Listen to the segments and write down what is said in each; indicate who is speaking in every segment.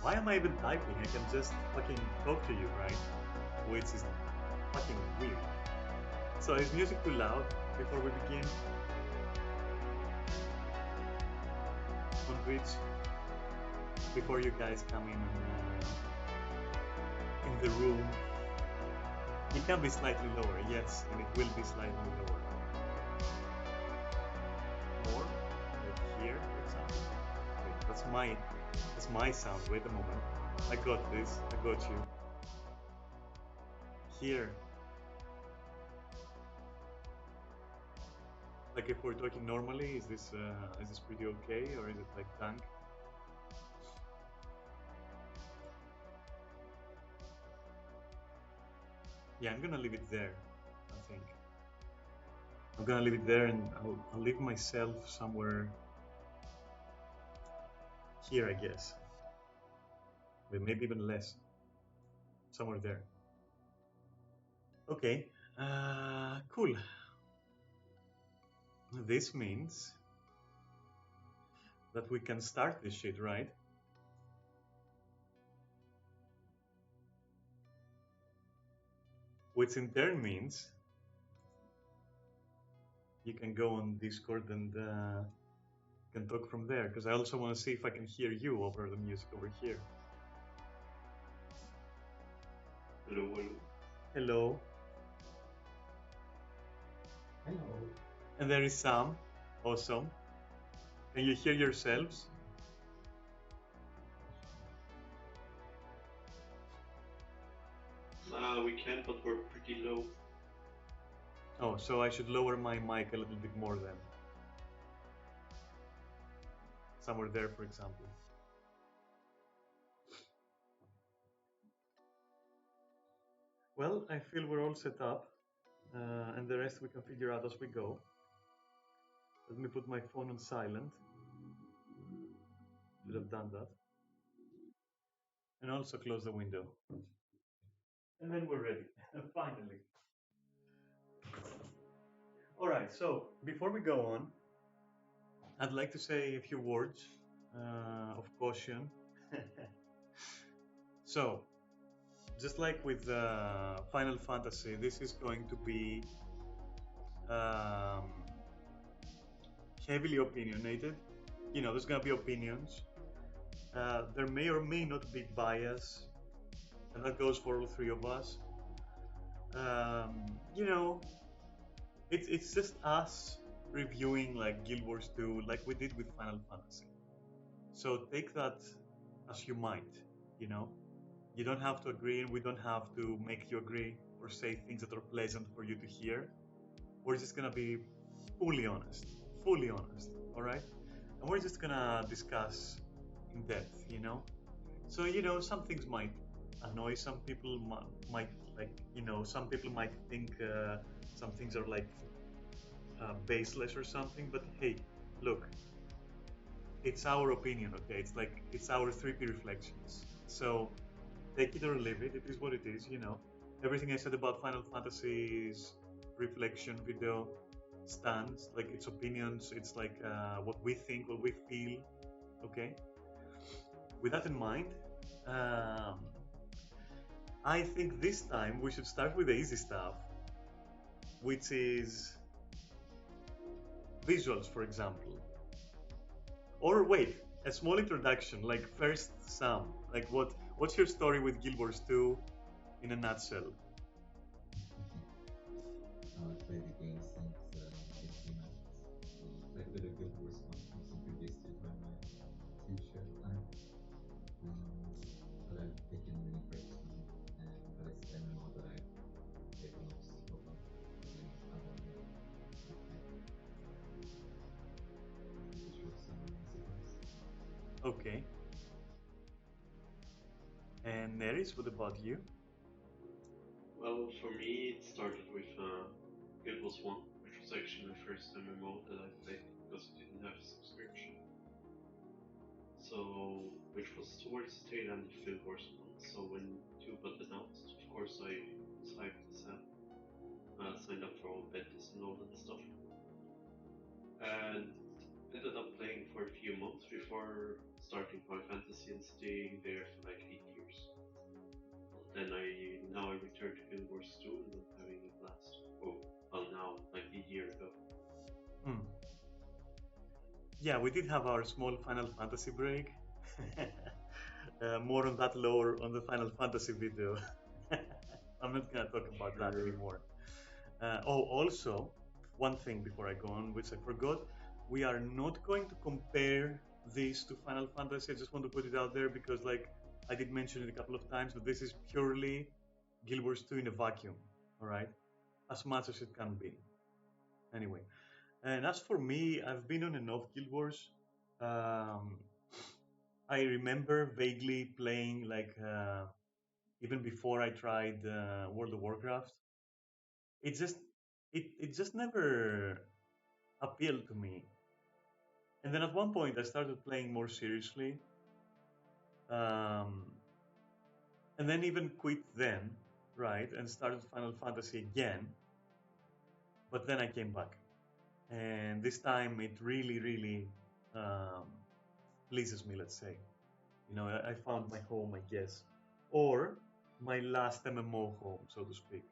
Speaker 1: Why am I even typing? I can just fucking talk to you, right? Which is fucking weird. So is music too loud before we begin? On Twitch? Before you guys come in the room? It can be slightly lower, yes, and it will be slightly lower. More? Like here, for example. Wait, that's my sound. Wait a moment. I got this. I got you. Here. Like if we're talking normally, is this pretty okay, or is it like tank? Yeah, I'm gonna leave it there. I think I'm gonna leave it there, and I'll leave myself somewhere here, I guess. But maybe even less. Somewhere there. Okay. Cool. This means that we can start this shit, right? Which in turn means you can go on Discord and can talk from there, because I also want to see if I can hear you over the music over here.
Speaker 2: Hello, hello.
Speaker 1: Hello.
Speaker 3: Hello.
Speaker 1: And there is Sam. Awesome. Can you hear yourselves?
Speaker 2: We can, but we're pretty low.
Speaker 1: Oh, so I should lower my mic a little bit more then. Somewhere there, for example. Well, I feel we're all set up, and the rest we can figure out as we go. Let me put my phone on silent. Should have done that. And also close the window. And then we're ready, finally. All right, so before we go on, I'd like to say a few words of caution. So, just like with Final Fantasy, this is going to be heavily opinionated. You know, there's going to be opinions. There may or may not be bias, and that goes for all three of us. You know, it's just us reviewing like Guild Wars 2, like we did with Final Fantasy. So take that as you might, you know. You don't have to agree, and we don't have to make you agree or say things that are pleasant for you to hear. We're just gonna be fully honest, all right? And we're just gonna discuss in depth, you know. So you know, some things might annoy some people, might like, you know, some people might think some things are like baseless or something. But hey, look, it's our opinion, okay? It's like it's our 3P reflections. So take it or leave it. It is what it is, you know. Everything I said about Final Fantasy's reflection video stands. Like its opinions, it's like what we think, what we feel, okay? With that in mind, I think this time we should start with the easy stuff, which is visuals, for example. Or wait, a small introduction. Like first, Sam. Like what's your story with Guild Wars 2 in a nutshell?
Speaker 3: I played the game since 15 months. Played a bit of Guild Wars 1 also previously during my teacher time. But I've taken many breaks from it. But it's the MMO that I've played the most so far. And I want to show some messages.
Speaker 1: Okay. And Neris, what about you?
Speaker 2: Well, for me, it started with Guild Wars 1, which was actually my first MMO that I played because it didn't have a subscription. So, which was towards the tail end of Guild Wars 1. So when 2 got announced, of course I was hyped as hell. Signed up for all betas and all that stuff. And ended up playing for a few months before before starting Final Fantasy and staying there for like 8 years. Then now I returned to Guild Wars 2 and I'm having a blast. Oh, well now, like a year ago.
Speaker 1: Hmm. Yeah, we did have our small Final Fantasy break. More on that lore on the Final Fantasy video. I'm not gonna talk about that anymore. Also, one thing before I go on, which I forgot, we are not going to compare this to Final Fantasy. I just want to put it out there because, like, I did mention it a couple of times, but this is purely Guild Wars 2 in a vacuum, all right? As much as it can be. Anyway, and as for me, I've been on and off Guild Wars. Um, I remember vaguely playing, like, even before I tried World of Warcraft. It just, it just never appealed to me. And then at one point, I started playing more seriously, um, and then even quit then, right, and started Final Fantasy again. But then I came back, and this time it really, really um, pleases me. Let's say, you know, I found my home, I guess, or my last MMO home, so to speak.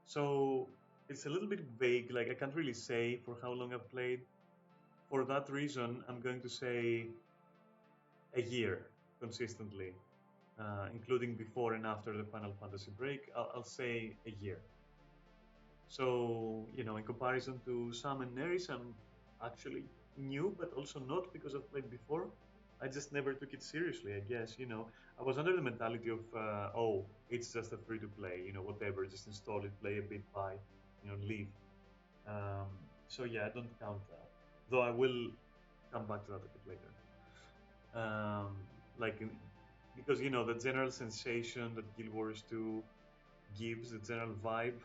Speaker 1: So it's a little bit vague. Like I can't really say for how long I've played. For that reason, I'm going to say a year consistently, including before and after the Final Fantasy break. I'll say a year. So, you know, in comparison to Sam and Neris, I'm actually new, but also not because I've played before. I just never took it seriously, I guess. You know, I was under the mentality of, oh, it's just a free to play, you know, whatever, just install it, play a bit, buy, you know, leave. Um, so, yeah, I don't count that. Though I will come back to that a bit later. Um, like, because, you know, the general sensation that Guild Wars 2 gives, the general vibe,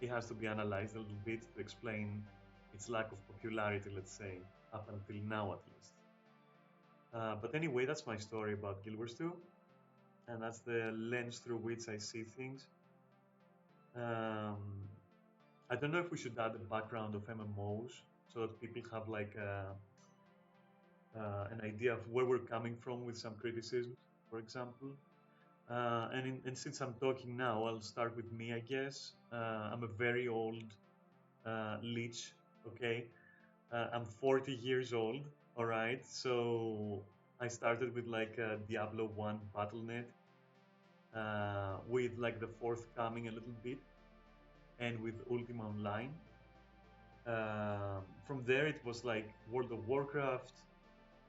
Speaker 1: it has to be analyzed a little bit to explain its lack of popularity, let's say, up until now at least. But anyway, that's my story about Guild Wars 2, and that's the lens through which I see things. Um, I don't know if we should add the background of MMOs so that people have like an idea of where we're coming from with some criticisms, for example. And since I'm talking now, I'll start with me, I guess. I'm a very old leech, okay? I'm 40 years old, all right? So I started with like Diablo 1 Battle.net, with like the forthcoming a little bit, and with Ultima Online. From there, it was like World of Warcraft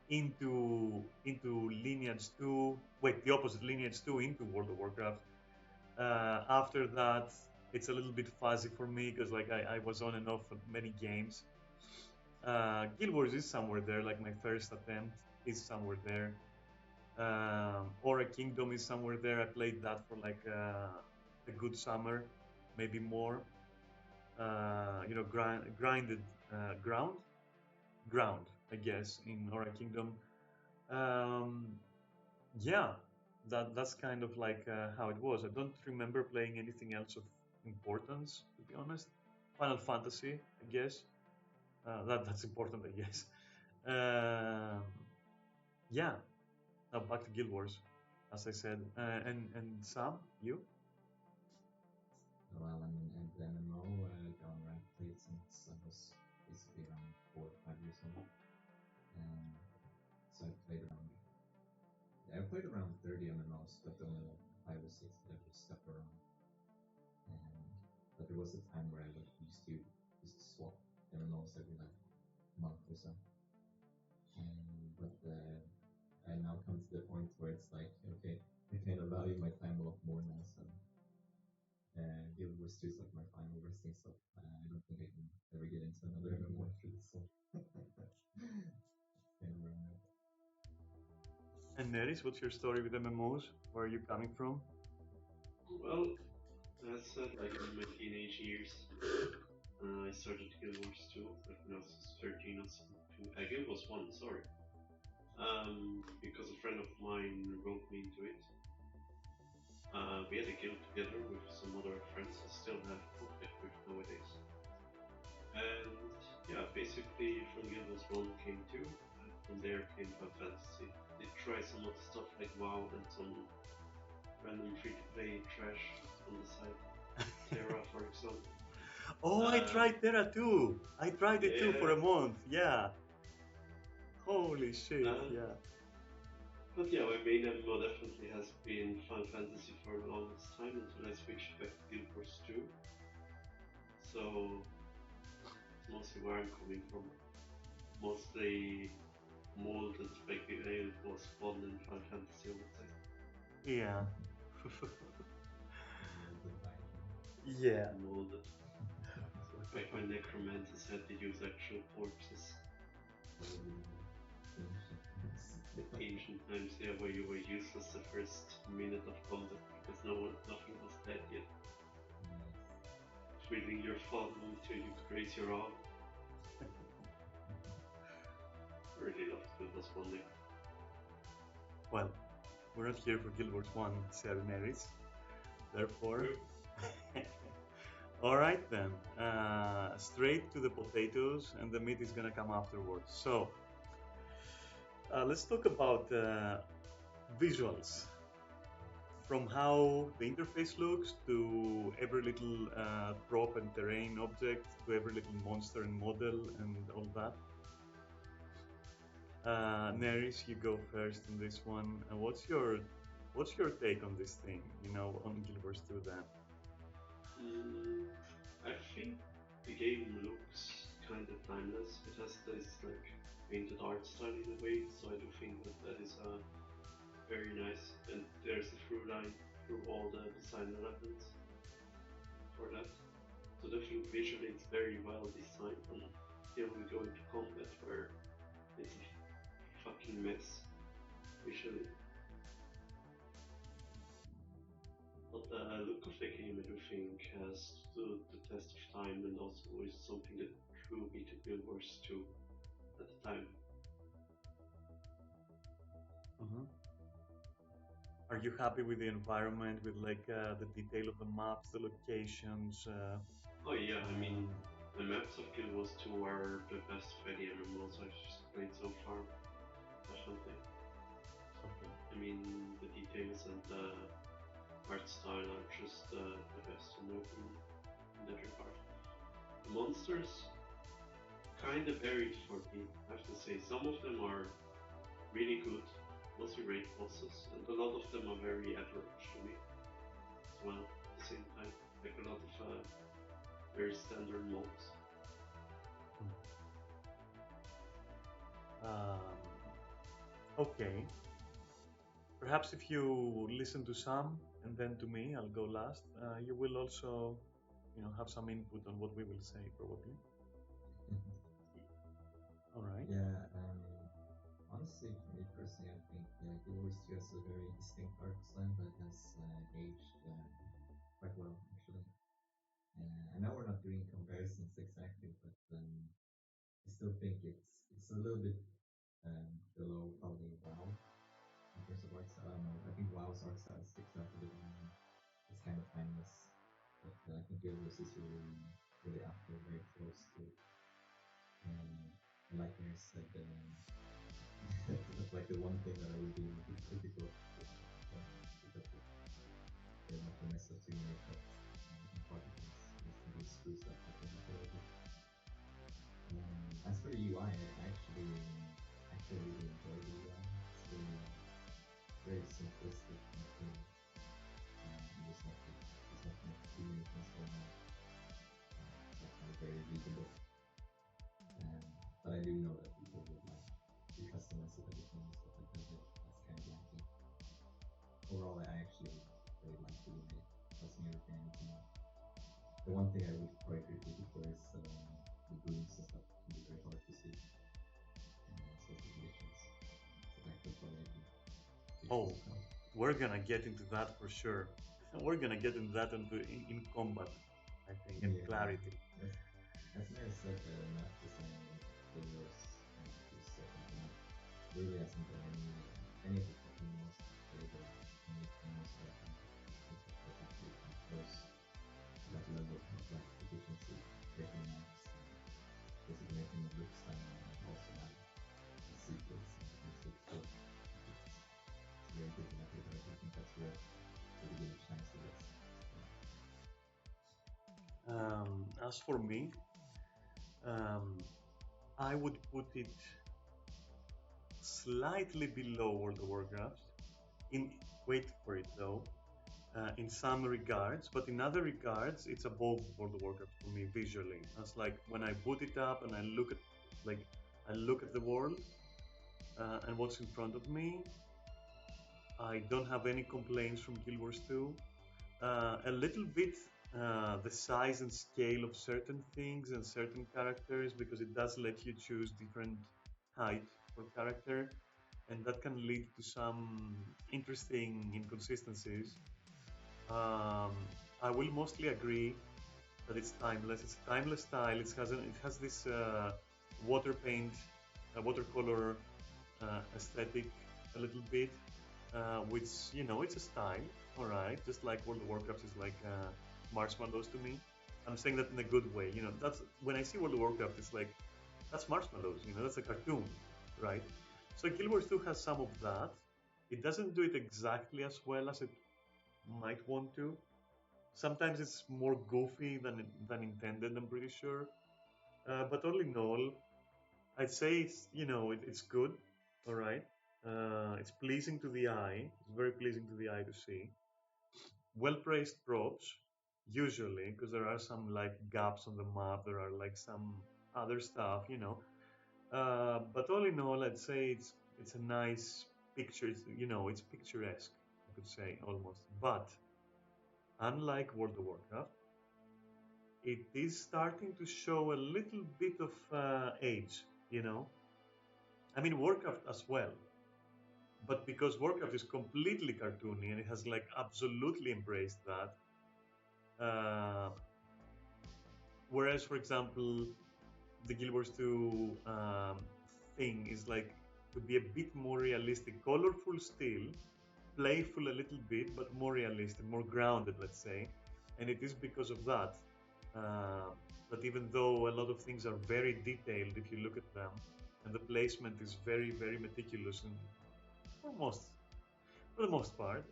Speaker 1: into Lineage 2. Wait, the opposite, Lineage 2 into World of Warcraft. After that, it's a little bit fuzzy for me because like I was on and off of many games. Guild Wars is somewhere there, like my first attempt is somewhere there. Aura Kingdom is somewhere there. I played that for like a good summer, maybe more. You know, grinded ground, I guess, in Aura Kingdom. Um, yeah, that's kind of like how it was. I don't remember playing anything else of importance, to be honest. Final Fantasy, I guess. That's important, I guess. Um, yeah. Now back to Guild Wars, as I said. And Sam, you?
Speaker 3: Well, I mean, and the MMO genre I've played since I was basically around 4 or 5 years old. So I've played around 30 MMOs, but only like 5 or 6 that I've just stuck around. But there was a time where I used to just swap MMOs every like month or so. But I now come to the point where it's like, okay, I kind of value my time a lot more now, so Guild Wars 2 is like my final resting stuff. I don't think I can ever get into another MMO after this one. Kind of where I'm at.
Speaker 1: And Neris, what's your story with MMOs? Where are you coming from?
Speaker 2: Well, as said, like in my teenage years, I started Guild Wars 2, like when I was 13 or something. Guild Wars 1, sorry. Because a friend of mine roped me into it. We had a guild together with some other friends I still have contact with nowadays. And yeah, basically from Guild Wars 1 came 2. from the arcade Final Fantasy. They try some of the stuff like WoW and some random free-to-play trash on the side. Terra, for example.
Speaker 1: Oh, I tried Terra too. I tried it too for a month. Yeah. Holy shit. Yeah.
Speaker 2: But yeah, my main MMO definitely has been Final Fantasy for the longest time until I switched back to Guild Wars 2. So it's mostly where I'm coming from. Mostly molded by it was born in Final Fantasy, I would say.
Speaker 1: Yeah. Yeah.
Speaker 2: Molded. Back when necromancers had to use actual corpses. Ancient times, yeah, where you were useless the first minute of combat because nothing was dead yet. Twiddling your thumb until you raise your arm. Really loved Guild Wars 1 there.
Speaker 1: Well, we're not here for Guild Wars 1 seminaries. Therefore. Alright then. Straight to the potatoes, and the meat is gonna come afterwards. So, let's talk about visuals. From how the interface looks to every little prop and terrain object to every little monster and model and all that. Neris, you go first in this one. What's your take on this thing? You know, on Guild Wars 2 then.
Speaker 2: I think the game looks kind of timeless. It has this like painted art style in a way, so I do think that is very nice. And there's a through line through all the design elements for that. So definitely visually it's very well designed. Until we go into combat where it's a fucking mess visually. But the look of the game I do think has stood the test of time and also is something that drew me to Guild Wars 2 at the time.
Speaker 1: Are you happy with the environment, with like the detail of the maps, the locations?
Speaker 2: Oh yeah, I mean, the maps of Guild Wars 2 are the best of any MMOs I've played so far, definitely.
Speaker 1: Okay.
Speaker 2: I mean, the details and the art style are just the best in my opinion in that regard. The monsters kind of varied for me, I have to say. Some of them are really good, mostly raid bosses, and a lot of them are very average to me as well at the same time. Like a lot of very standard mobs.
Speaker 1: Okay. Perhaps if you listen to some and then to me, I'll go last. You will also, have some input on what we will say, probably. All right.
Speaker 3: Yeah. Honestly, for me personally, I think Guild Wars 2 has a very distinct art style that has aged quite well, actually. I know we're not doing comparisons exactly, but I still think it's a little bit below probably WoW in terms of art style. I don't know. I think WoW's art style sticks out a bit more. It's kind of timeless, but I think Guild Wars is really up there, very close to. And like I said, it's like the one thing that I would be critical because they're not the mess of too many cuts and particles. They screw stuff up a little bit. As for the UI, I actually really enjoy the UI. It's very simplistic and clean. There's not too many things going on. It's actually very readable. But I do know that people would like to customize it a bit more and stuff like that. That's kind of lacking. Overall, I actually really like the UI. Doesn't really anything. The one thing I would probably critique it for is the booms and stuff can be very hard to see. Social conditions. So that could probably be.
Speaker 1: Oh, we're gonna get into that for sure. We're gonna get into that in combat, I think, and clarity.
Speaker 3: As Mary said, the map design Guild Wars really hasn't done any of the fucking most playable and most that's actually close to that level of like efficiency, creating maps, basically making it look style and also have secrets
Speaker 1: as for me, I would put it slightly below World of Warcraft. Wait for it though. In some regards, but in other regards, it's above World of Warcraft for me visually. It's like when I boot it up and I look at the world and what's in front of me. I don't have any complaints from Guild Wars 2. A little bit the size and scale of certain things and certain characters, because it does let you choose different height for character, and that can lead to some interesting inconsistencies. I will mostly agree that it's timeless. It's a timeless style. It has this water paint, watercolor aesthetic a little bit, which it's a style, all right. Just like World of Warcraft is like marshmallows to me. I'm saying that in a good way. That's when I see World of Warcraft, it's like that's marshmallows. That's a cartoon, right? So Guild Wars 2 has some of that. It doesn't do it exactly as well as it might want to. Sometimes it's more goofy than intended. I'm pretty sure. But all in all, I'd say it's good. All right. It's pleasing to the eye. It's very pleasing to the eye to see. Well praised props, usually, because there are some like gaps on the map. There are like some other stuff. But all in all, I'd say it's a nice picture. It's picturesque. I could say almost. But unlike World of Warcraft, it is starting to show a little bit of age. I mean Warcraft as well. But because Warcraft is completely cartoony and it has like absolutely embraced that, whereas, for example, the Guild Wars 2 thing is like to be a bit more realistic, colorful still, playful a little bit, but more realistic, more grounded, let's say. And it is because of that. That even though a lot of things are very detailed, if you look at them, and the placement is very, very meticulous, and for the most part,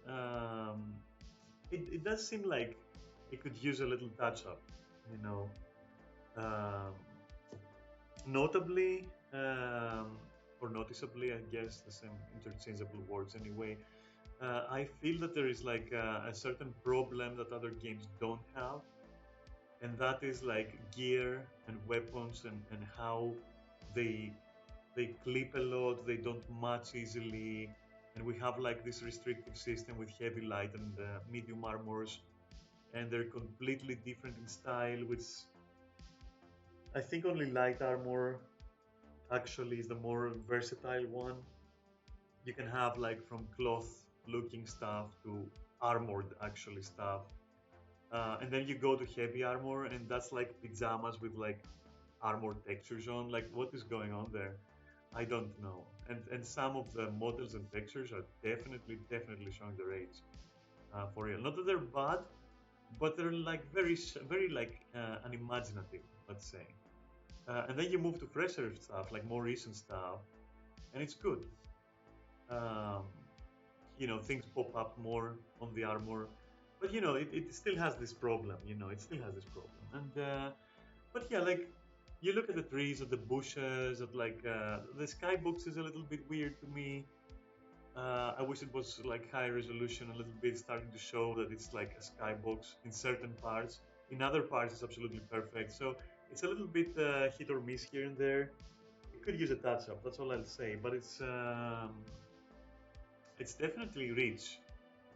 Speaker 1: it does seem like it could use a little touch up, you know. Um, Notably, or noticeably, I guess the same interchangeable words anyway. I feel that there is like a certain problem that other games don't have, and that is like gear and weapons and how they they clip a lot, they don't match easily, and we have like this restrictive system with heavy light and medium armors, and they're completely different in style, which I think only light armor actually is the more versatile one. You can have like from cloth looking stuff to armored actually stuff. And then you go to heavy armor, and that's like pajamas with like armored textures on. Like, what is going on there? I don't know. And some of the models and textures are definitely showing their age. For real. Not that they're bad, but they're like very like unimaginative, let's say. And then you move to fresher stuff, like more recent stuff, and it's good. Um, Things pop up more on the armor, but it still has this problem. It still has this problem. And but yeah, like you look at the trees, at the bushes, at like the skybox is a little bit weird to me. I wish it was like high resolution, a little bit, starting to show that it's like a skybox in certain parts. In other parts, it's absolutely perfect. So it's a little bit hit or miss here and there. It could use a touch up. That's all I'll say. But it's definitely rich.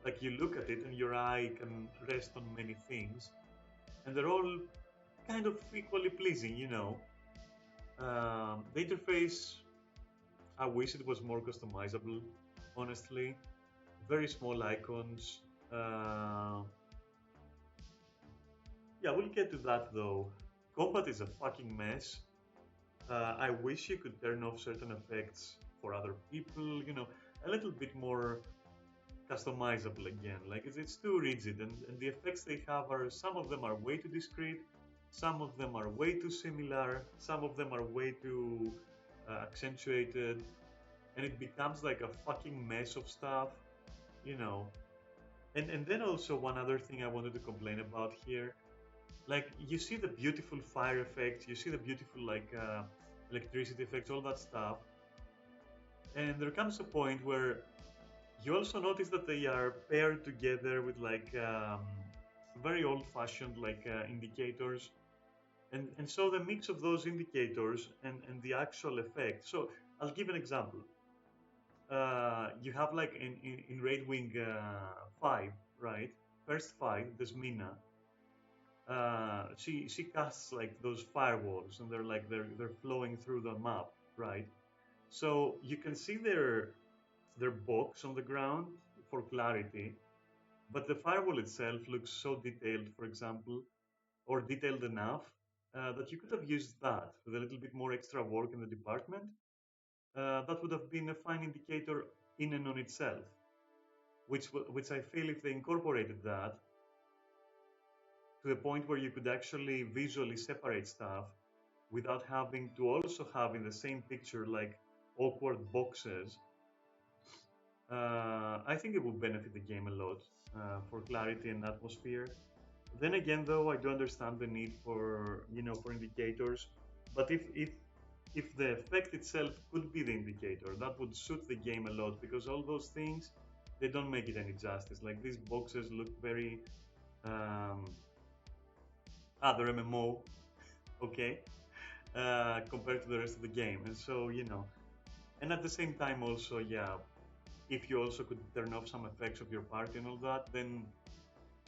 Speaker 1: Like you look at it and your eye can rest on many things, and they're all kind of equally pleasing. The interface, I wish it was more customizable, honestly. Very small icons. Yeah, we'll get to that though. Combat is a fucking mess. I wish you could turn off certain effects for other people, a little bit more customizable again. Like it's too rigid, and the effects they have are, some of them are way too discrete, some of them are way too similar, some of them are way too accentuated, and it becomes like a fucking mess of stuff, you know. And then also one other thing I wanted to complain about here Like you see the beautiful fire effects, you see the beautiful electricity effects, all that stuff, and there comes a point where you also notice that they are paired together with very old-fashioned indicators, and so the mix of those indicators and the actual effect. So I'll give an example. You have like in Raid Wing 5, right? First fight, there's Mina. She casts like those firewalls, and they're flowing through the map, right? So you can see their box on the ground for clarity, but the firewall itself looks so detailed, for example, or detailed enough that you could have used that with a little bit more extra work in the department. That would have been a fine indicator in and on itself, which I feel if they incorporated that to the point where you could actually visually separate stuff without having to also have in the same picture like awkward boxes, I think it would benefit the game a lot for clarity and atmosphere. Then again, though, I do understand the need for for indicators, but if the effect itself could be the indicator, that would suit the game a lot because all those things they don't make it any justice. Like these boxes look very um, they're MMO, okay, compared to the rest of the game, and so and at the same time also, yeah, if you also could turn off some effects of your party and all that, then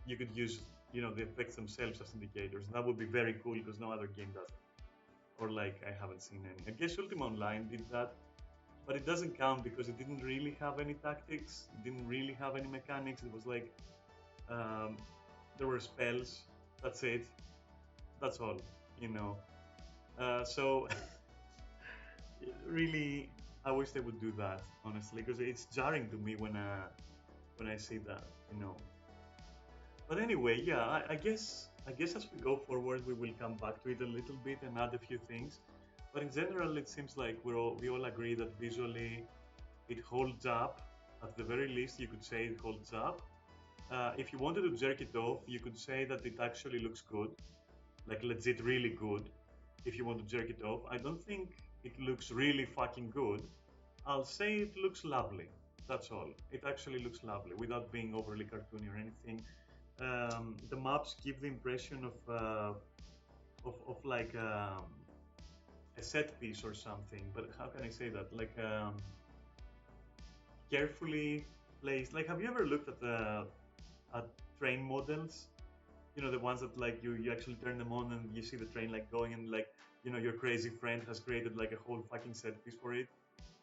Speaker 1: you could use the effects themselves as indicators. That would be very cool because no other game does it, or like I haven't seen any. I guess Ultima Online did that, but it doesn't count because it didn't really have any tactics. It didn't really have any mechanics. It was like um, there were spells. That's it. That's all. You know. So really, I wish they would do that honestly because it's jarring to me when I see that. You know. But anyway, yeah, I guess as we go forward, we will come back to it a little bit and add a few things. But in general, it seems like we all agree that visually it holds up. At the very least, you could say it holds up. If you wanted to jerk it off, you could say that it actually looks good, like legit really good. If you want to jerk it off, I don't think it looks really fucking good. I'll say it looks lovely. That's all. It actually looks lovely without being overly cartoony or anything. The maps give the impression of like a set piece or something. But how can I say that? Like carefully placed. Like, have you ever looked at train models? The ones that like you actually turn them on and you see the train like going and like your crazy friend has created like a whole fucking set piece for it.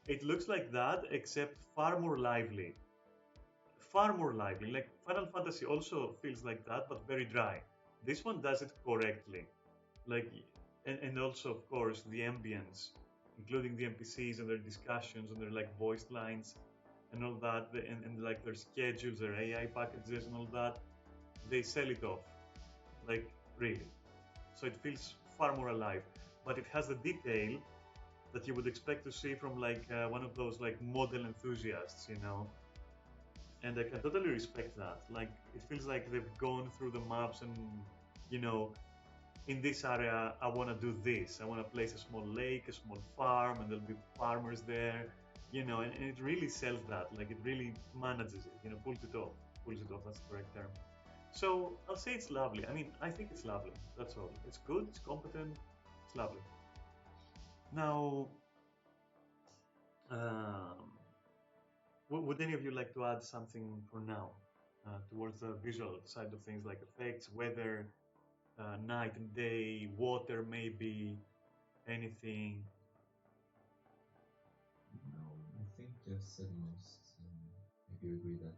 Speaker 1: It looks like that, except far more lively. Far more lively. Like Final Fantasy also feels like that, but very dry. This one does it correctly. Like, and also of course the ambience, including the NPCs and their discussions and their like voice lines and all that, and like their schedules, their AI packages and all that. They sell it off, like really. So it feels far more alive, but it has the detail that you would expect to see from like one of those like model enthusiasts. And I can totally respect that. Like it feels like they've gone through the maps and you know, in this area I want to do this. I want to place a small lake, a small farm, and there'll be farmers there. And it really sells that. Like it really manages it. Pulls it off. Pulls it off. That's the correct term. So I'll say it's lovely. I mean, I think it's lovely. That's all. It's good. It's competent. It's lovely. Now, um, would any of you like to add something for now towards the visual side of things, like effects, weather, night and day, water, maybe anything?
Speaker 3: No, I think Jeff said most. I do agree that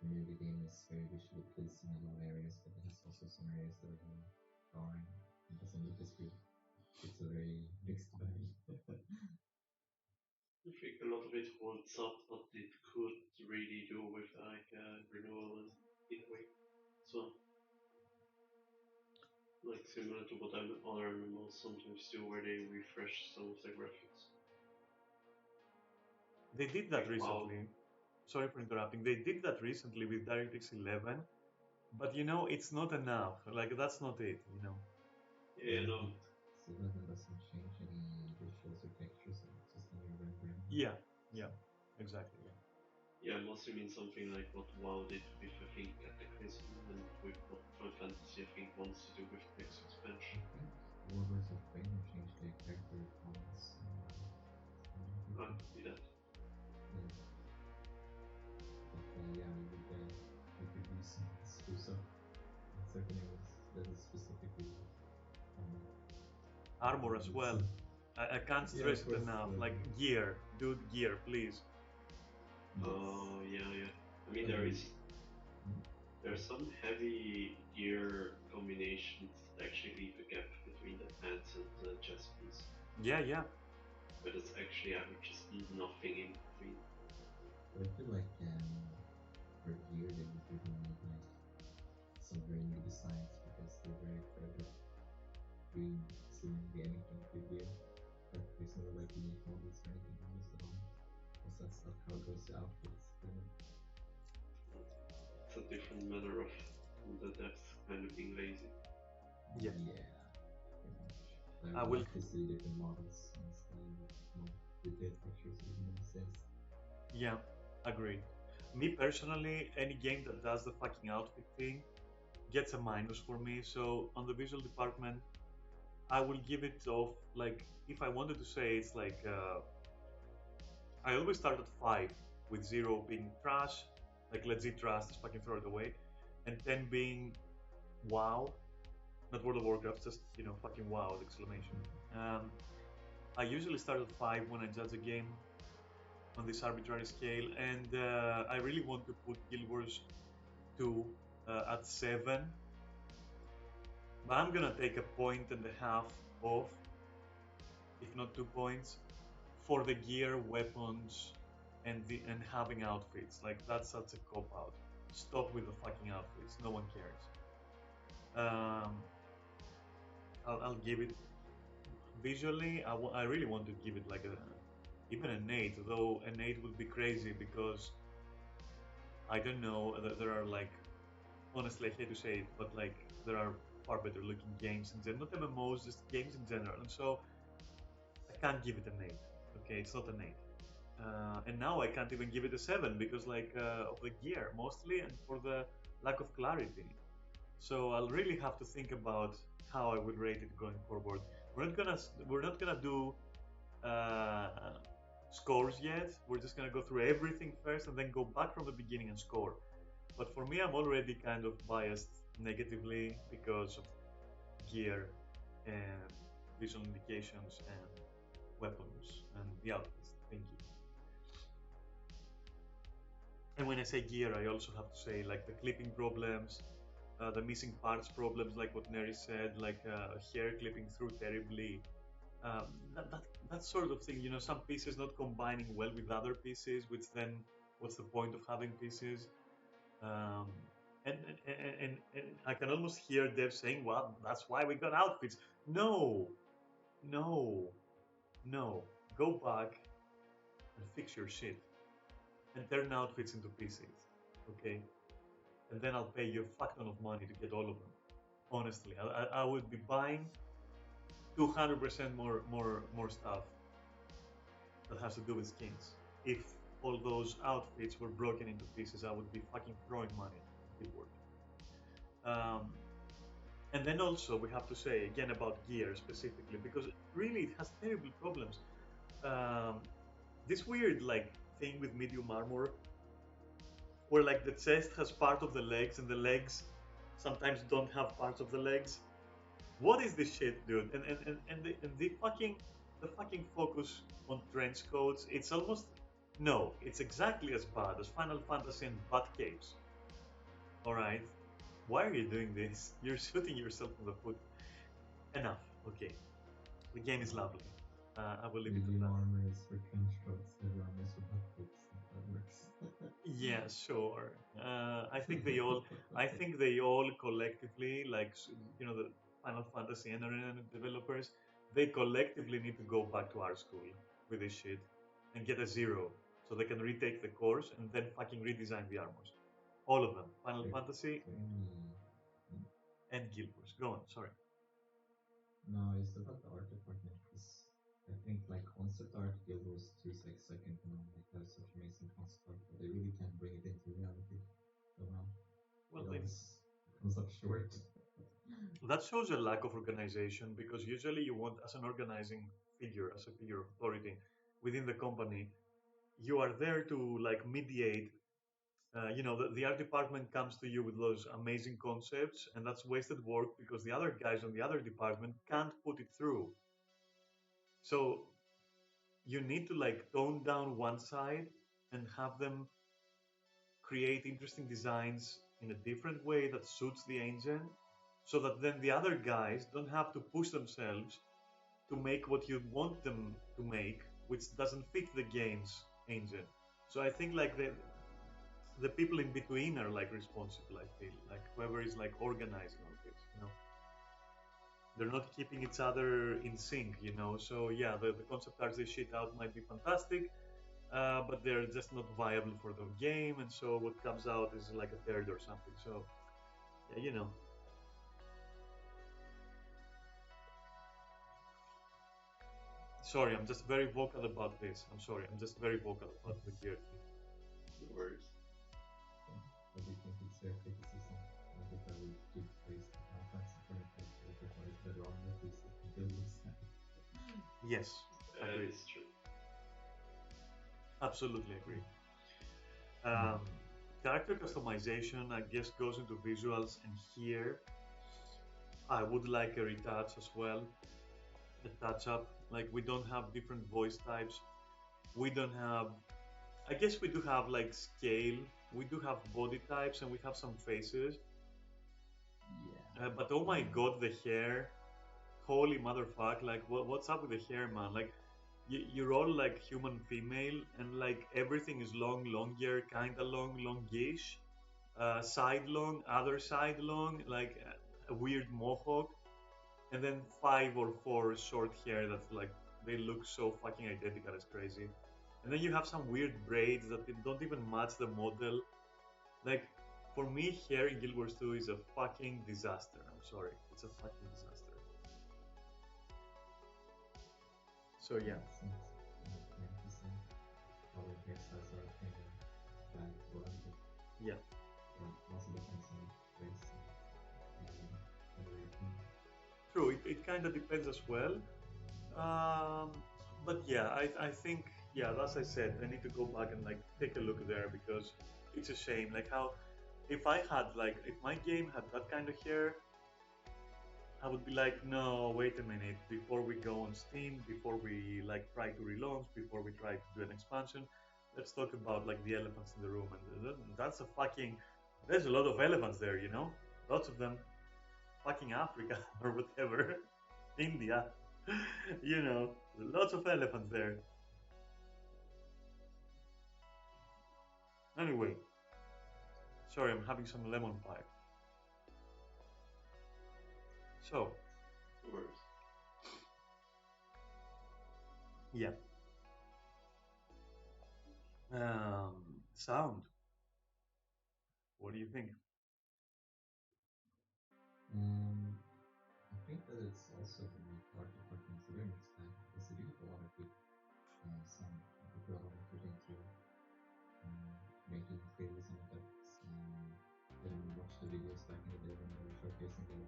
Speaker 3: the game is very visually pleasing in a lot of areas, but it has also some areas that are very jarring. It doesn't look as good. It's a very mixed bag.
Speaker 2: I think a lot of it holds up, but it could really do with like renewal in a way as well. Like similar to what other MMOs sometimes do, where they refresh some of the graphics.
Speaker 1: They did that
Speaker 2: Like WoW.
Speaker 1: recently. Sorry for interrupting. They did that recently with DirectX 11. But you know, it's not enough. Like that's not it. You know.
Speaker 2: Yeah, no.
Speaker 3: So that doesn't change any visuals or textures, it's just any rendering.
Speaker 1: Yeah. Yeah. Exactly. Yeah.
Speaker 2: Yeah, I mostly mean something like what WoW did with, I think, Cataclysm, and with what Final Fantasy, I think, wants to do with next expansion.
Speaker 3: I think Warlords of Draenor changed their character models.
Speaker 2: Ah, could be that.
Speaker 3: Yeah. But yeah, you could use spruce up in certain areas that is specifically armor.
Speaker 1: Armor as well. I can't
Speaker 3: Yeah,
Speaker 1: stress
Speaker 3: of
Speaker 1: it
Speaker 3: course.
Speaker 1: enough. Like gear, dude, gear, please.
Speaker 3: Yes.
Speaker 2: Oh, yeah. I mean,
Speaker 3: Agreed.
Speaker 2: there are some heavy gear combinations that actually leave a gap between the pants and the chest piece.
Speaker 1: Yeah, yeah.
Speaker 2: But it's actually averages nothing in between.
Speaker 3: But I feel like for gear they would really need like some very new designs because they're very afraid of doing seemingly anything with gear. Like there's no like unique models or anything models at all. Because that's not how it goes to outfits.
Speaker 2: It's a different matter of the depth kind of being lazy.
Speaker 1: Yeah.
Speaker 3: Pretty much.
Speaker 1: I
Speaker 3: I would
Speaker 1: will.
Speaker 3: like to see different models honestly, more detailed pictures would make sense.
Speaker 1: Yeah, agreed. Me personally, any game that does the fucking outfit thing gets a minus for me. So on the visual department, I will give it off. Like if I wanted to say, it's like I always start at 5, with 0 being trash, like legit trash, just fucking throw it away, and 10 being wow, not World of Warcraft, just you know fucking wow exclamation. I usually start at 5 when I judge a game on this arbitrary scale, and I really want to put Guild Wars 2 at 7, but I'm gonna take a point and a half off, if not 2 points, for the gear, weapons, and having outfits. Like that's such a cop out. Stop with the fucking outfits. No one cares. I'll give it visually. I really want to give it like a even an 8, though an 8 would be crazy because I don't know. There are like honestly, I hate to say it, but like there are far better looking games in general, not MMOs, just games in general, and so I can't give it an 8. Okay, it's not an 8. And now I can't even give it a 7 because like of the gear mostly and for the lack of clarity. So I'll really have to think about how I would rate it going forward. We're not gonna do uh, scores yet. We're just gonna go through everything first and then go back from the beginning and score. But for me, I'm already kind of biased negatively because of gear and visual indications and weapons and the outfits. Thank you. And when I say gear, I also have to say like the clipping problems, the missing parts problems, like what Neri said, like hair clipping through terribly, um, that sort of thing. You know, some pieces not combining well with other pieces, which then what's the point of having pieces? Um, and I can almost hear Dev saying, "Well, that's why we got outfits." No, no, no. Go back and fix your shit and turn outfits into pieces, okay? And then I'll pay you a fuck ton of money to get all of them. Honestly, I would be buying 200% more stuff that has to do with skins. If all those outfits were broken into pieces, I would be fucking throwing money at Guild Wars. And then also we have to say again about gear specifically because really it has terrible problems. Um, this weird like thing with medium armor where like the chest has part of the legs and the legs sometimes don't have parts of the legs. What is this shit, dude? And the fucking focus on trench coats. It's almost no. It's exactly as bad as Final Fantasy and butt capes. All right, why are you doing this? You're shooting yourself in the foot. Enough. Okay, the game is lovely. I will leave it at
Speaker 3: Medium
Speaker 1: that.
Speaker 3: armor is for trench coats, heavy armor is for butt that works.
Speaker 1: Yeah, sure. I think they all. I think they all collectively, like you know, the Final Fantasy and Arena developers, they collectively need to go back to art school with this shit and get a 0, so they can retake the course and then fucking redesign the armors. All of them. Final
Speaker 3: Like,
Speaker 1: Fantasy
Speaker 3: any,
Speaker 1: and Guild Wars. Go on, sorry.
Speaker 3: no, it's about the art department. Because I think like concept art, Guild Wars 2 is like second to none. Like they have such amazing concept art, but they really can't bring it into reality. So
Speaker 1: Well,
Speaker 3: it always comes up short.
Speaker 1: that shows a lack of organization because usually you want, as an organizing figure, as a figure of authority within the company, you are there to like mediate. The art department comes to you with those amazing concepts, and that's wasted work because the other guys on the other department can't put it through. So you need to like tone down one side and have them create interesting designs in a different way that suits the engine, so that then the other guys don't have to push themselves to make what you want them to make, which doesn't fit the game's engine. So I think like the people in between are like responsible. I feel like whoever is like organizing all this, they're not keeping each other in sync. So yeah, the concept arts they shit out might be fantastic, but they're just not viable for the game, and so what comes out is like a third or something. So yeah. Sorry, I'm just very vocal about this. I'm sorry, I'm just very vocal about the gear thing.
Speaker 2: No worries.
Speaker 3: What do you think it's their criticism? Like if I would give praise to Final Fantasy for it, like what is better on at least if you build this.
Speaker 1: Yes, agreed.
Speaker 2: It's true.
Speaker 1: Absolutely agree. Character customization, I guess, goes into visuals, and here I would like a retouch as well, a touch up. Like, we don't have different voice types. We don't have, I guess, we do have like scale. We do have body types, and we have some faces.
Speaker 3: Yeah.
Speaker 1: But oh my god, the hair! Holy motherfuck! Like, what's up with the hair, man? Like, you're all like human female, and like everything is long, longer, kinda long, longish, side long, other side long, like a weird mohawk, and then 5 or 4 short hair that's like they look so fucking identical, it's crazy. And then you have some weird braids that don't even match the model. Like, for me, hair in Guild Wars 2 is a fucking disaster. I'm sorry, it's a fucking disaster. So yeah.
Speaker 3: Since 90% all the hairstyles are kind of bad for them, but
Speaker 1: Yeah.
Speaker 3: also depends on race and everything.
Speaker 1: True, it kind of depends as well. Um, but yeah, I think, yeah, as I said, I need to go back and like take a look there because it's a shame. Like, how if I had like if my game had that kind of hair, I would be like, no, wait a minute. Before we go on Steam, before we like try to relaunch, before we try to do an expansion, let's talk about like the elephants in the room. And that's a fucking. There's a lot of elephants there. Lots of them. Fucking Africa or whatever, India. Lots of elephants there. Anyway, sorry, I'm having some lemon pie. So,
Speaker 2: No worries.
Speaker 1: yeah. Sound. What do you think?
Speaker 3: I think that it's also the art department's a very mixed bag because they do have a lot of good sound. They put a lot of effort into making clearly sound effects. I didn't watch the videos back in the day when they were showcasing the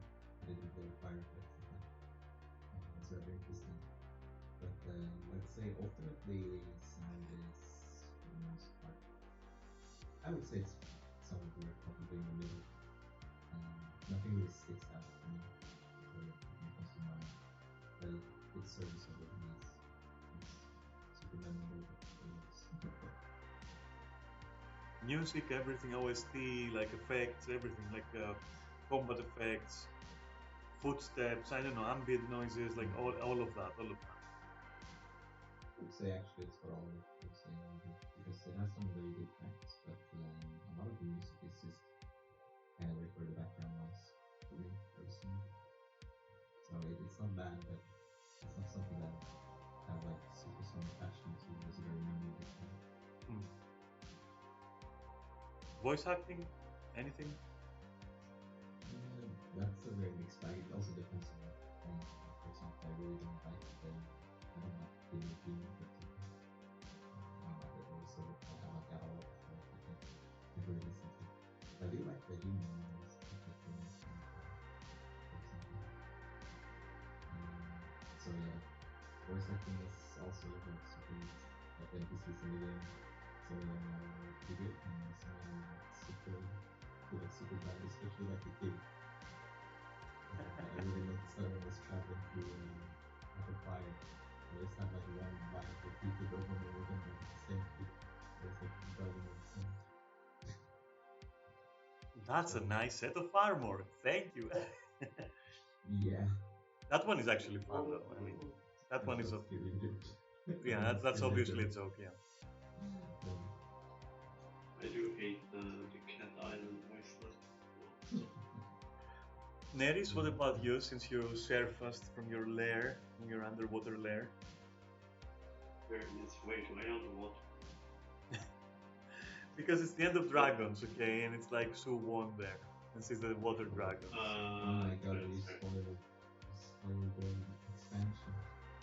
Speaker 3: fire effects and that. It's very interesting. But let's say ultimately sound is, for the most part, I would say it's somewhere probably in the middle. Nothing really sticks out to me or comes to mind. But it serves over nice. It's super memorable.
Speaker 1: Music, everything, OST, like effects, everything, like combat effects, footsteps, I don't know, ambient noises, like all of that, all of that.
Speaker 3: I would say actually it's for all of it. I would say all of it because it has some very good tracks, but a lot of the music is just kind of there for the background noise for me personally. So it's not bad, but it's not something that I have like super strong passion to. It's a very memorable thing.
Speaker 1: Voice acting, Anything?
Speaker 3: That's a very mixed bag. It also depends on for example, I really don't like I don't like Billie Jean in particular. Also, I have a catalog, so I can never listen to. I do like the human ones, like the ones from, for example. So yeah, voice acting is also like super mixed. Like NPCs in the game, some of them are pretty good, and some of them are super, like super bad, especially like the kid. I really noticed that when I was traveling through like a fire. I just had like one line repeated over and over again by the same kid. I was like driving me insane.
Speaker 1: That's a nice set of armor. Thank you.
Speaker 3: Yeah.
Speaker 1: That one is actually fun though. I mean, that one is.
Speaker 3: That's really good.
Speaker 1: Yeah, that's obviously a joke. Yeah.
Speaker 2: I do hate the Cat Island voice line.
Speaker 1: Neris, what about you? Since you surfaced from your lair, from your underwater lair.
Speaker 2: Where is wait, why underwater?
Speaker 1: Because it's the end of Dragons, okay, and it's like Sue won there, and she's the water dragon.
Speaker 3: Oh my god, you spoiled the expansion.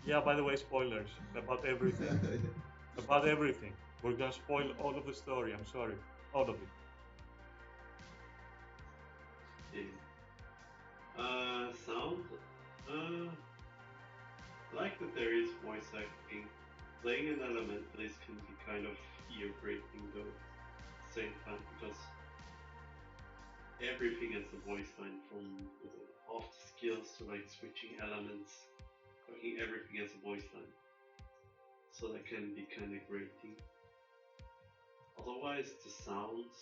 Speaker 1: Yeah, by the way, spoilers about everything. About everything. We're gonna spoil all of the story. I'm sorry, all of it.
Speaker 2: Yeah. Sound. I like that there is voice acting. Playing an elementalist can be kind of ear-breaking though at the same time because everything has a voice line from off the skills to like switching elements. Fucking everything has a voice line. So that can be kind of grating. Otherwise, the sounds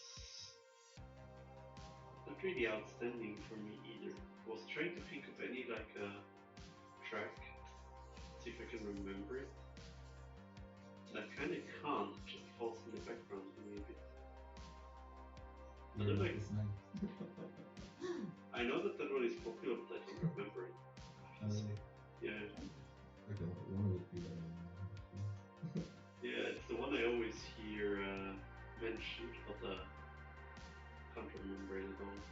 Speaker 2: not really outstanding for me either. I was trying to think of any like track, see if I can remember it. And I kind of can't. It just falls in the background to me a bit. I don't like. I know that one is popular, but I don't remember it. I have to say. Yeah.
Speaker 3: Like one would be
Speaker 2: Yeah, it's the one I always hear mentioned, but can't remember it at all.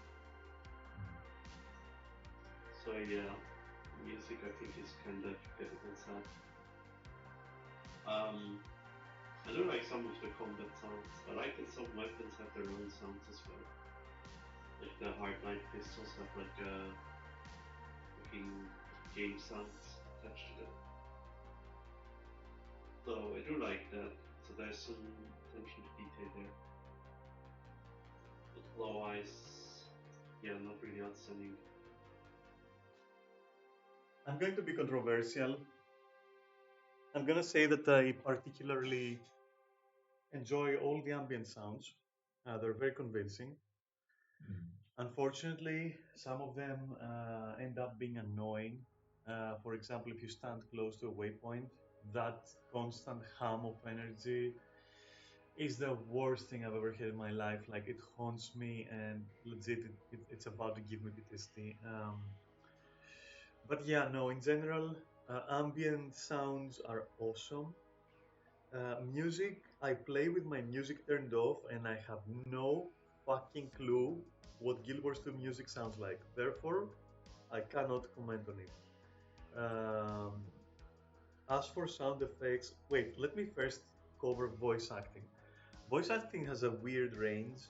Speaker 2: So yeah, music I think is kind of getting sad. I don't like some of the combat sounds. I like that some weapons have their own sounds as well. Like the hardline pistols have like fucking game sounds attached to them. So I do like that. So there's some attention to detail there. But otherwise, yeah, not really outstanding.
Speaker 1: I'm going to be controversial. I'm gonna say that I particularly enjoy all the ambient sounds. They're very convincing. Unfortunately, some of them end up being annoying. For example, if you stand close to a waypoint, that constant hum of energy is the worst thing I've ever had in my life. Like, it haunts me, and legit, it's about to give me PTSD. But yeah, no, in general, ambient sounds are awesome. Music, I play with my music turned off, and I have no fucking clue what Guild Wars 2 music sounds like. Therefore, I cannot comment on it. As for sound effects, wait, let me first cover voice acting. Voice acting has a weird range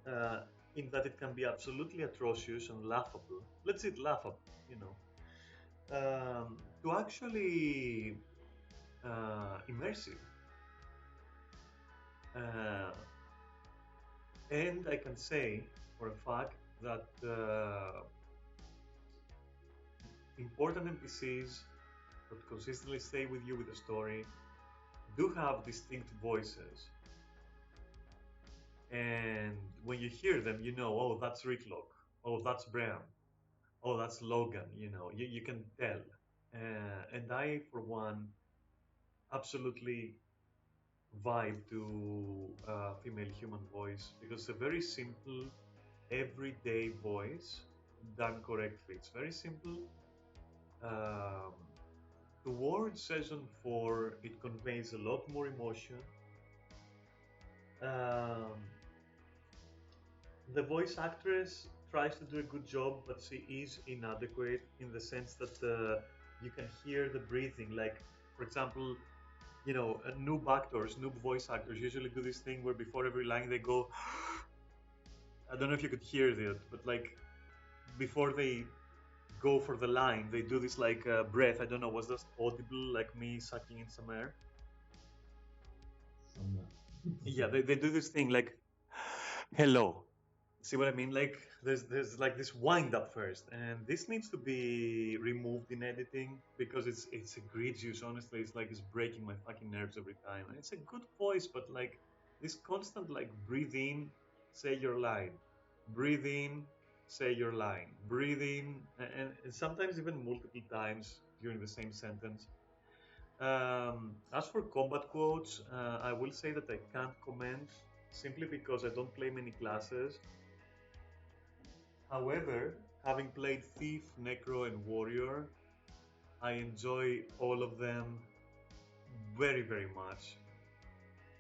Speaker 1: uh, in that it can be absolutely atrocious and laughable. Let's say laughable, you know. To actually immersive. Uh, and I can say for a fact that important NPCs that consistently stay with you with the story do have distinct voices. And when you hear them, you know, oh, that's Ricklock. Oh, that's Bram. Oh, that's Logan. You know, you can tell. And I, for one, absolutely vibe to female human voice because it's a very simple, everyday voice done correctly. It's very simple. Um, Towards season 4, it conveys a lot more emotion. Um, The voice actress tries to do a good job, but she is inadequate in the sense that you can hear the breathing. Like, for example, noob actors, noob voice actors usually do this thing where before every line they go, I don't know if you could hear that, but like before they go for the line, they do this like breath. I don't know, was that audible, like me sucking in some air?
Speaker 3: Somewhat.
Speaker 1: Yeah, they do this thing like, hello. See what I mean? Like there's like this wind up first, and this needs to be removed in editing because it's egregious. Honestly, it's like it's breaking my fucking nerves every time. And it's a good voice, but like this constant like breathe in, say your line, breathe in, say your line, breathe in, and sometimes even multiple times during the same sentence. As for combat quotes, I will say that I can't comment simply because I don't play many classes. However, having played Thief, Necro, and Warrior, I enjoy all of them very, very much.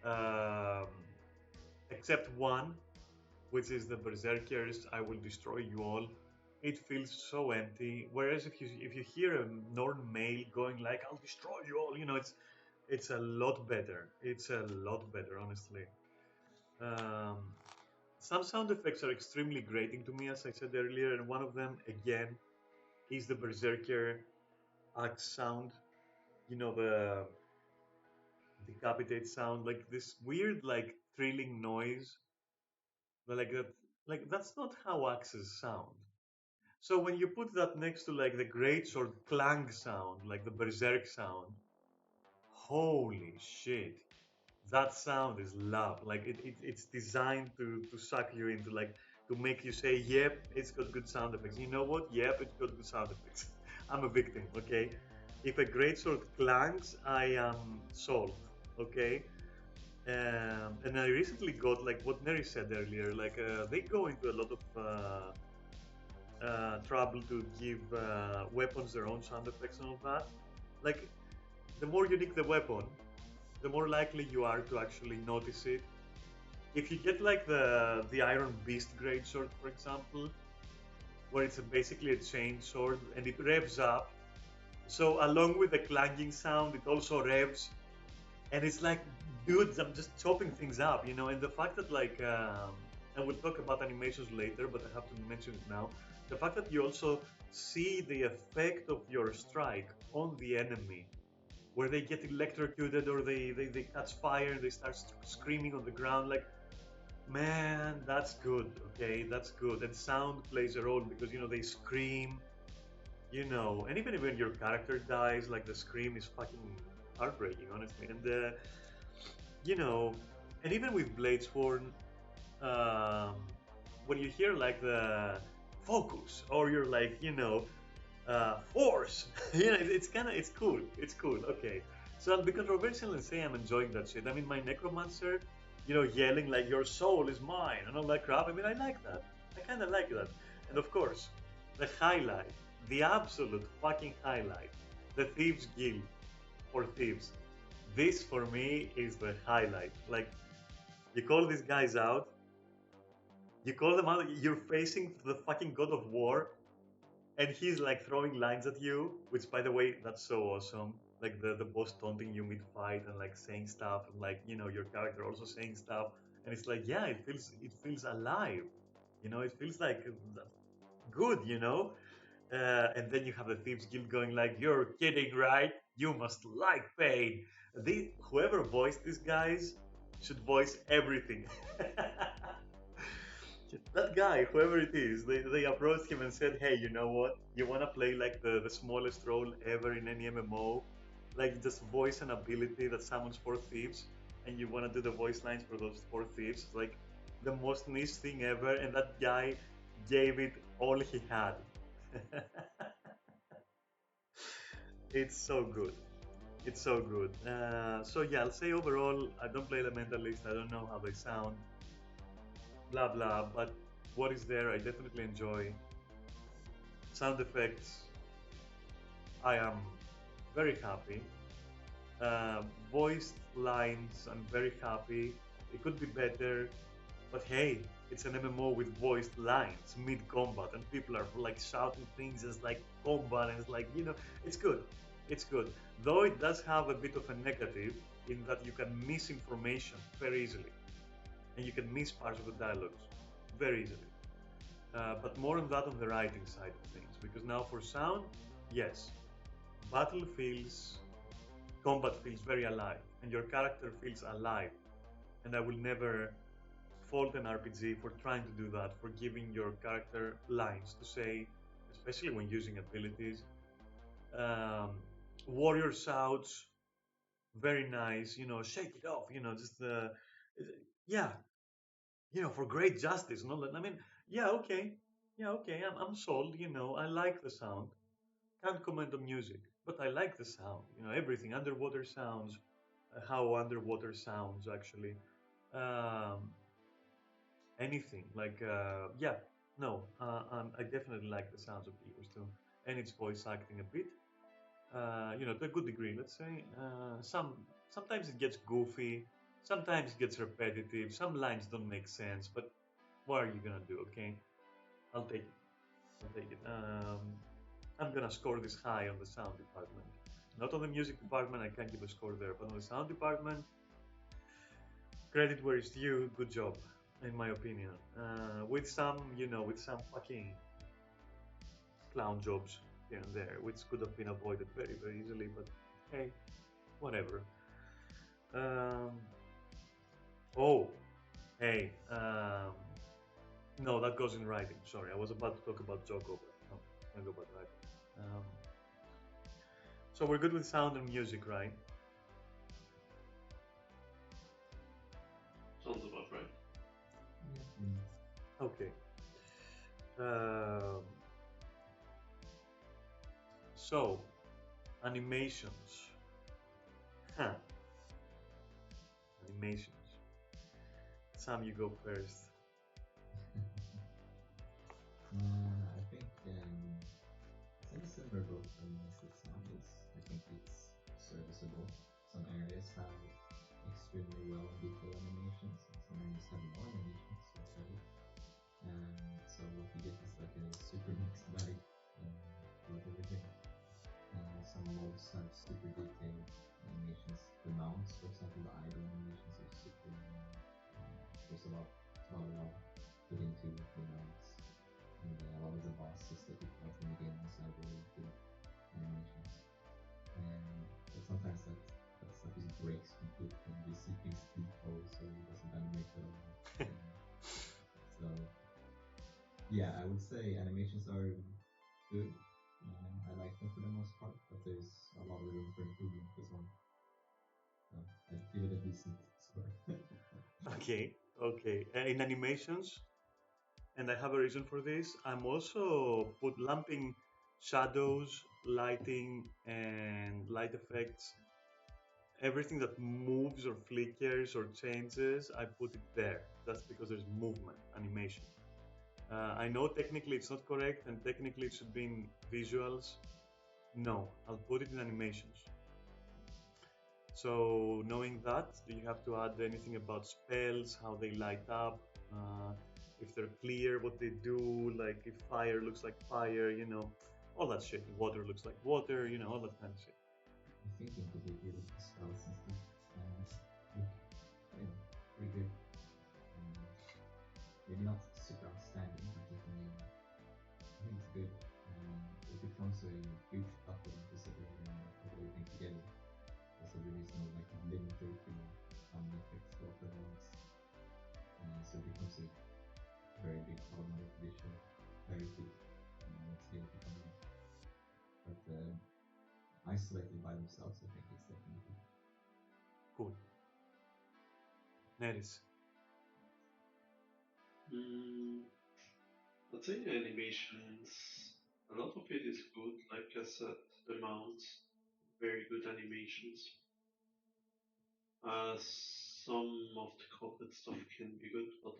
Speaker 1: Um, except one, which is the Berserkers, I will destroy you all. It feels so empty. Whereas if you hear a Norn male going like "I'll destroy you all," it's a lot better. It's a lot better, honestly. Um, some sound effects are extremely grating to me, as I said earlier, and one of them again is the Berserker axe sound. The decapitate sound, like this weird, like thrilling noise, like that. Like that's not how axes sound. So when you put that next to like the greatsword clang sound, like the berserk sound, holy shit! That sound is love. Like it's designed to suck you into, like, to make you say, "Yep, it's got good sound effects." You know what? Yep, it's got good sound effects. I'm a victim. Okay, if a greatsword clangs, I am sold. Okay, and I recently got like what Neri said earlier. Like they go into a lot of trouble to give weapons their own sound effects and all that. Like the more unique the weapon, the more likely you are to actually notice it. If you get like the Iron Beast greatsword, for example, where it's basically a chain sword and it revs up, so along with the clanging sound, it also revs, and it's like, dudes, I'm just chopping things up, And the fact that and we'll talk about animations later, but I have to mention it now. The fact that you also see the effect of your strike on the enemy, where they get electrocuted or they catch fire and they start screaming on the ground, like, man, that's good. Okay, that's good. And sound plays a role because they scream, and even when your character dies, like the scream is fucking heartbreaking, honestly. And you know, and even with Bladesworn, um, when you hear like the focus or you're like, force, it's cool. It's cool. Okay, so I'll be controversial and say I'm enjoying that shit. I mean, my necromancer, yelling like your soul is mine and all that crap. I mean, I like that. I kind of like that. And of course, the highlight, the absolute fucking highlight, the Thieves Guild for thieves. This for me is the highlight. Like, you call these guys out, you call them out, you're facing the fucking god of war, and he's like throwing lines at you, which by the way, that's so awesome. Like the boss taunting you mid-fight and like saying stuff, and like, your character also saying stuff. And it's like, yeah, it feels alive. It feels like good. And then you have the Thieves Guild going like, "You're kidding, right? You must like pain." Whoever voiced these guys should voice everything. That guy, whoever it is, they approached him and said, "Hey, you know what? You want to play like the smallest role ever in any MMO? Like just voice an ability that summons four thieves, and you want to do the voice lines for those four thieves? Like the most niche thing ever." And that guy gave it all he had. It's so good. It's so good. So yeah, I'll say overall, I don't play Elementalist. I don't know how they sound, blah blah. But what is there, I definitely enjoy. Sound effects, I am very happy. Voiced lines, I'm very happy. It could be better. But hey, it's an MMO with voiced lines mid-combat, and people are like shouting things as like combat, and it's like, it's good. It's good. Though it does have a bit of a negative in that you can miss information very easily, and you can miss parts of the dialogues very easily. But more on that on the writing side of things, because now for sound, yes, battle feels, combat feels very alive, and your character feels alive. And I will never fault an RPG for trying to do that, for giving your character lines to say, especially when using abilities. Um, warrior shouts, very nice, shake it off, just, yeah, for great justice. No, I mean, yeah, okay, I'm sold, I like the sound. Can't comment on music, but I like the sound, everything, underwater sounds, how underwater sounds actually. Um, anything like yeah no I definitely like the sounds of Gears too, and its voice acting a bit, to a good degree, let's say. Sometimes it gets goofy, sometimes it gets repetitive, some lines don't make sense, but what are you gonna do? Okay, I'll take it. I'll take it. I'm gonna score this high on the sound department, not on the music department. I can't give a score there, but on the sound department, credit where it's due. Good job, in my opinion. With some fucking clown jobs here and there, which could have been avoided very, very easily. But hey, whatever. Um, oh, hey. No, that goes in writing. Sorry, I was about to talk about Joko, but no, can't go about writing. So we're good with sound and music, right?
Speaker 2: Sounds about right.
Speaker 1: Okay. Um, so, animations. Huh. Animations. Sam, you go first.
Speaker 3: I think it's in a similar boat for me as the sound is. I think it's serviceable. Some areas have extremely well detailed animations, and some areas have no animations whatsoever. And so what you get is like a super mixed bag of everything. Some modes have super detailed animations. The mounts, for example, the idle animations are super. There's a lot put into the mounts, and a lot of the bosses that you fight in the game also have really good animations. But sometimes that stuff just breaks completely, and you see things decompose, so it doesn't animate at all. So yeah, I would say animations are good. I like them for the most part, but there's a lot of room for improvement as well. So I'd give it a decent score.
Speaker 1: Okay, okay. In animations, and I have a reason for this, I'm also lumping shadows, lighting, and light effects. Everything that moves or flickers or changes, I put it there. That's because there's movement, animation. I know technically it's not correct, and technically it should be in visuals. No, I'll put it in animations. So knowing that, do you have to add anything about spells, how they light up, if they're clear, what they do, like if fire looks like fire, all that shit. Water looks like water, all that kind of shit.
Speaker 3: I think completely with the spells and stuff. Look, pretty good. Maybe not super outstanding, but definitely, I think it's good. It becomes a huge puzzle to sit there and put everything together. So there is no like limiter to how many effects to offer at once. So it becomes a very big problem with visual clarity once they become there. But isolated by themselves, I think it's definitely good.
Speaker 1: Cool. Neris.
Speaker 2: I'd say animations, a lot of it is good. Like I said, the mounts, very good animations. Some of the combat stuff can be good, but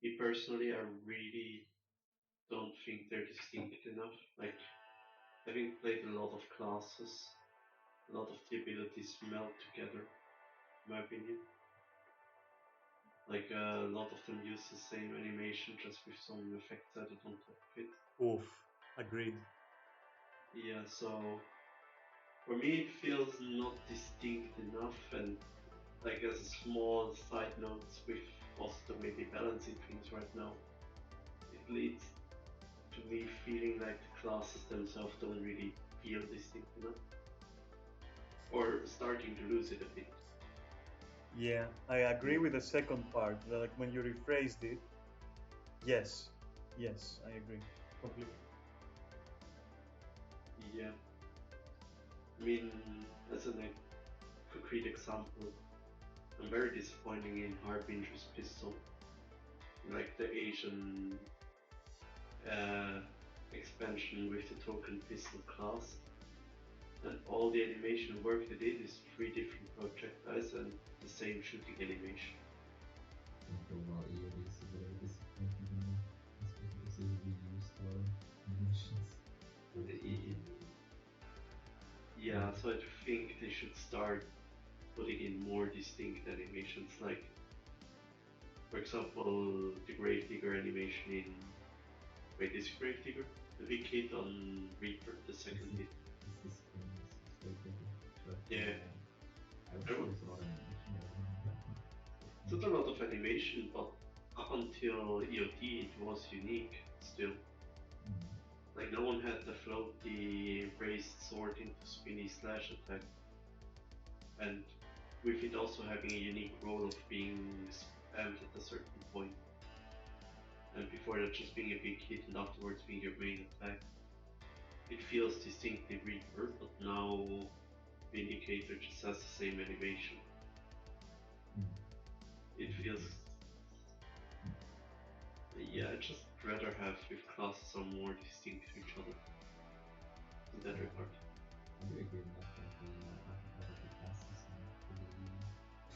Speaker 2: me personally, I really don't think they're distinct enough. Like, having played a lot of classes, a lot of the abilities meld together, in my opinion. Like a lot of them use the same animation just with some effects added on top of it.
Speaker 1: Oof, agreed.
Speaker 2: Yeah, so for me it feels not distinct enough, and like as a small side note with also the way they balancing things right now, it leads to me feeling like the classes themselves don't really feel distinct enough, or starting to lose it a bit.
Speaker 1: Yeah, I agree with the second part. Like when you rephrased it, yes, yes, I agree completely.
Speaker 2: Yeah, I mean, as a concrete example, I'm very disappointing in Harbinger's pistol, like the Asian expansion with the token pistol class. And all the animation work they did is 3 different projectiles and the same shooting animation.
Speaker 3: I think overall EOD is a bit of a disappointment in that aspect because they reused a lot of animations.
Speaker 2: Yeah, so I think they should start putting in more distinct animations, like, for example, the Gravedigger animation in. Wait, is Gravedigger? The big hit on Reaper, the second hit.
Speaker 3: It's this game, it's way bigger. But
Speaker 2: Yeah.
Speaker 3: I wish there was a lot of animation there.
Speaker 2: It's not a lot of animation, but up until EOD it was unique still. Like no one had the floaty raised sword into spinny slash attack, and with it also having a unique role of being spammed at a certain point, and before that just being a big hit and afterwards being your main attack. It feels distinctly Reaper, but now Vindicator just has the same animation. It feels... Yeah, I'd just rather have if classes are more distinct to each other in that regard.
Speaker 3: I do agree with that, like the archetype of the classes and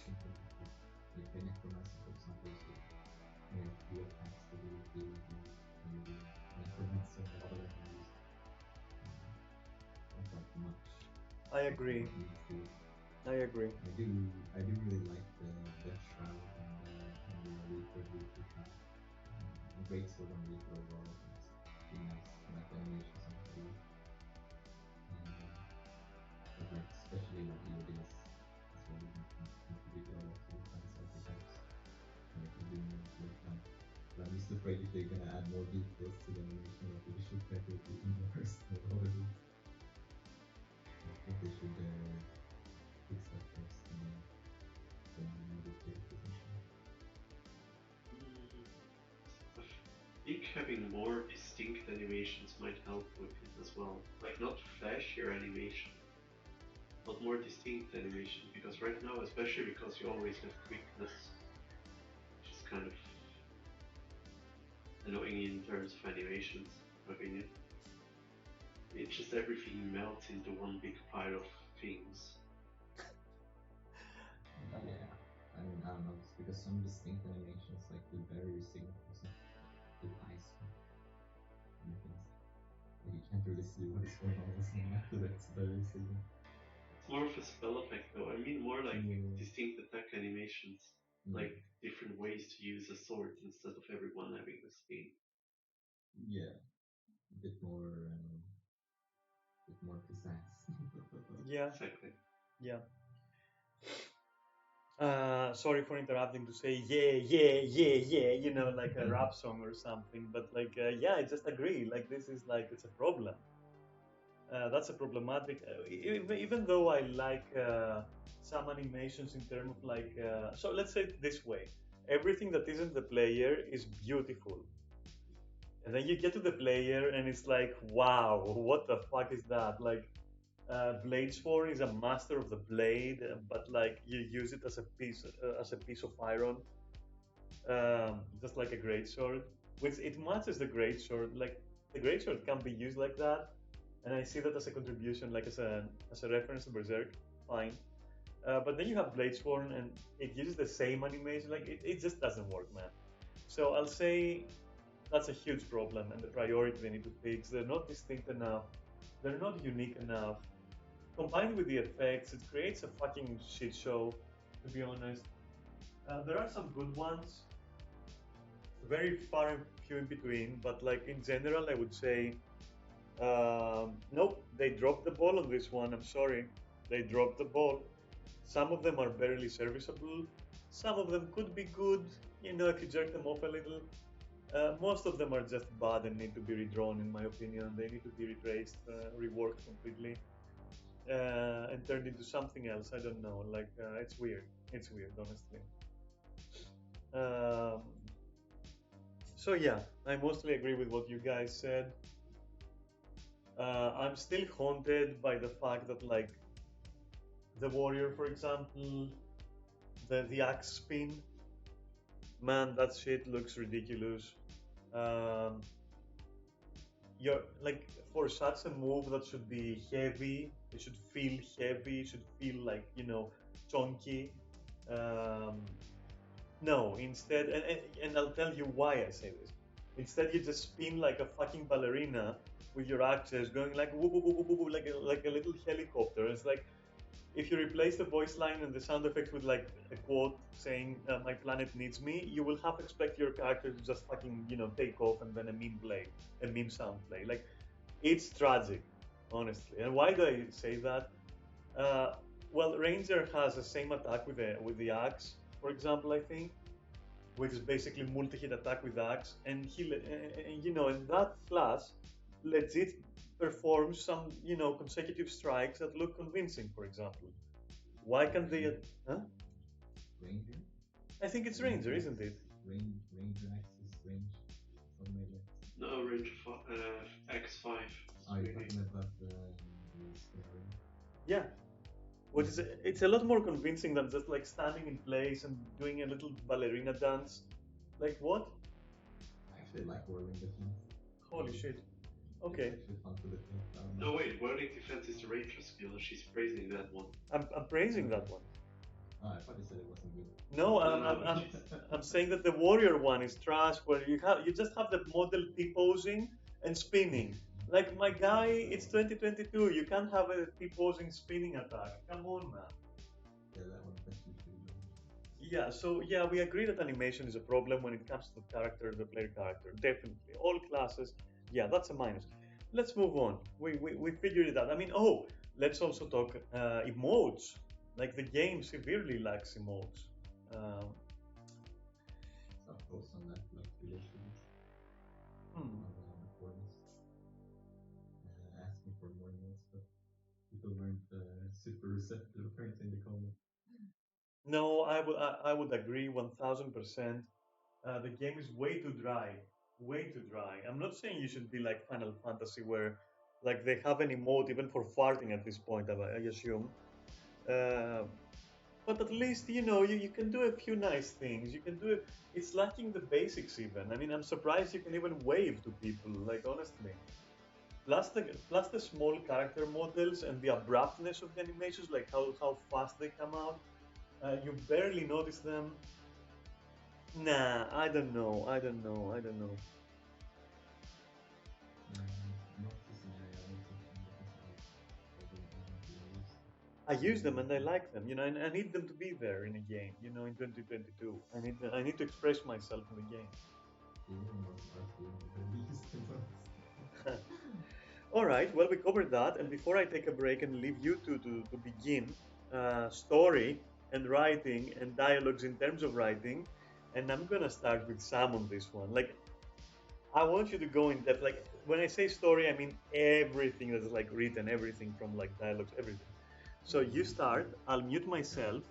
Speaker 3: something like the Necromancer, for example, is with more few attacks that really feel like you're the Necromancer. A lot of them are used not that much.
Speaker 1: I agree. I agree.
Speaker 3: I do really like the Death Shroud and the Reaper Shroud. The Great Sword on Reaper overall, I think it's pretty nice. I like the animations on it. But like especially like EODs, that's where you can contribute a lot to the class archetypes. And it can be more like but I'm just afraid if they're gonna add more details to the animation of the visual effect, it will be even worse than what it is. I think they should fix that first and then more detailed presentation.
Speaker 2: I think having more distinct animations might help with it as well. Like not flashier animation, but more distinct animation, because right now, especially because you always have quickness, which is kind of annoying in terms of animations, in my opinion. It's just everything melts into one big pile of things.
Speaker 3: Yeah, I mean, I don't know, it's because some distinct animations, like the barrier signal, for example, with ice and things, like you can't really see what is going on with someone after that barrier signal.
Speaker 2: It's more of a spell effect though, I mean more like distinct attack animations, like different ways to use a sword instead of everyone having the same.
Speaker 3: Yeah, a bit more pizzazz.
Speaker 1: Yeah.
Speaker 2: Exactly.
Speaker 1: Yeah. Sorry for interrupting to say yeah, you know, like a rap song or something. But like, yeah, I just agree. Like, this is like it's a problem. That's a problematic. Even though I like some animations in terms of like, so let's say it this way: everything that isn't the player is beautiful, and then you get to the player and it's like, wow, what the fuck is that? Like, Bladesworn is a master of the blade, but like you use it as a piece of iron, just like a greatsword, which it matches the greatsword. Like the greatsword can be used like that, and I see that as a contribution, like as a reference to Berserk. Fine, but then you have Bladesworn, and it uses the same animation. Like it just doesn't work, man. So I'll say that's a huge problem, and the priority they need to fix. They're not distinct enough. They're not unique enough. Combined with the effects, it creates a fucking shit show, to be honest. There are some good ones, very far and few in between, but like in general, I would say, nope, they dropped the ball on this one. I'm sorry, they dropped the ball. Some of them are barely serviceable. Some of them could be good, you know, if you jerk them off a little. Most of them are just bad and need to be redrawn, in my opinion. They need to be retraced, reworked completely, and turned into something else. I don't know. Like, it's weird. It's weird, honestly. Um, so yeah, I mostly agree with what you guys said. I'm still haunted by the fact that, like, the warrior, for example, the axe spin, man, that shit looks ridiculous. Um, you're like, for such a move that should be heavy, it should feel heavy, it should feel like, you know, chunky. Um, no, instead, and I'll tell you why I say this. Instead, you just spin like a fucking ballerina with your axes, going like whoop, whoop, whoop, whoop, whoop, like a little helicopter. It's like if you replace the voice line and the sound effects with like a quote saying "My planet needs me," you will half expect your character to just fucking, you know, take off and then a meme sound play. Like, it's tragic, honestly. And why do I say that? Uh, well, Ranger has the same attack with the axe, for example, I think, which is basically multi-hit attack with axe, and you know, and that class legit performs some, you know, consecutive strikes that look convincing. For example, why can't they? Huh?
Speaker 3: Ranger?
Speaker 1: I think it's Ranger, isn't it?
Speaker 3: Ranger axis range. Something like that.
Speaker 2: No, range X5.
Speaker 3: Oh, you're talking about the scenario?
Speaker 1: Yeah. Which is, it's a lot more convincing than just like standing in place and doing a little ballerina dance. Like, what?
Speaker 3: I actually like whirling defense.
Speaker 1: Holy shit. Okay.
Speaker 3: It's actually fun to look at.
Speaker 2: No, wait, whirling defense is the ranger skill. She's praising that one.
Speaker 1: I'm praising that one.
Speaker 3: Oh, I thought you said it wasn't good.
Speaker 1: No,
Speaker 2: No.
Speaker 1: I'm saying that the warrior one is trash, where you just have the model T-posing and spinning. Like, my guy, it's 2022. You can't have a T-posing spinning attack. Come on, man.
Speaker 3: Yeah, that one actually pretty good.
Speaker 1: Yeah, so yeah, we agree that animation is a problem when it comes to the player character. Definitely, all classes. Yeah, that's a minus. Let's move on. We figured it out. I mean, oh, let's also talk emotes. Like, the game severely lacks emotes. Um,
Speaker 3: Some posts on that, like relations
Speaker 1: hmm.
Speaker 3: on the forums, asking for more notes, but people weren't super receptive apparently in the comments.
Speaker 1: No, I would agree 1000%. The game is way too dry, way too dry. I'm not saying you should be like Final Fantasy, where like they have an emote even for farting at this point, I assume. Uh, but at least, you know, you can do a few nice things. You can do it. It's lacking the basics even. I mean, I'm surprised you can even wave to people. Like, honestly. Plus the small character models and the abruptness of the animations, like how fast they come out. You barely notice them. Nah, I don't know. I don't know. I don't know.
Speaker 3: Not the scenario, I also think that is
Speaker 1: I use them and I like them, you know, and I need them to be there in a game, you know, in 2022. I need to express myself in the game. All right, well, we covered that, and before I take a break and leave you to begin story and writing and dialogues in terms of writing, and I'm gonna start with Sam on this one. Like, I want you to go in depth. Like, when I say story, I mean everything that's like written, everything from like dialogues, everything. So you start. I'll mute myself.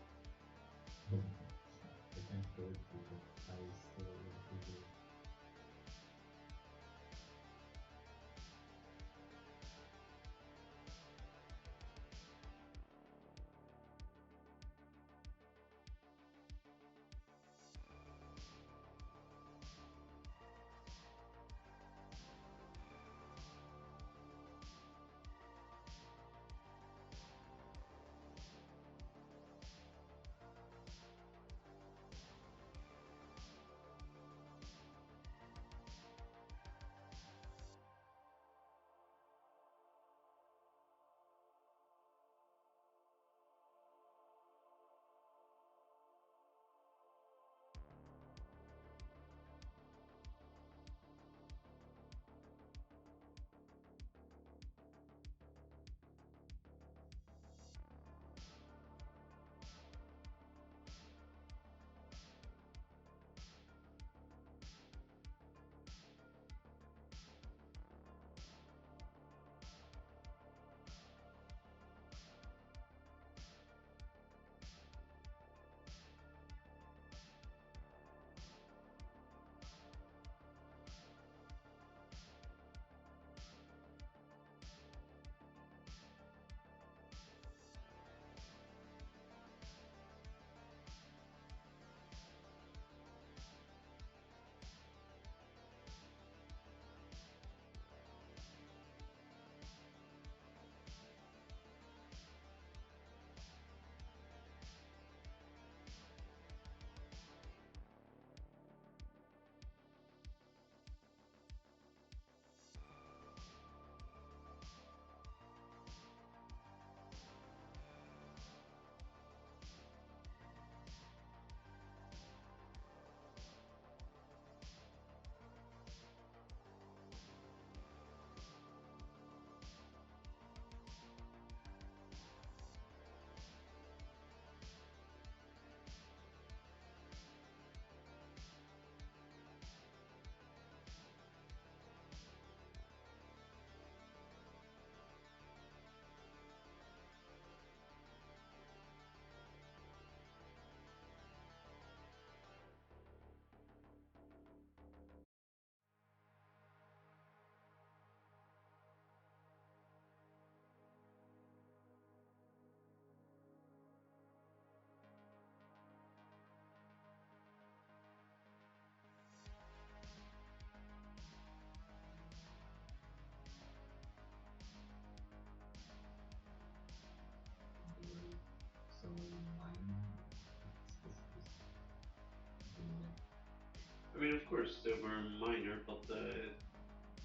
Speaker 2: first they were minor, but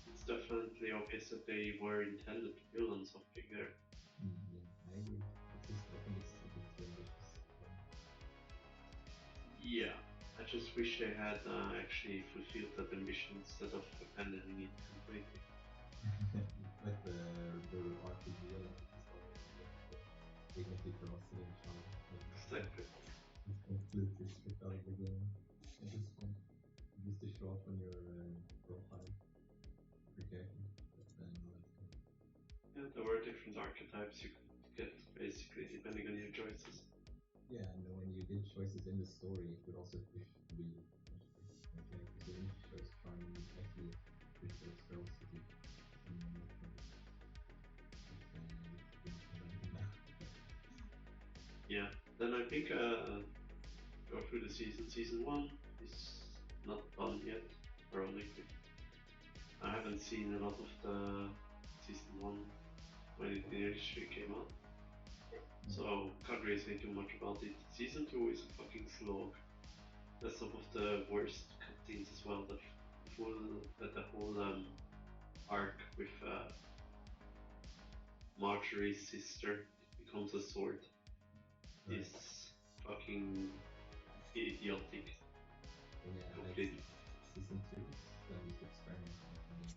Speaker 2: it's definitely obvious that they were intended villains of Big there.
Speaker 3: Yeah, I agree. It's just, I think it's a bit too ambitious.
Speaker 2: Yeah, I just wish they had actually fulfilled that ambition instead of abandoning it completely.
Speaker 3: Like the RPG element as well, like the dignity, ferocity, and charm.
Speaker 2: Exactly.
Speaker 3: It's completely stripped out of the game at this point. It used to show up on your profile of your character, but then that's it.
Speaker 2: Yeah, there were different archetypes you could get basically depending on your choices.
Speaker 3: Yeah, and when you did choices in the story, it would also push the characters. So even if you chose charm, you actually push those ferocity and more things.
Speaker 2: Yeah, then I think go through the season. Season 1 is not done yet, ironically. I haven't seen a lot of the season 1 when it initially came out. So can't really say too much about it. Season 2 is a fucking slog. That's some of the worst cutscenes as well. The whole arc with Marjorie's sister becomes a sword is fucking idiotic.
Speaker 3: Yeah,
Speaker 2: Completely.
Speaker 3: season 2 is just experimental for me.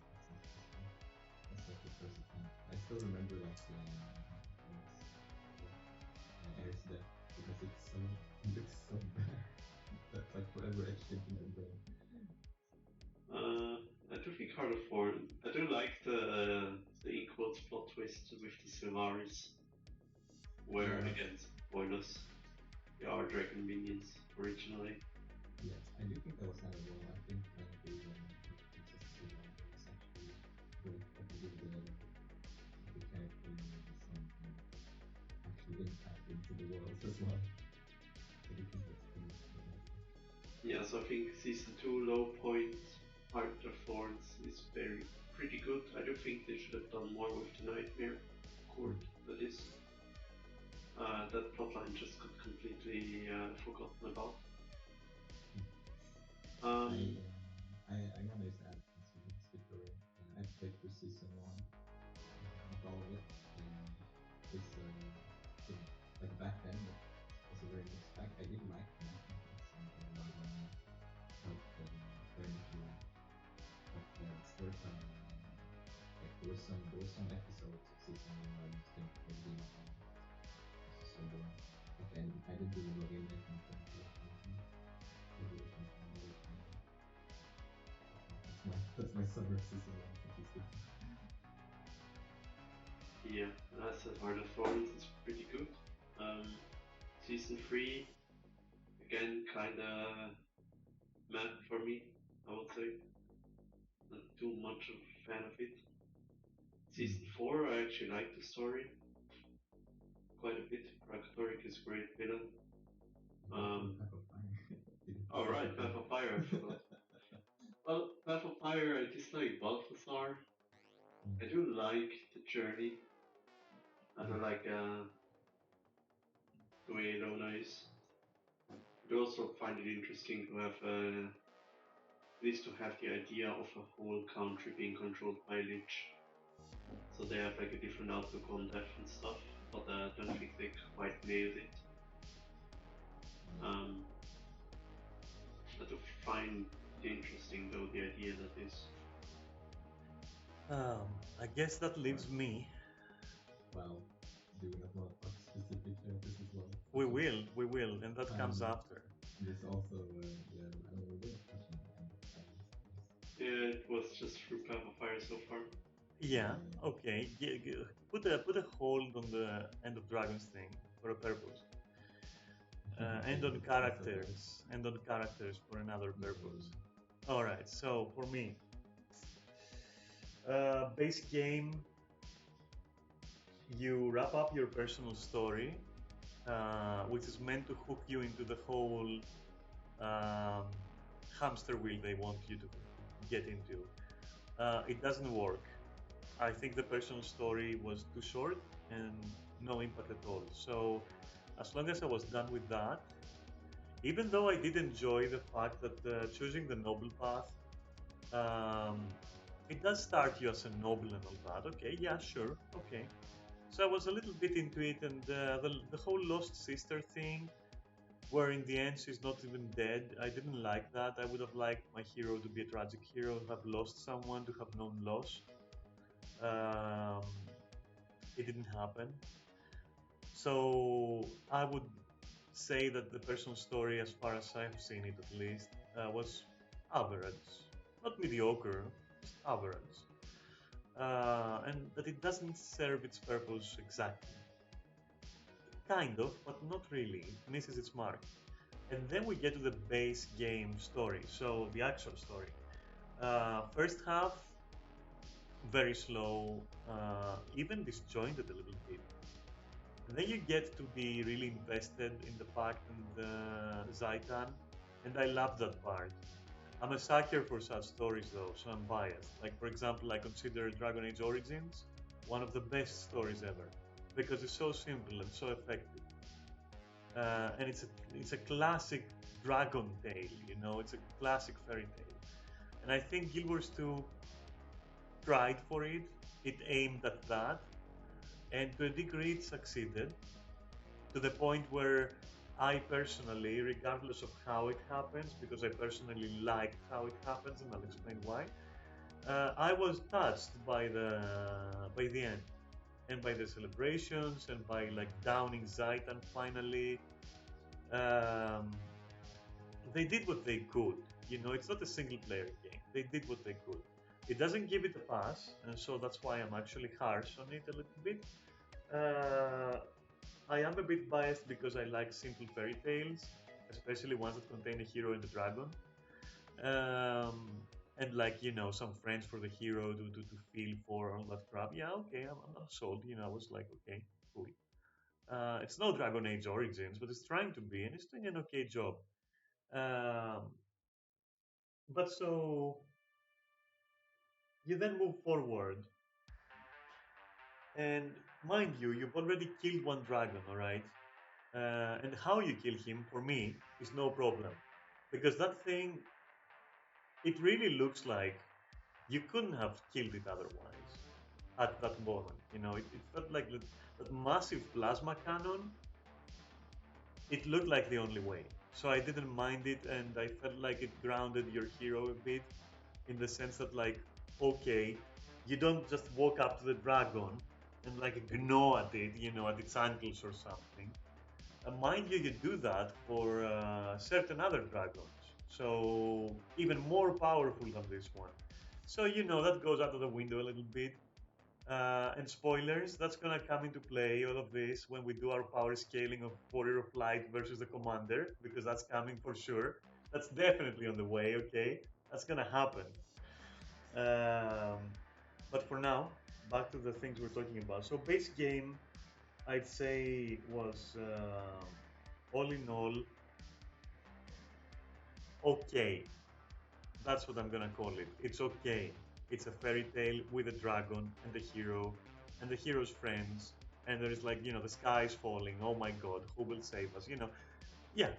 Speaker 3: That's like the first attempt. I still remember like Air's death because it looks so bad. That's like forever etched into my brain.
Speaker 2: I do think Heart of Thorn. I do like the in quotes plot twist with the Sylvaris, where against Boinos, they are dragon minions originally.
Speaker 3: Yes, I do think that was kind of well. I think like the Princess Sylvana was actually great. Like it gave the character some actual impact into the world as well. I do think that's pretty fantastic.
Speaker 2: Yeah, so I think season 2 low point Heart of Thorns is pretty good. I do think they should have done more with the Nightmare Court. That is, that plotline just got completely forgotten about.
Speaker 3: I want to just add something to skip away. I played through season 1, not all of it. This like back then, it was a very mixed bag. I did like the mechanics and a lot of them felt very much alive. But the storytelling, like there were some episodes of season 1 where I just didn't play the game at all. It was so boring. Like I didn't even log in yet and couldn't play it. That's my summer of season 1 statistic.
Speaker 2: Yeah, that's Heart of Thorns is pretty good. Season 3, again, kinda meh for me, I would say. Not too much of a fan of it. Season 4, I actually like the story quite a bit. Krakatoric is a great villain. Alright, Path of Fire, I forgot. Well, Path of Fire, I dislike Balthazar. I do like the journey. I don't like the way Lona is. I do also find it interesting to have at least to have the idea of a whole country being controlled by Lich. So they have like a different outlook on death and stuff, but I don't think they quite nailed it. I do find it interesting though, the idea that is.
Speaker 1: I guess that leaves me.
Speaker 3: Well, do we not want to talk specific characters as well?
Speaker 1: We will, and that comes after.
Speaker 3: There's also, yeah, I mean, we didn't touch on the end of Dragon's.
Speaker 2: Yeah, it was just through Path of Fire so far.
Speaker 1: Yeah, okay. Put a hold on the End of Dragons thing for a purpose. And on characters for another purpose. All right. So for me, base game, you wrap up your personal story, which is meant to hook you into the whole hamster wheel they want you to get into. It doesn't work. I think the personal story was too short and no impact at all. So as long as I was done with that, even though I did enjoy the fact that choosing the noble path Um, it does start you as a noble and all that. Okay, yeah, sure, okay. So I was a little bit into it, and the whole lost sister thing, where in the end she's not even dead. I didn't like that. I would have liked my hero to be a tragic hero, to have lost someone, to have known loss. Um, it didn't happen. So I would say that the person's story, as far as I've seen it at least, was average. Not mediocre, just average. And that it doesn't serve its purpose exactly. Kind of, but not really. It misses its mark. And then we get to the base game story, so the actual story. First half, very slow, even disjointed a little bit. And then you get to be really invested in the fact and Zaitan, and I love that part. I'm a sucker for such stories though, so I'm biased. Like for example, I consider Dragon Age Origins one of the best stories ever because it's so simple and so effective. And it's a classic dragon tale, you know, it's a classic fairy tale. And I think Guild Wars 2 tried for it. It aimed at that, and to a degree it succeeded, to the point where I personally, regardless of how it happens, because I personally liked how it happens, and I'll explain why, I was touched by the end, and by the celebrations, and by like downing Zaitan finally. Um, they did what they could. You know, it's not a single player game. They did what they could. It doesn't give it a pass, and so that's why I'm actually harsh on it a little bit. Uh, I am a bit biased because I like simple fairy tales, especially ones that contain a hero and a dragon. Um, and like, you know, some friends for the hero to feel for all that crap. Yeah, okay, I'm not sold. You know, I was like, okay, cool. It's no Dragon Age Origins, but it's trying to be, and it's doing an okay job. Um, but so you then move forward, and mind you, you've already killed one dragon, all right? And how you kill him, for me, is no problem. Because that thing, it really looks like you couldn't have killed it otherwise at that moment. You know, it felt like that massive plasma cannon, it looked like the only way. So I didn't mind it, and I felt like it grounded your hero a bit, in the sense that, like, okay, you don't just walk up to the dragon and like gnaw at it, you know, at its ankles or something. Mind you, you do that for certain other dragons, so even more powerful than this one. So you know that goes out of the window a little bit. And spoilers, that's gonna come into play, all of this, when we do our power scaling of Warrior of Light versus the Commander, because that's coming for sure. That's definitely on the way, okay? That's gonna happen. Um, but for now, back to the things we're talking about. So base game, I'd say, was all in all okay. That's what I'm gonna call it. It's okay. It's a fairy tale with a dragon and a hero and the hero's friends. And there's like, you know, the sky is falling. Oh my god, who will save us? You know, yeah,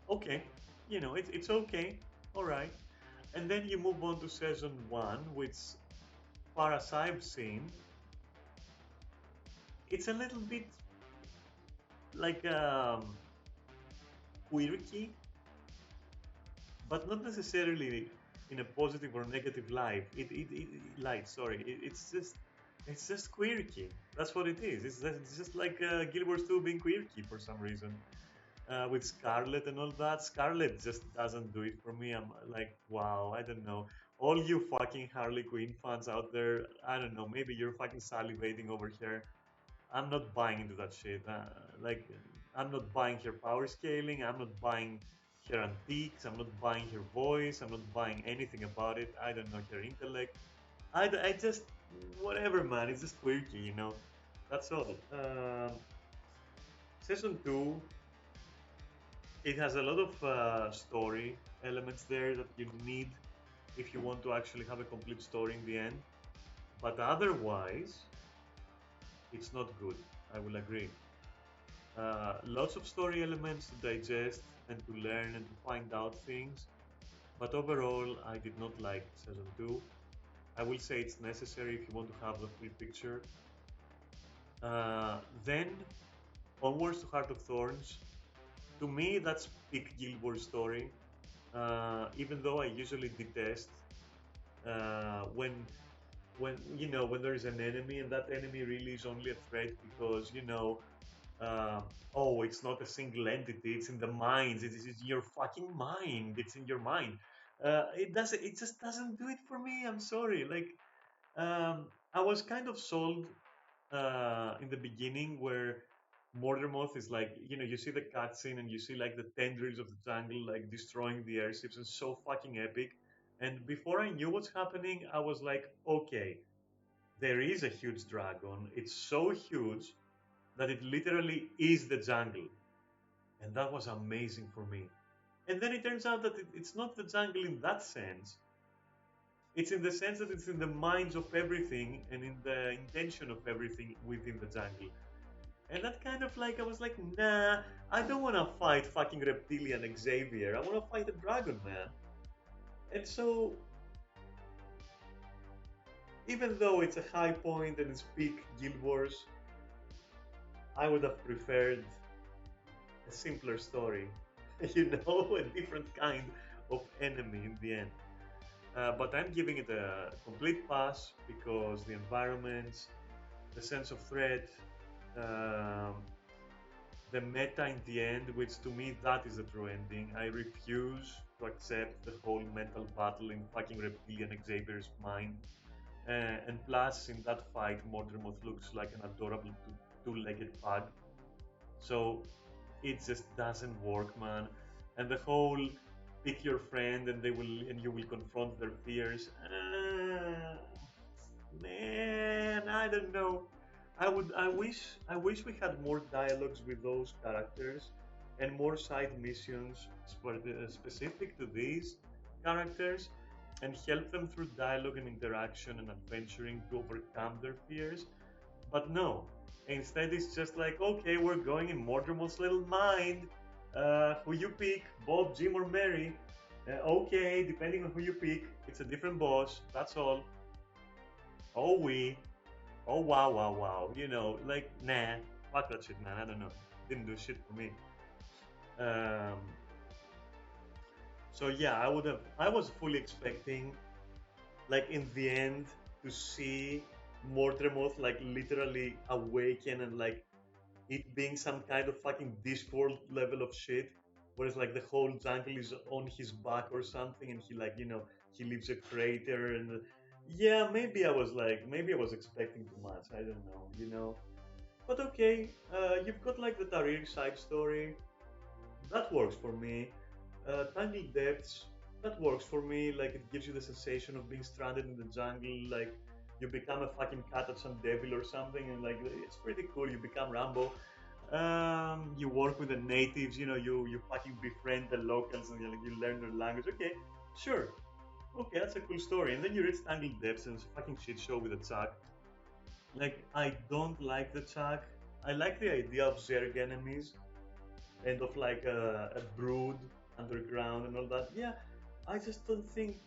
Speaker 1: okay. You know, it's okay. All right. And then you move on to season one, which, far as I've seen, it's a little bit like quirky, but not necessarily in a positive or negative light. Sorry, it's just quirky. That's what it is. It's just like Guild Wars 2 being quirky for some reason. With Scarlet and all that, Scarlet just doesn't do it for me. I'm like, wow, I don't know. All you fucking Harley Quinn fans out there, I don't know. Maybe you're fucking salivating over here. I'm not buying into that shit. Like, I'm not buying her power scaling. I'm not buying her antiques. I'm not buying her voice. I'm not buying anything about it. I don't know her intellect. I just, whatever, man. It's just quirky, you know. That's all. Season 2, it has a lot of story elements there that you need if you want to actually have a complete story in the end. But otherwise, it's not good. I will agree. Lots of story elements to digest and to learn and to find out things. But overall, I did not like season 2. I will say it's necessary if you want to have the full picture. Then, onwards to Heart of Thorns. To me, that's peak Guild Wars story. Even though I usually detest when when there is an enemy and that enemy really is only a threat because uh, oh, it's not a single entity, it's in the minds, it's in your fucking mind, it's in your mind. It just doesn't do it for me. I'm sorry. Like, I was kind of sold in the beginning where Mordermoth is like, you see the cutscene and you see like the tendrils of the jungle like destroying the airships and so fucking epic. And before I knew what's happening, I was like, okay, there is a huge dragon. It's so huge that it literally is the jungle. And that was amazing for me. And then it turns out that it's not the jungle in that sense. It's in the sense that it's in the minds of everything and in the intention of everything within the jungle. And that kind of like, I was like, nah, I don't want to fight fucking reptilian Xavier. I want to fight a dragon, man. And so, even though it's a high point and it's peak Guild Wars, I would have preferred a simpler story. A different kind of enemy in the end. But I'm giving it a complete pass because the environments, the sense of threat, um, the meta in the end, which to me that is the true ending. I refuse to accept the whole mental battle in fucking reptilian Xavier's mind. And plus, in that fight, Mordermoth looks like an adorable two-legged pug. So it just doesn't work, man. And the whole pick your friend and you will confront their fears. Man, I don't know. I wish we had more dialogues with those characters and more side missions specific to these characters and help them through dialogue and interaction and adventuring to overcome their fears. But no, instead it's just like, okay, we're going in Mortimer's little mind. Who you pick, Bob, Jim, or Mary? Okay, depending on who you pick, it's a different boss. That's all. Oh, oh, wow, wow, wow. Like, nah, fuck that shit, man. I don't know. Didn't do shit for me. Um, so yeah, I was fully expecting, like, in the end, to see Mortremoth like literally awaken and like it being some kind of fucking Discworld level of shit, whereas like the whole jungle is on his back or something, and he, like, he leaves a crater, and yeah, maybe I was expecting too much. I don't know. But okay, you've got like the Tarir side story. That works for me. Tangled Depths, that works for me. Like, it gives you the sensation of being stranded in the jungle. Like, you become a fucking cat of some devil or something, and like, it's pretty cool. You become Rambo. You work with the natives. You fucking befriend the locals, and you learn their language. Okay, sure. Okay, that's a cool story. And then you reach Tangled Depths, and it's a fucking shit show with a Chuck. Like, I don't like the Chuck. I like the idea of Zerg enemies and of like a brood underground and all that. Yeah, I just don't think.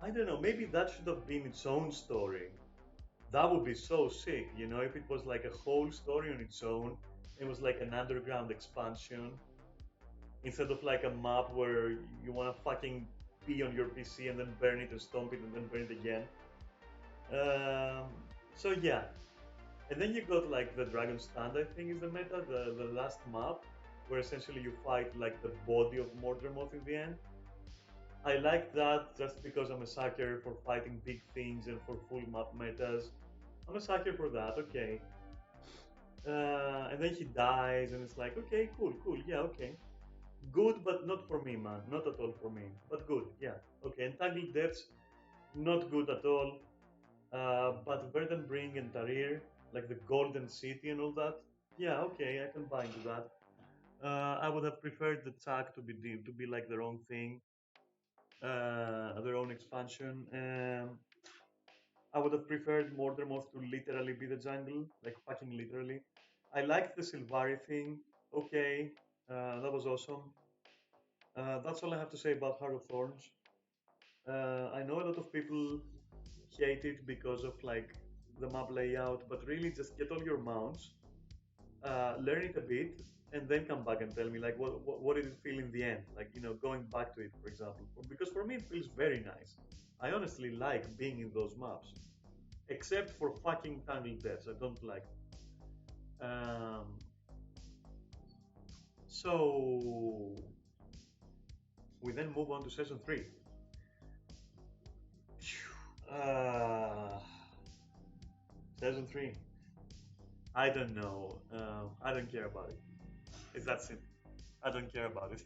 Speaker 1: I don't know. Maybe that should have been its own story. That would be so sick, if it was like a whole story on its own. It was like an underground expansion instead of like a map where you want to fucking pee on your PC and then burn it and stomp it and then burn it again. Um, so yeah, and then you got like the Dragon Stand, I think is the meta, the last map, where essentially you fight like the body of Mordermoth in the end. I like that just because I'm a sucker for fighting big things and for full map metas. I'm a sucker for that, okay. And then he dies, and it's like, okay, cool, cool, yeah, okay. Good, but not for me, man. Not at all for me. But good, yeah. Okay, Entangled Depths, not good at all. But Verdenbring and Tarir, like the Golden City and all that, yeah, okay, I can buy into that. I would have preferred the tag to be like their own thing, their own expansion. I would have preferred Mordermoth to literally be the jungle, like fucking literally. I liked the Sylvari thing. Okay, that was awesome. That's all I have to say about Heart of Thorns. I know a lot of people hate it because of like the map layout, but really just get all your mounts, learn it a bit, and then come back and tell me like what did it feel in the end, like going back to it, for example. Because for me it feels very nice. I honestly like being in those maps, except for fucking tangled deaths. I don't like them. So we then move on to session 3. Uh, Season 3. I don't know. I don't care about it. It's that simple. I don't care about it.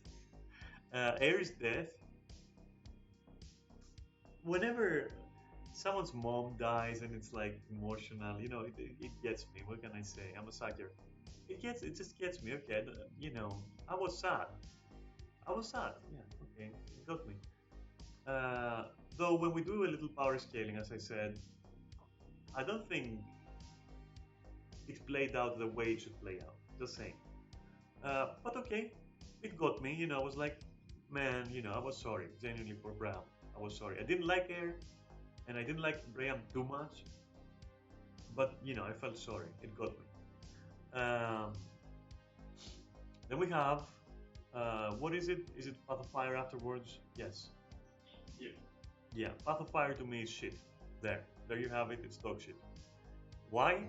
Speaker 1: Aer's death. Whenever someone's mom dies and it's like emotional, it gets me. What can I say? I'm a sucker. It just gets me. Okay, I was sad. I was sad. Yeah, okay, it got me. Though when we do a little power scaling, as I said, I don't think it played out the way it should play out. Just saying. But okay, it got me. I was like, man, I was sorry, genuinely for Brown. I was sorry. I didn't like Air, and I didn't like Graham too much. But I felt sorry. It got me. Then we have, what is it? Is it Path of Fire afterwards? Yes.
Speaker 2: Yeah.
Speaker 1: Yeah, Path of Fire to me is shit. There you have it. It's dog shit. Why?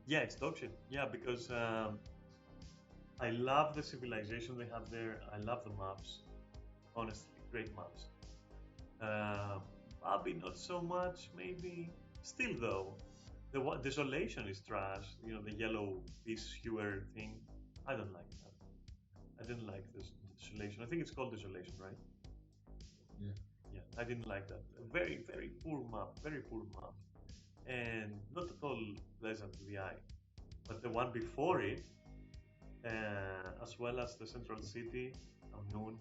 Speaker 1: Yeah, it's dog shit. Yeah, because I love the civilization they have there. I love the maps. Honestly, great maps. Bobby, not so much, maybe. Still, though, the desolation is trash. The yellow piece skewer thing. I don't like that. I didn't like this desolation. I think it's called desolation, right?
Speaker 3: Yeah.
Speaker 1: Yeah, I didn't like that. A very, very poor map. Very poor map. And not at all pleasant to the eye. But the one before it, as well as the central city, Amnoon,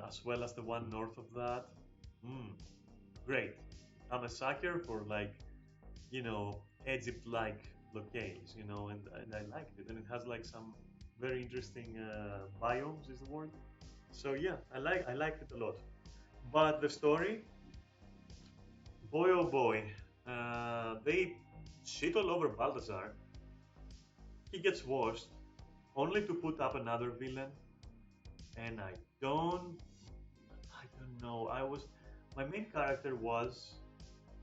Speaker 1: as well as the one north of that, great. I'm a sucker for like, Egypt-like locales, and I liked it. And it has like some very interesting biomes, is the word. So yeah, I liked it a lot. But the story, boy oh boy, they shit all over Balthazar. He gets washed, only to put up another villain, and I don't know. My main character was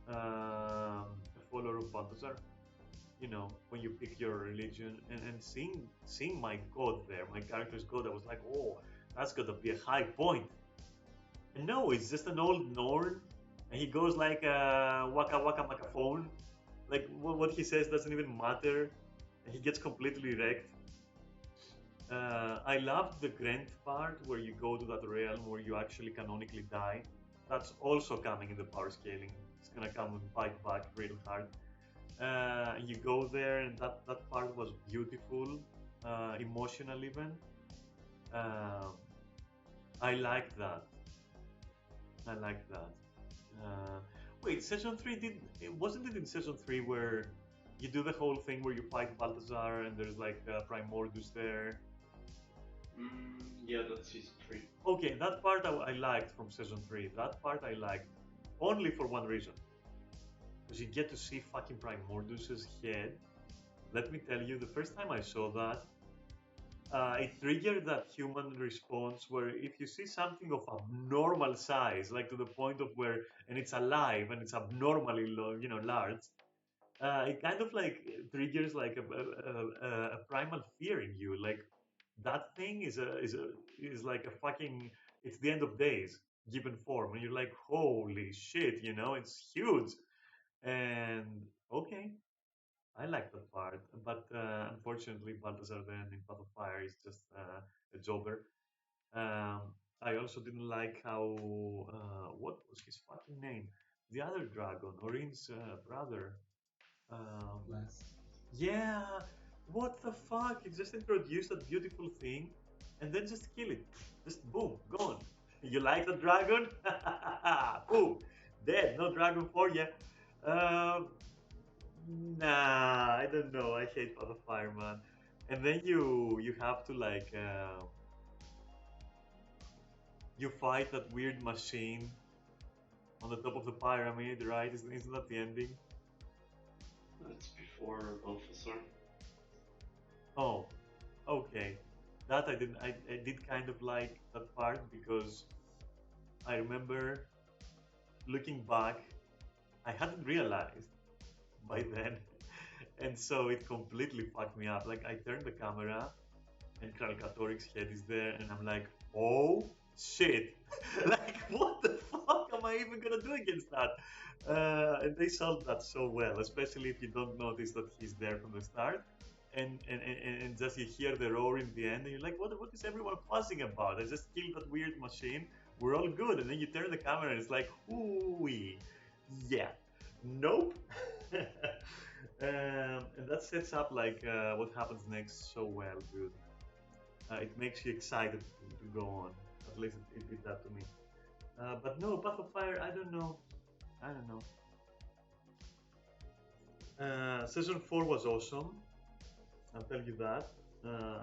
Speaker 1: a follower of Balthazar. When you pick your religion, and seeing my god there, my character's god, I was like, oh, that's gonna be a high point. And no, it's just an old Norn, and he goes like waka waka makaphone. Like what he says doesn't even matter. And he gets completely wrecked. I loved the Grant part where you go to that realm where you actually canonically die. That's also coming in the power scaling. It's gonna come and bite back real hard. You go there, and that part was beautiful, emotional even. Um, I like that. I like that. Uh, Wait, Session 3 wasn't it in Session 3 where you do the whole thing where you fight Balthazar and there's like Primordus there?
Speaker 2: Yeah, that's season 3.
Speaker 1: Okay, that part I liked from Season 3. That part I liked. Only for one reason. Because you get to see fucking Primordus's head. Let me tell you, the first time I saw that, it triggered that human response where if you see something of abnormal size, like to the point of where, and it's alive and it's abnormally large, it kind of like triggers like a primal fear in you. Like that thing is like a fucking, it's the end of days given form, and you're like, holy shit, it's huge. And okay, I like that part, but unfortunately, Balthazar then in Path of Fire is just a jobber. Um, I also didn't like how what was his fucking name? The other dragon, Orin's brother. Um,
Speaker 3: Last.
Speaker 1: yeah, what the fuck? You just introduced that beautiful thing, and then just kill it. Just boom, gone. You like the dragon? Boom, dead. No dragon for you. Um, Nah, I don't know. I hate Path of Fire, man. And then you have to like You fight that weird machine on the top of the pyramid, right? Isn't that the ending?
Speaker 2: That's before Balthasar.
Speaker 1: Oh, okay. That I didn't. I did kind of like that part because I remember looking back, I hadn't realized by then, and so it completely fucked me up. Like I turned the camera, and Kralkatorik's head is there, and I'm like, oh shit! Like what the fuck am I even gonna do against that? And they solved that so well, especially if you don't notice that he's there from the start. And just you hear the roar in the end, and you're like, what is everyone fussing about? I just killed that weird machine. We're all good. And then you turn the camera, and it's like, ooh, yeah, nope. And that sets up like what happens next so well, dude. It makes you excited to go on. At least it did that to me. But no, Path of Fire, I don't know. I don't know. Season 4 was awesome. I'll tell you that.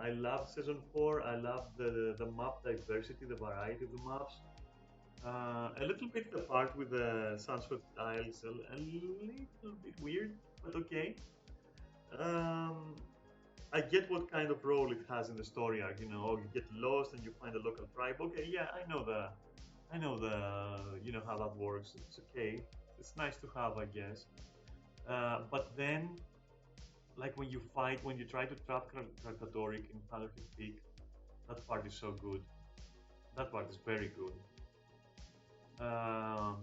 Speaker 1: I love season 4. I love the map diversity, the variety of the maps. A little bit the part with the Sunswept tiles, a little bit weird, but okay. Um, I get what kind of role it has in the story arc. You know, you get lost and you find a local tribe. Okay, yeah, I know the, you know how that works. It's okay. It's nice to have, I guess. But then, like when you try to trap Krakatorik in Battlefield Peak, that part is so good. That part is very good. Um,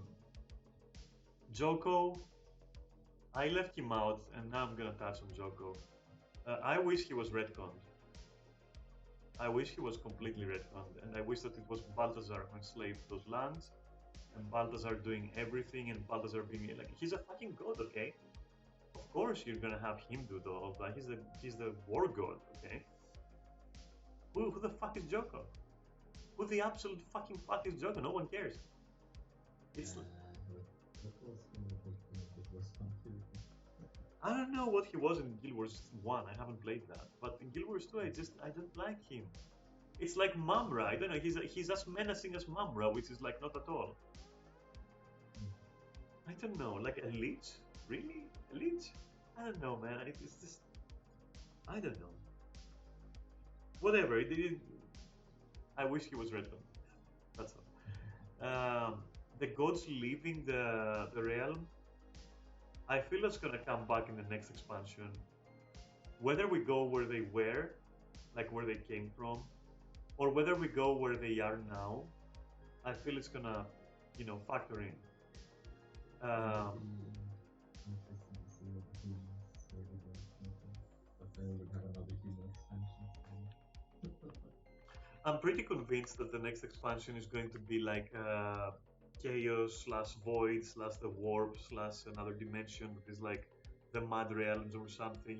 Speaker 1: Joko, I left him out, and now I'm gonna touch on Joko. I wish he was retconned. I wish he was completely retconned, and I wish that it was Balthazar who enslaved those lands, and Balthazar doing everything, and Balthazar being like he's a fucking god, okay? Of course you're gonna have him do all of that. He's the war god, okay? Who the fuck is Joko? Who the absolute fucking fuck is Joko? No one cares. It's I don't know what he was in Guild Wars 1. I haven't played that, but in Guild Wars 2, I don't like him. It's like Mamra. I don't know. He's as menacing as Mamra, which is like not at all. I don't know. Like a leech? Really? A leech? I don't know, man. It's just I don't know. Whatever. I wish he was Redmond. That's all. The gods leaving the realm. I feel it's gonna come back in the next expansion. Whether we go where they were, like where they came from, or whether we go where they are now, I feel it's gonna, factor in. I'm pretty convinced that the next expansion is going to be like chaos slash void slash the warp slash another dimension that is like the mud realms or something.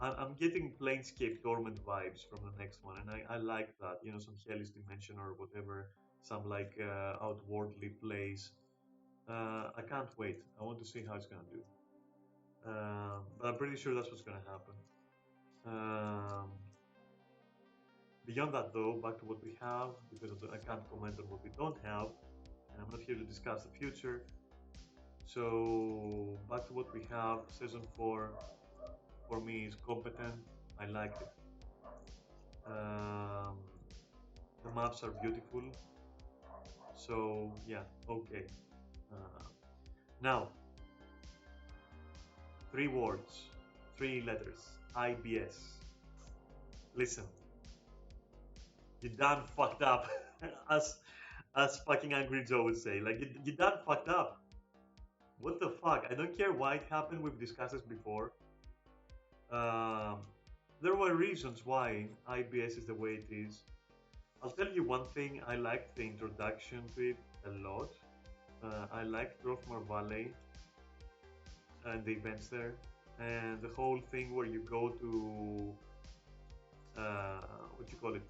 Speaker 1: I'm getting Planescape Torment vibes from the next one, and I like that. Some hellish dimension or whatever, some like outwardly place. I can't wait. I want to see how it's gonna do. But I'm pretty sure that's what's gonna happen. Beyond that, though, back to what we have, because I can't comment on what we don't have, and I'm not here to discuss the future. So, back to what we have, Season 4, for me, is competent. I like it. The maps are beautiful. So, yeah, okay. Now, 3 words, 3 letters, IBS. Listen, you done fucked up, as fucking Angry Joe would say. Like, you done fucked up. What the fuck? I don't care why it happened. We've discussed this before. There were reasons why IBS is the way it is. I'll tell you one thing. I liked the introduction to it a lot. I liked Drothmar Valley and the events there, and the whole thing where you go to what you call it?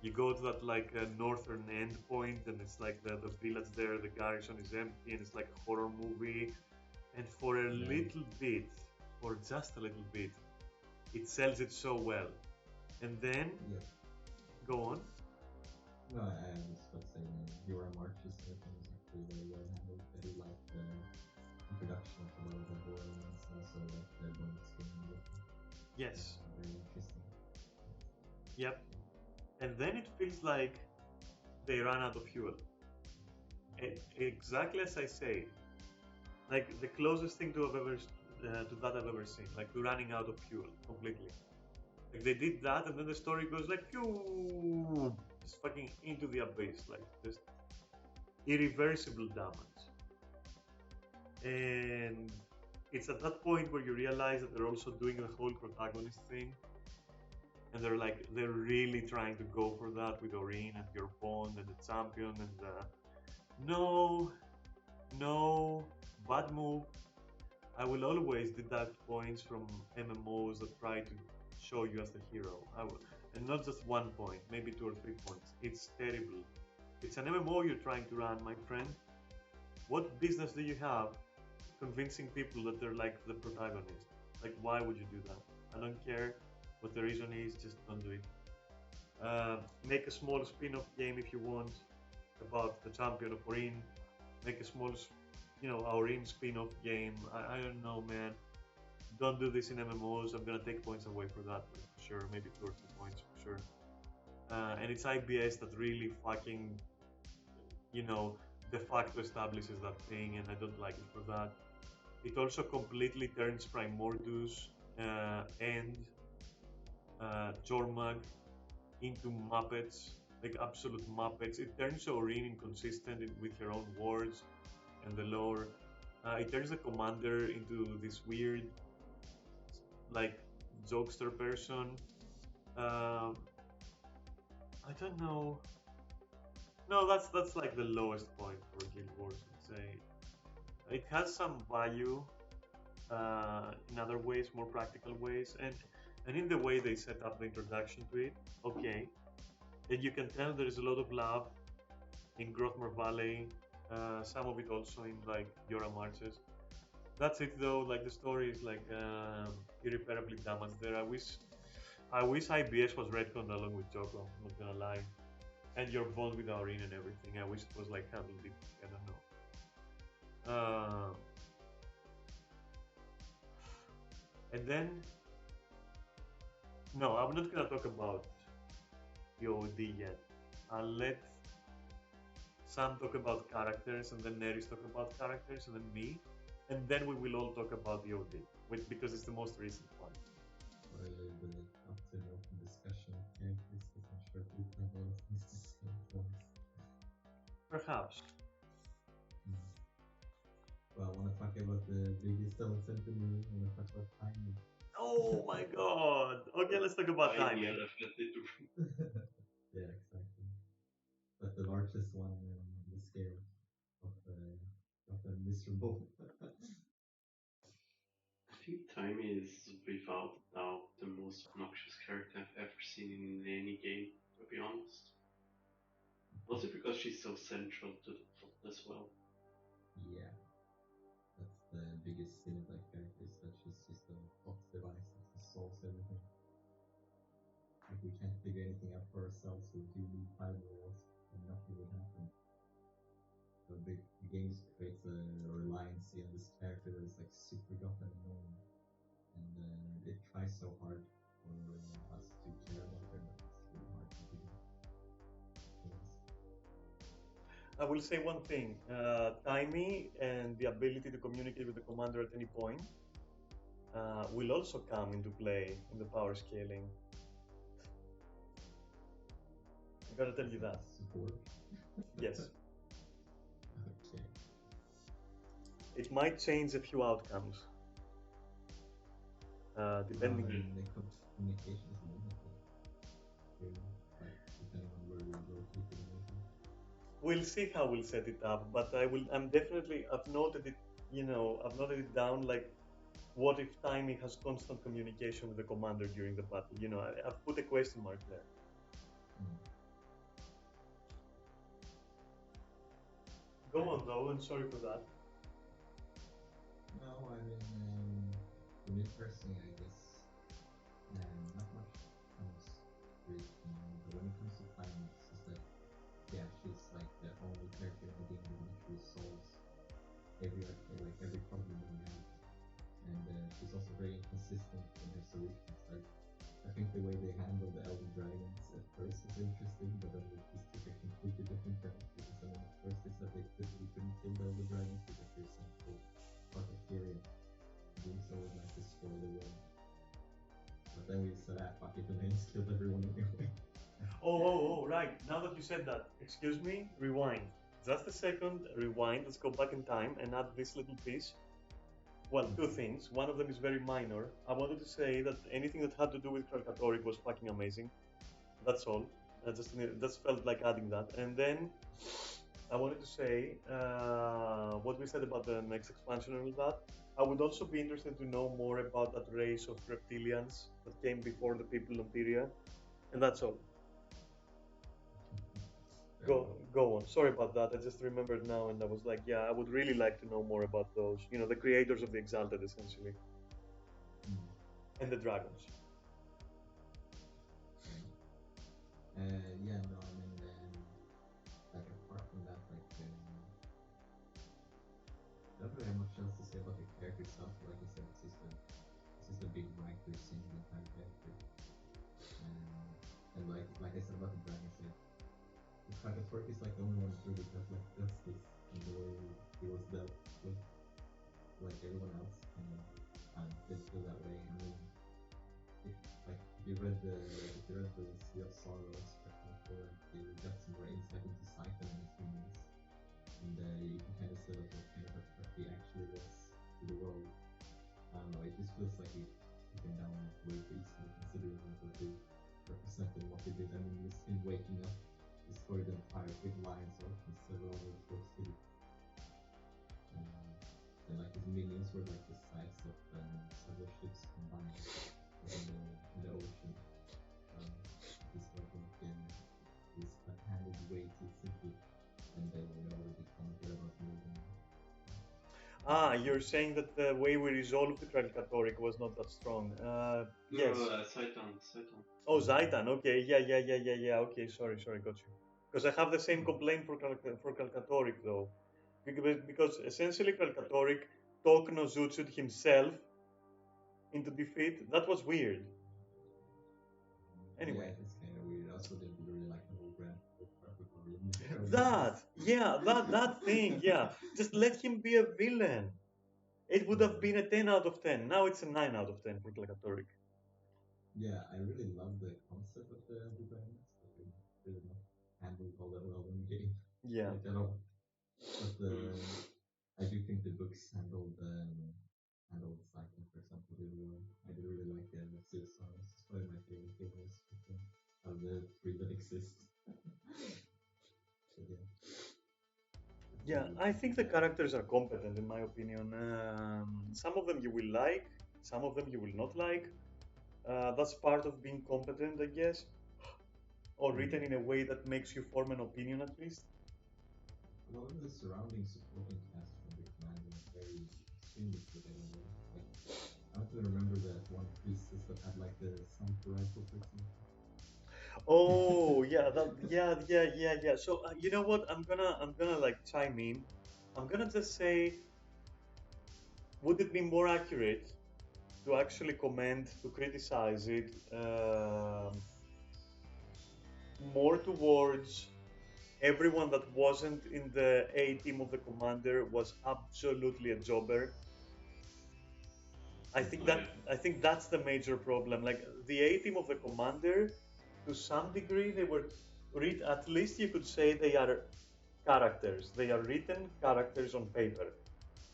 Speaker 1: You go to that like northern end point, and it's like the village there. The garrison is empty, and it's like a horror movie. And for a little bit, or just a little bit, it sells it so well. And then, go on.
Speaker 3: No, I was about to say, your marches and everything was actually very well handled. I did like the introduction of a lot of the horror elements and also like the bonus game and everything.
Speaker 1: Yes.
Speaker 3: Very interesting.
Speaker 1: Yep. And then it feels like they ran out of fuel. Exactly as I say, like the closest thing to that I've ever seen, like to running out of fuel completely. Like they did that, and then the story goes like, phew, just fucking into the abyss, like just irreversible damage. And it's at that point where you realize that they're also doing the whole protagonist thing, and they're really trying to go for that with Orin and your bond and the champion and no, no, bad move. I will always deduct points from MMOs that try to show you as the hero. And not just 1 point, maybe 2 or 3 points. It's terrible. It's an MMO you're trying to run, my friend. What business do you have convincing people that they're like the protagonist? Like, why would you do that? I don't care what the reason is, just don't do it. Make a small spin-off game if you want about the champion of Orin. Make a small, Orin spin-off game. I don't know, man. Don't do this in MMOs. I'm gonna take points away for that for sure. Maybe 2 or 3 points for sure. And it's IBS that really fucking, de facto establishes that thing, and I don't like it for that. It also completely turns Primordus and Jormag into Muppets, like absolute Muppets. It turns Orin inconsistent with her own words and the lore. It turns the commander into this weird, like, jokester person. Um, I don't know. No, that's like the lowest point for Guild Wars, I'd say. It has some value in other ways, more practical ways, and in the way they set up the introduction to it. Okay, and you can tell there is a lot of love in Grothmore Valley. Some of it also in like Yora Marches. That's it though. Like the story is like irreparably damaged there. I wish IBS was retconned along with Joko. I'm not gonna lie. And your bond with Aurin and everything. I wish it was like handled differently. I don't know. And then no, I'm not gonna talk about the OD yet. I'll let Sam talk about characters, and then Neris talk about characters, and then me, and then we will all talk about the OD, because it's the most recent one.
Speaker 3: Or a little bit up to an open discussion of characters, because I'm sure people have a lot of things to say at once.
Speaker 1: Perhaps.
Speaker 3: Well, I want to talk about the biggest elephant in the room. I want to talk about timing.
Speaker 1: Oh my god. Okay, let's talk about
Speaker 2: Tiny
Speaker 1: timing.
Speaker 2: elephant in the room.
Speaker 3: Yeah, exactly. But the largest one on the scale of a miserable.
Speaker 2: I think Timmy is without doubt the most obnoxious character I've ever seen in any game, to be honest. Also because she's so central to the plot as well.
Speaker 3: Yeah, that's the biggest thing of that character is that she's just a plot device that solves everything. If we can't figure anything out for ourselves, we do need time or else and nothing will happen. So the game just creates a reliance on this character that is like super gotten annoying. And it tries so hard for us to care about her, but it's really hard to do. Yes.
Speaker 1: I will say one thing. Timing and the ability to communicate with the commander at any point will also come into play in the power scaling. I gotta tell you that.
Speaker 3: Support.
Speaker 1: Yes.
Speaker 3: Okay.
Speaker 1: It might change a few outcomes. Depending.
Speaker 3: Communication is limited. Really, like depending on where you're located and everything.
Speaker 1: We'll see how we'll set it up, but I'm definitely. I've noted it. I've noted it down. Like, what if Timing has constant communication with the commander during the battle? I've put a question mark there. Go on though, and sorry for that.
Speaker 3: No, I mean, for me personally, I guess not much comes with me, but when it comes to time, it's just that think the way they handle the Elven Dragons at first is interesting, but then they just took a completely different turn. Because I mean, at first they said we couldn't kill the Elven Dragons because they're central part of Tyrion. Doing so would like destroy the world. But then we said, fuck it, and they just killed everyone anyway.
Speaker 1: Oh, right. Now that you said that, excuse me, rewind. Just a second, rewind. Let's go back in time and add this little piece. Well, two things. One of them is very minor. I wanted to say that anything that had to do with Krakatorik was fucking amazing. That's all. I just felt like adding that. And then I wanted to say what we said about the next expansion and all that. I would also be interested to know more about that race of reptilians that came before the people of Tyria. And that's all. Go on. Sorry about that. I just remembered now, and I was like, yeah, I would really like to know more about those. You know, the creators of the Exalted, essentially, and the dragons.
Speaker 3: Yeah, no, I mean, like apart from that, like, I don't really have much else to say about the character stuff. Like I said, it's just a big writer saying the entire character. And like I said about the dragons, the Krakatork is like the only one who really got like justice in the way he was dealt with. Like everyone else didn't feel that way. I mean, if you read the Sea of Sorrows, for example, you got some more insight into Saita and his humans, and you can kind of see like what kind of a threat he actually was to the world. I don't know, it just feels like he came down way too easily considering what they represented, what they did. I mean, just him waking up, destroyed the entire big lion's arc and several other close cities. And like his minions were like the size of several ships combined in the ocean. This handled way too simply, and they already commented about moving.
Speaker 1: You're saying that the way we resolved the Krakatorik was not that strong. Yes.
Speaker 2: No, Saitan.
Speaker 1: Oh, Zaitan. Okay. Yeah. Okay. Sorry. Got you. Because I have the same complaint for Krakatorik though, because essentially Krakatorik talk no jutsu'd himself into defeat. That was weird. Anyway.
Speaker 3: Yeah, it's kind of weird. I also didn't really like the whole grand
Speaker 1: That thing, yeah. Just let him be a villain. It would have been a 10 out of 10. Now it's a 9 out of 10 for Krakatorik.
Speaker 3: Yeah, I really love the concept of the dragons, but they really not handled all that well in the game.
Speaker 1: Yeah.
Speaker 3: Like at all. But I do think the books handled Cycling, for example, really well. I do really like the Sea of Sorrows. It's probably my favorite heroes out of the three that exist. So, yeah.
Speaker 1: Yeah, I think the characters are competent, in my opinion. Some of them you will like, some of them you will not like. That's part of being competent, I guess, or written in a way that makes you form an opinion at least.
Speaker 3: Well, the surrounding supporting cast from the commander is very extremely good. Like, I don't really remember that one priestess that had like the sniper rifle, for example.
Speaker 1: Oh yeah. So you know what? I'm gonna like chime in. I'm gonna just say, would it be more accurate to actually comment, to criticize it more towards everyone that wasn't in the A team of the commander was absolutely a jobber. I think that's the major problem. Like the A team of the commander, to some degree, they were at least you could say they are characters. They are written characters on paper.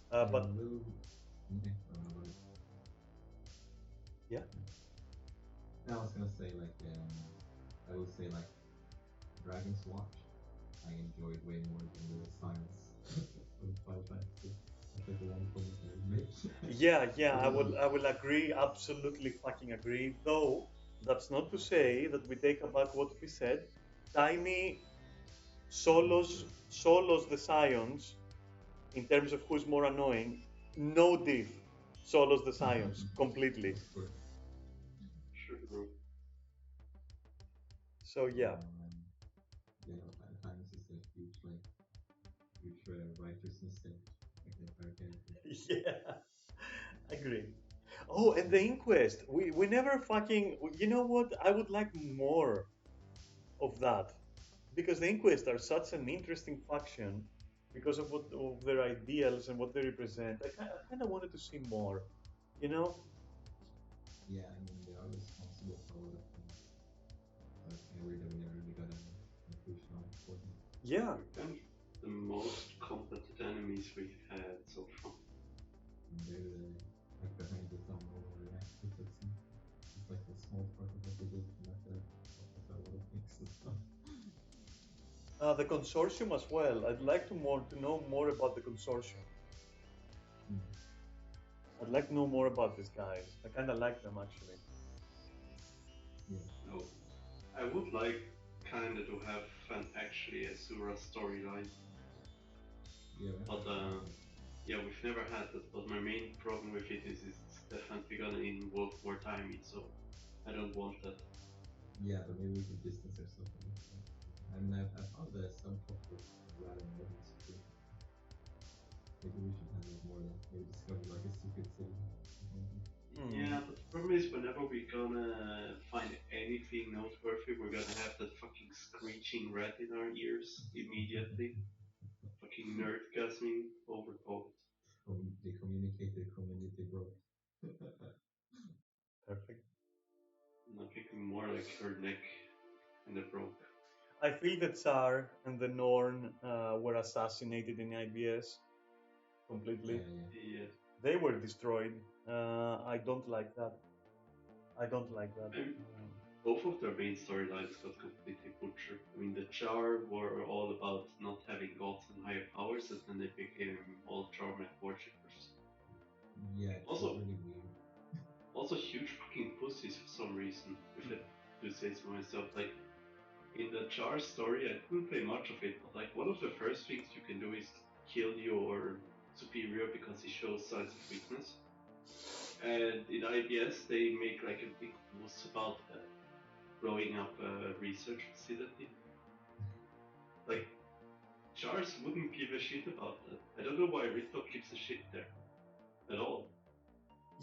Speaker 1: But yeah.
Speaker 3: I was gonna say like I would say like Dragon's Watch. I enjoyed way more than the science of Final Fantasy. That's like the one comment I would make.
Speaker 1: Yeah, I will agree, absolutely fucking agree. Though that's not to say that we take back what we said. Tiny solos the scions in terms of who's more annoying. No diff. Solos the scions completely.
Speaker 2: Sure, bro.
Speaker 1: So yeah.
Speaker 3: Yeah, Final Fantasy is a huge writer's mistake. Like the entire character.
Speaker 1: Yeah, agree. Oh, and the Inquest. We never fucking. You know what? I would like more of that because the Inquest are such an interesting faction because of what of their ideals and what they represent. I kind of wanted to see more. You know?
Speaker 3: Yeah, I mean, they are responsible for a lot of things. So it's kind of weird that we never really got a conclusion on it for them.
Speaker 1: Yeah.
Speaker 2: We've been the most competent enemies we've had so far.
Speaker 3: And they're like behind the thumb all over that. It's like a small part of what they did, and that helped a lot of things and stuff.
Speaker 1: The consortium as well. I'd like to know more about the consortium.
Speaker 3: Hmm.
Speaker 1: I'd like to know more about these guys. I kind of like them actually.
Speaker 3: Yeah.
Speaker 2: No, I would like kinda to have an actually Asura storyline,
Speaker 3: Yeah.
Speaker 2: but yeah, we've never had that. But my main problem with it is it's definitely gonna involve more timing, so I don't want that.
Speaker 3: Yeah, but maybe we could distance ourselves from it. I mean, I found the subplot with Rad and Modern super interesting. Maybe we should have more of that. Maybe discover like a secret city or something.
Speaker 2: Yeah, but the problem is whenever we're gonna find anything noteworthy, we're gonna have that fucking screeching rat in our ears immediately. Fucking nerdgasming overpowered.
Speaker 3: They communicate their community broke.
Speaker 1: Perfect.
Speaker 2: I'm thinking more like her neck and the broke.
Speaker 1: I feel the Tsar and the Norn were assassinated in IBS completely.
Speaker 3: Yeah.
Speaker 2: Yeah.
Speaker 1: They were destroyed. I don't like that. I don't like that.
Speaker 2: And both of their main storylines got completely butchered. I mean, the Char were all about not having gods and higher powers, and then they became all Charmed worshippers.
Speaker 3: Yeah, it's
Speaker 2: Also-
Speaker 3: really weird.
Speaker 2: Also, huge fucking pussies for some reason, if I do say so myself. Like, in the Char story, I didn't play much of it, but like, one of the first things you can do is kill your superior because he shows signs of weakness. And in IBS, they make like a big fuss about blowing up a research facility. Like, Chars wouldn't give a shit about that. I don't know why Ritok gives a shit there at all.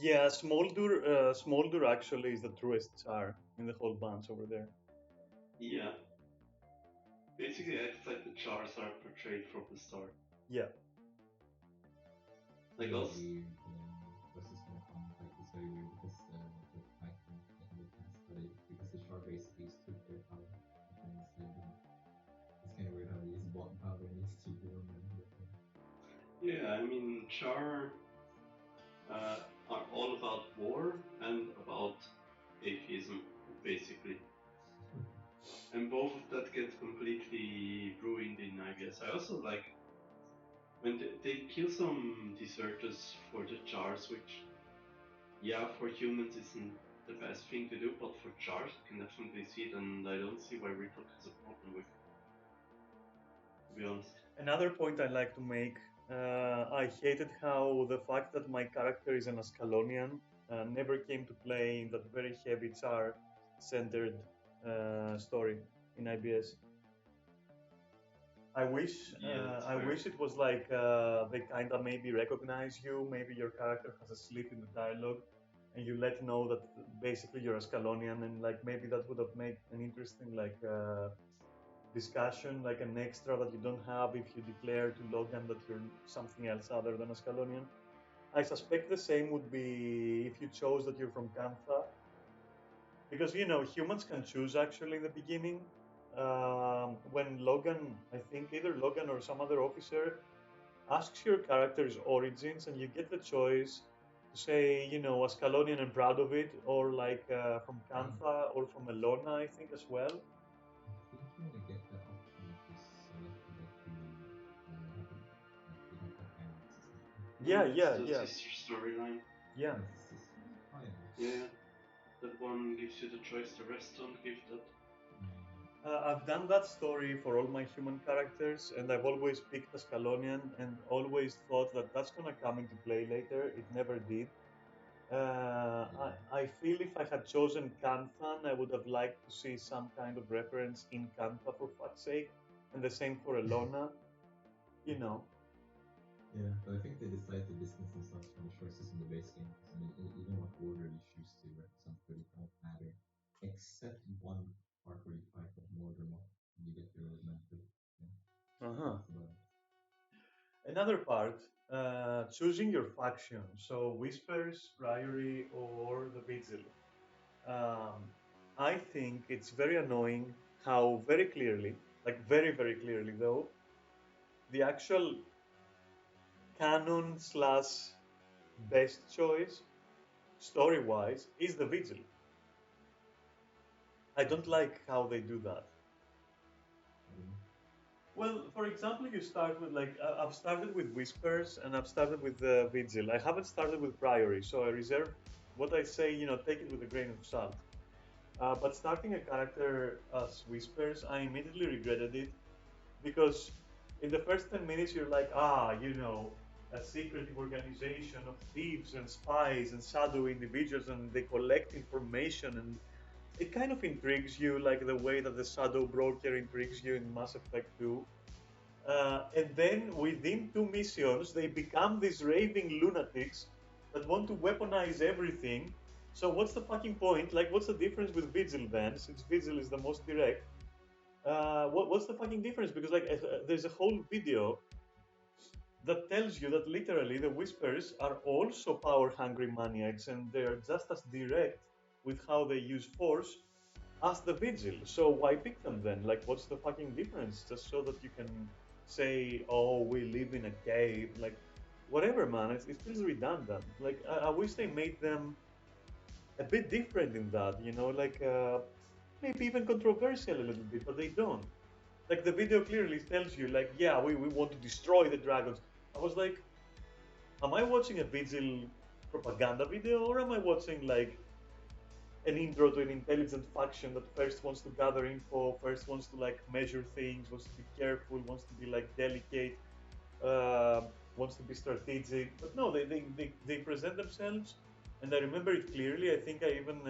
Speaker 1: Yeah, Smoldur actually is the truest Tsar in the whole bunch over there.
Speaker 2: Yeah. Basically, it's like the Chars are portrayed from the start.
Speaker 1: Yeah.
Speaker 2: Like
Speaker 3: Really
Speaker 2: also,
Speaker 3: weird. What's this one? Like it's very weird because the fact that in the past, because the Char basically took their power, and it's like it's kind of weird how they use bot power and it's cheaper on them.
Speaker 2: yeah, I mean, Char are all about war and about atheism, basically. And both of that gets completely ruined in IBS. I also like when they kill some deserters for the Chars, which, yeah, for humans isn't the best thing to do, but for Chars, I can definitely see it, and I don't see why Ritok has a problem with it, to be honest.
Speaker 1: Another point I like to make, I hated how the fact that my character is an Ascalonian never came to play in that very heavy Tsar-centered story in IBS. I wish,
Speaker 2: Yeah,
Speaker 1: I
Speaker 2: fair.
Speaker 1: wish it was like they kind of maybe recognize you. Maybe your character has a slip in the dialogue, and you let know that basically you're Ascalonian, and like maybe that would have made an interesting like discussion, like an extra that you don't have if you declare to Logan that you're something else other than Ascalonian. I suspect the same would be if you chose that you're from Kantha, because you know humans can choose actually in the beginning. When Logan, I think either Logan or some other officer asks your character's origins, and you get the choice to say, you know, Ascalonian and proud of it, or like from Kantha or from Elona, I think as well.
Speaker 3: I think you only get that option if you select that you have that kind of system.
Speaker 1: Yeah, yeah,
Speaker 2: It's the
Speaker 1: yeah,
Speaker 2: sister storyline.
Speaker 1: yeah.
Speaker 3: Fine.
Speaker 2: Yeah, that one gives you the choice, the rest don't give that.
Speaker 1: I've done that story for all my human characters, and I've always picked Ascalonian and always thought that that's gonna come into play later. It never did. I feel if I had chosen Kanthan, I would have liked to see some kind of reference in Kantha for fuck's sake, and the same for Elona. You know,
Speaker 3: Yeah, but I think they decided to distance themselves from the choices in the base game. I mean, even what order you choose to represent pretty don't matter, except one part where you fight with Mordor, and you get your mentor. Yeah.
Speaker 1: Uh-huh.
Speaker 3: That's about it.
Speaker 1: Another part, choosing your faction. So Whispers, Priory, or the Vigil. Um, I think it's very annoying how very clearly, like very, very clearly though, the actual canon slash best choice, story-wise, is the Vigil. I don't like how they do that.
Speaker 3: I don't know.
Speaker 1: Well, for example, you start with like I've started with Whispers and I've started with the Vigil. I haven't started with Priory, so I reserve what I say. Take it with a grain of salt. But starting a character as Whispers, I immediately regretted it because in the first 10 minutes you're like, a secretive organization of thieves and spies and shadowy individuals, and they collect information, and it kind of intrigues you like the way that the shadow broker intrigues you in Mass Effect 2. And then within 2 missions, they become these raving lunatics that want to weaponize everything. So what's the fucking point? Like, what's the difference with Vigil then? Since Vigil is the most direct, what's the fucking difference? Because like, there's a whole video that tells you that literally the Whispers are also power-hungry maniacs, and they're just as direct with how they use force as the Vigil. So why pick them then? Like, what's the fucking difference? Just so that you can say, "Oh, we live in a cave." Like, whatever, man. It feels redundant. Like, I wish they made them a bit different in that. Like maybe even controversial a little bit, but they don't. Like the video clearly tells you, like, yeah, we want to destroy the dragons. I was like, am I watching a Vigil propaganda video, or am I watching like an intro to an intelligent faction that first wants to gather info, first wants to like measure things, wants to be careful, wants to be like delicate, wants to be strategic. But no, they present themselves, and I remember it clearly. I think I even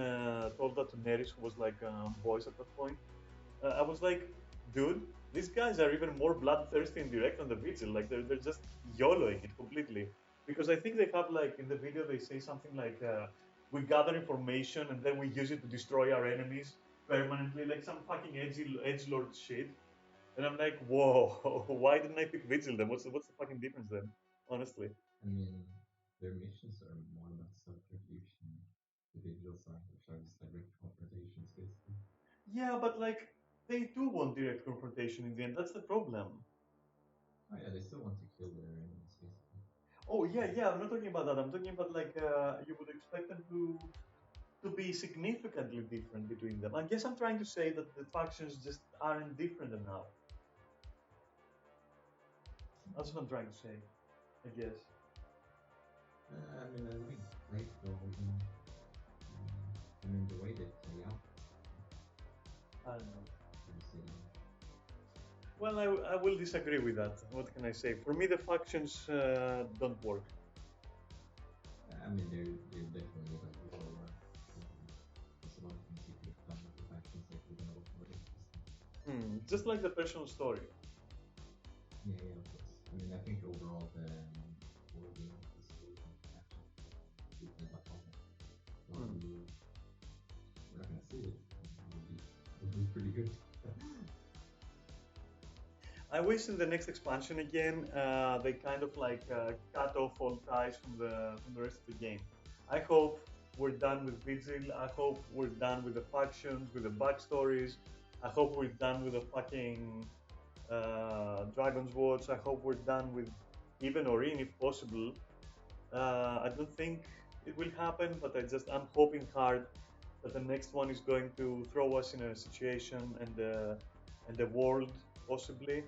Speaker 1: told that to Neris, who was like voice at that point. I was like, dude, these guys are even more bloodthirsty and direct than the Vigil. Like they're just YOLOing it completely. Because I think they have like in the video they say something like, we gather information and then we use it to destroy our enemies permanently, like some fucking edge lord shit. And I'm like, whoa, why didn't I pick Vigil then? What's the fucking difference then? Honestly.
Speaker 3: I mean, their missions are more about subterfuge. The visuals are, which are just direct confrontations, basically.
Speaker 1: Yeah, but like they do want direct confrontation in the end. That's the problem.
Speaker 3: Oh yeah, they still want to kill their enemies, basically.
Speaker 1: Oh yeah, yeah. I'm not talking about that. I'm talking about like you would expect them to be significantly different between them. I guess I'm trying to say that the factions just aren't different enough. That's what I'm trying to say. I guess.
Speaker 3: I mean, I like Blake though. I mean, the way they play out,
Speaker 1: I don't know.
Speaker 3: you see,
Speaker 1: Well, I will disagree with that. What can I say? For me, the factions don't work.
Speaker 3: I mean, they're definitely like well worth. There's a lot of things you could have done with the factions that would have been a lot more interesting.
Speaker 1: Just like the personal story.
Speaker 3: Yeah, yeah, of course. I mean, I think overall the board game is really actually keeping up on it. Well, we're not gonna see it. It'll be pretty good.
Speaker 1: I wish in the next expansion again they kind of like cut off all ties from the rest of the game. I hope we're done with Vigil. I hope we're done with the factions, with the backstories. I hope we're done with the fucking Dragon's Watch. I hope we're done with even Orin if possible. I don't think it will happen, but I'm hoping hard that the next one is going to throw us in a situation and a world possibly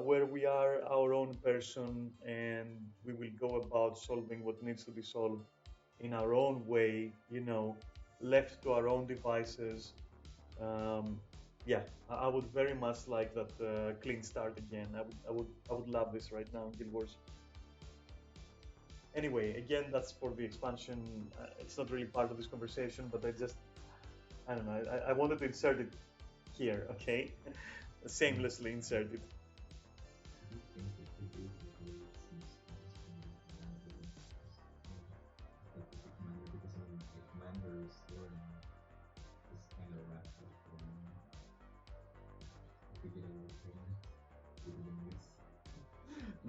Speaker 1: where we are our own person and we will go about solving what needs to be solved in our own way, left to our own devices. Um, yeah, I would very much like that clean start again. I would love this right now in Guild Wars. Anyway, again, that's for the expansion. It's not really part of this conversation, but I don't know. I wanted to insert it here, okay? Shamelessly insert it.
Speaker 3: I do think they could do it the way it seems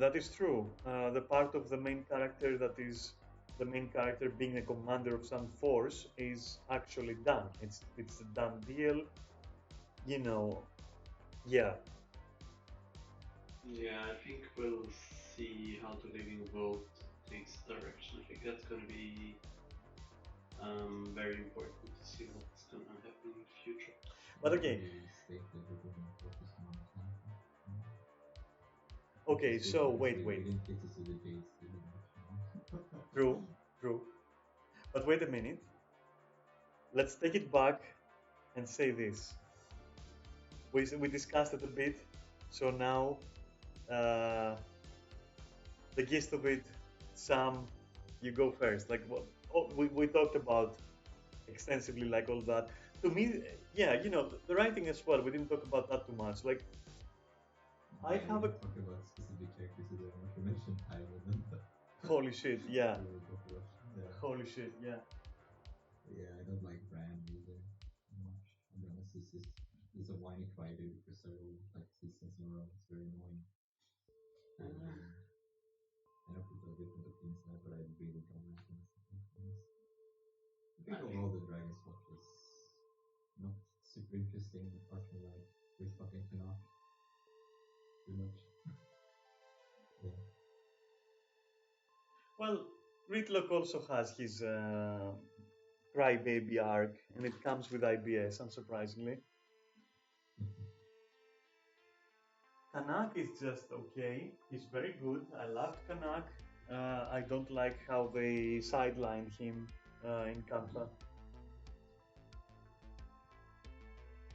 Speaker 1: That is true. The part of the main character that is the main character being a commander of some force is actually done. It's a done deal. You know, yeah.
Speaker 2: Yeah, I think we'll see how the living world takes direction. I think that's gonna be very important to see what's gonna happen in the future.
Speaker 1: But okay, okay. So wait. True, true. But wait a minute. Let's take it back and say this. We discussed it a bit. So now the gist of it, Sam, you go first. Like what we talked about extensively, like all that. To me, yeah, the writing as well. We didn't talk about that too much. Like I have a
Speaker 3: talk about specific characters that I want to mention Tywin.
Speaker 1: holy shit, yeah.
Speaker 3: Yeah.
Speaker 1: Holy shit, yeah.
Speaker 3: Yeah, I don't like Bran either much. To be honest, he's a whiny crybaby for several seasons in a row. It's very annoying. I know people have different opinions on it, but I really don't like him. I think overall the Dragon's Watch is not super interesting apart from with fucking Canuck. Too much. Yeah.
Speaker 1: Well, Ritlock also has his crybaby arc, and it comes with IBS, unsurprisingly. Kanak is just okay. He's very good. I loved Kanak. I don't like how they sidelined him in Kampa.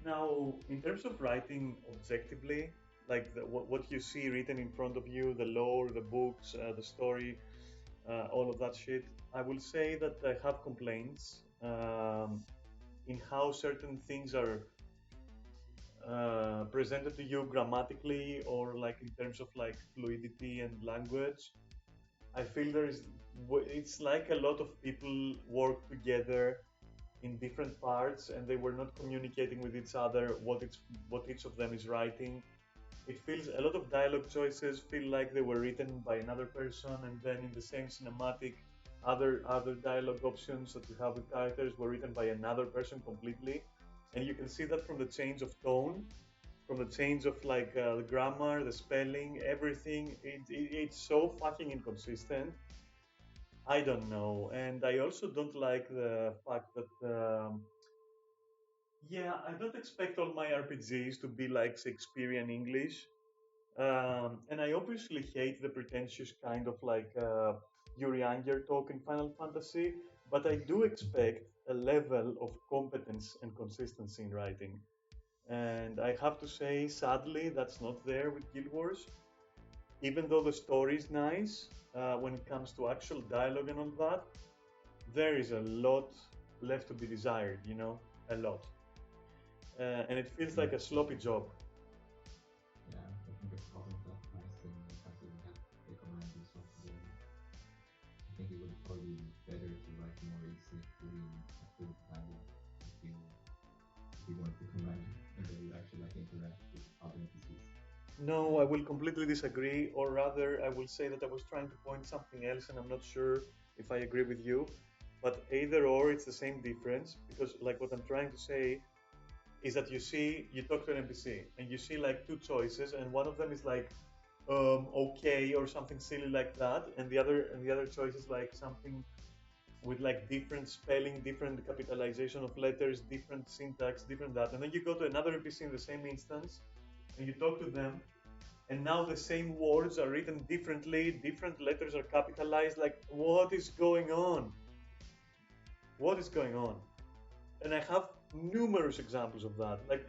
Speaker 1: Now, in terms of writing objectively, like what you see written in front of you, the lore, the books, the story, all of that shit, I will say that I have complaints in how certain things are presented to you grammatically or like in terms of like fluidity and language. I feel it's like a lot of people work together in different parts and they were not communicating with each other what each of them is writing. It feels a lot of dialogue choices feel like they were written by another person, and then in the same cinematic, other dialogue options that you have with characters were written by another person completely, and you can see that from the change of tone, from the change of like the grammar, the spelling, everything. It's so fucking inconsistent. I don't know, and I also don't like the fact that. Yeah, I don't expect all my RPGs to be like Shakespearean English. And I obviously hate the pretentious kind of like Yuri Anger talk in Final Fantasy, but I do expect a level of competence and consistency in writing. And I have to say, sadly, that's not there with Guild Wars. Even though the story is nice, when it comes to actual dialogue and all that, there is a lot left to be desired, a lot. And it feels like a sloppy job.
Speaker 3: Yeah, I think a problem that nice in the fact that we have the command and stuff together. I think it would probably be better to write more asynchronously after the dialogue if you want to command and then you actually interact with other NPCs.
Speaker 1: No, I will completely disagree, or rather, I will say that I was trying to point something else, and I'm not sure if I agree with you. But either or, it's the same difference because, like, what I'm trying to say is that you talk to an NPC, and you see like two choices, and one of them is like, okay, or something silly like that, and the other choice is like something with like different spelling, different capitalization of letters, different syntax, different that, and then you go to another NPC in the same instance, and you talk to them, and now the same words are written differently, different letters are capitalized. Like, what is going on? What is going on? And I have numerous examples of that. Like,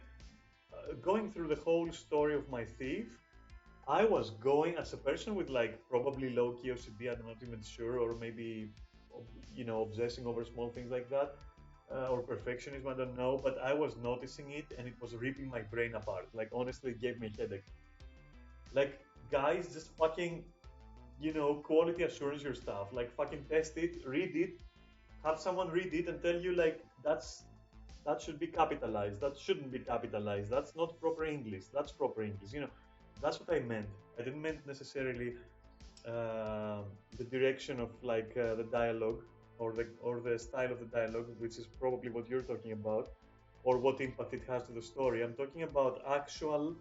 Speaker 1: going through the whole story of my thief, I was going as a person with like probably low key OCD, I'm not even sure, or maybe, obsessing over small things like that, or perfectionism, I don't know, but I was noticing it and it was ripping my brain apart. Like, honestly, it gave me a headache. Like, guys, just fucking, quality assurance your stuff. Like, fucking test it, read it, have someone read it and tell you, like, that should be capitalized, that shouldn't be capitalized, that's not proper English, that's proper English. That's what I meant. I didn't mean necessarily the direction of like the dialogue or the style of the dialogue, which is probably what you're talking about, or what impact it has to the story. I'm talking about actual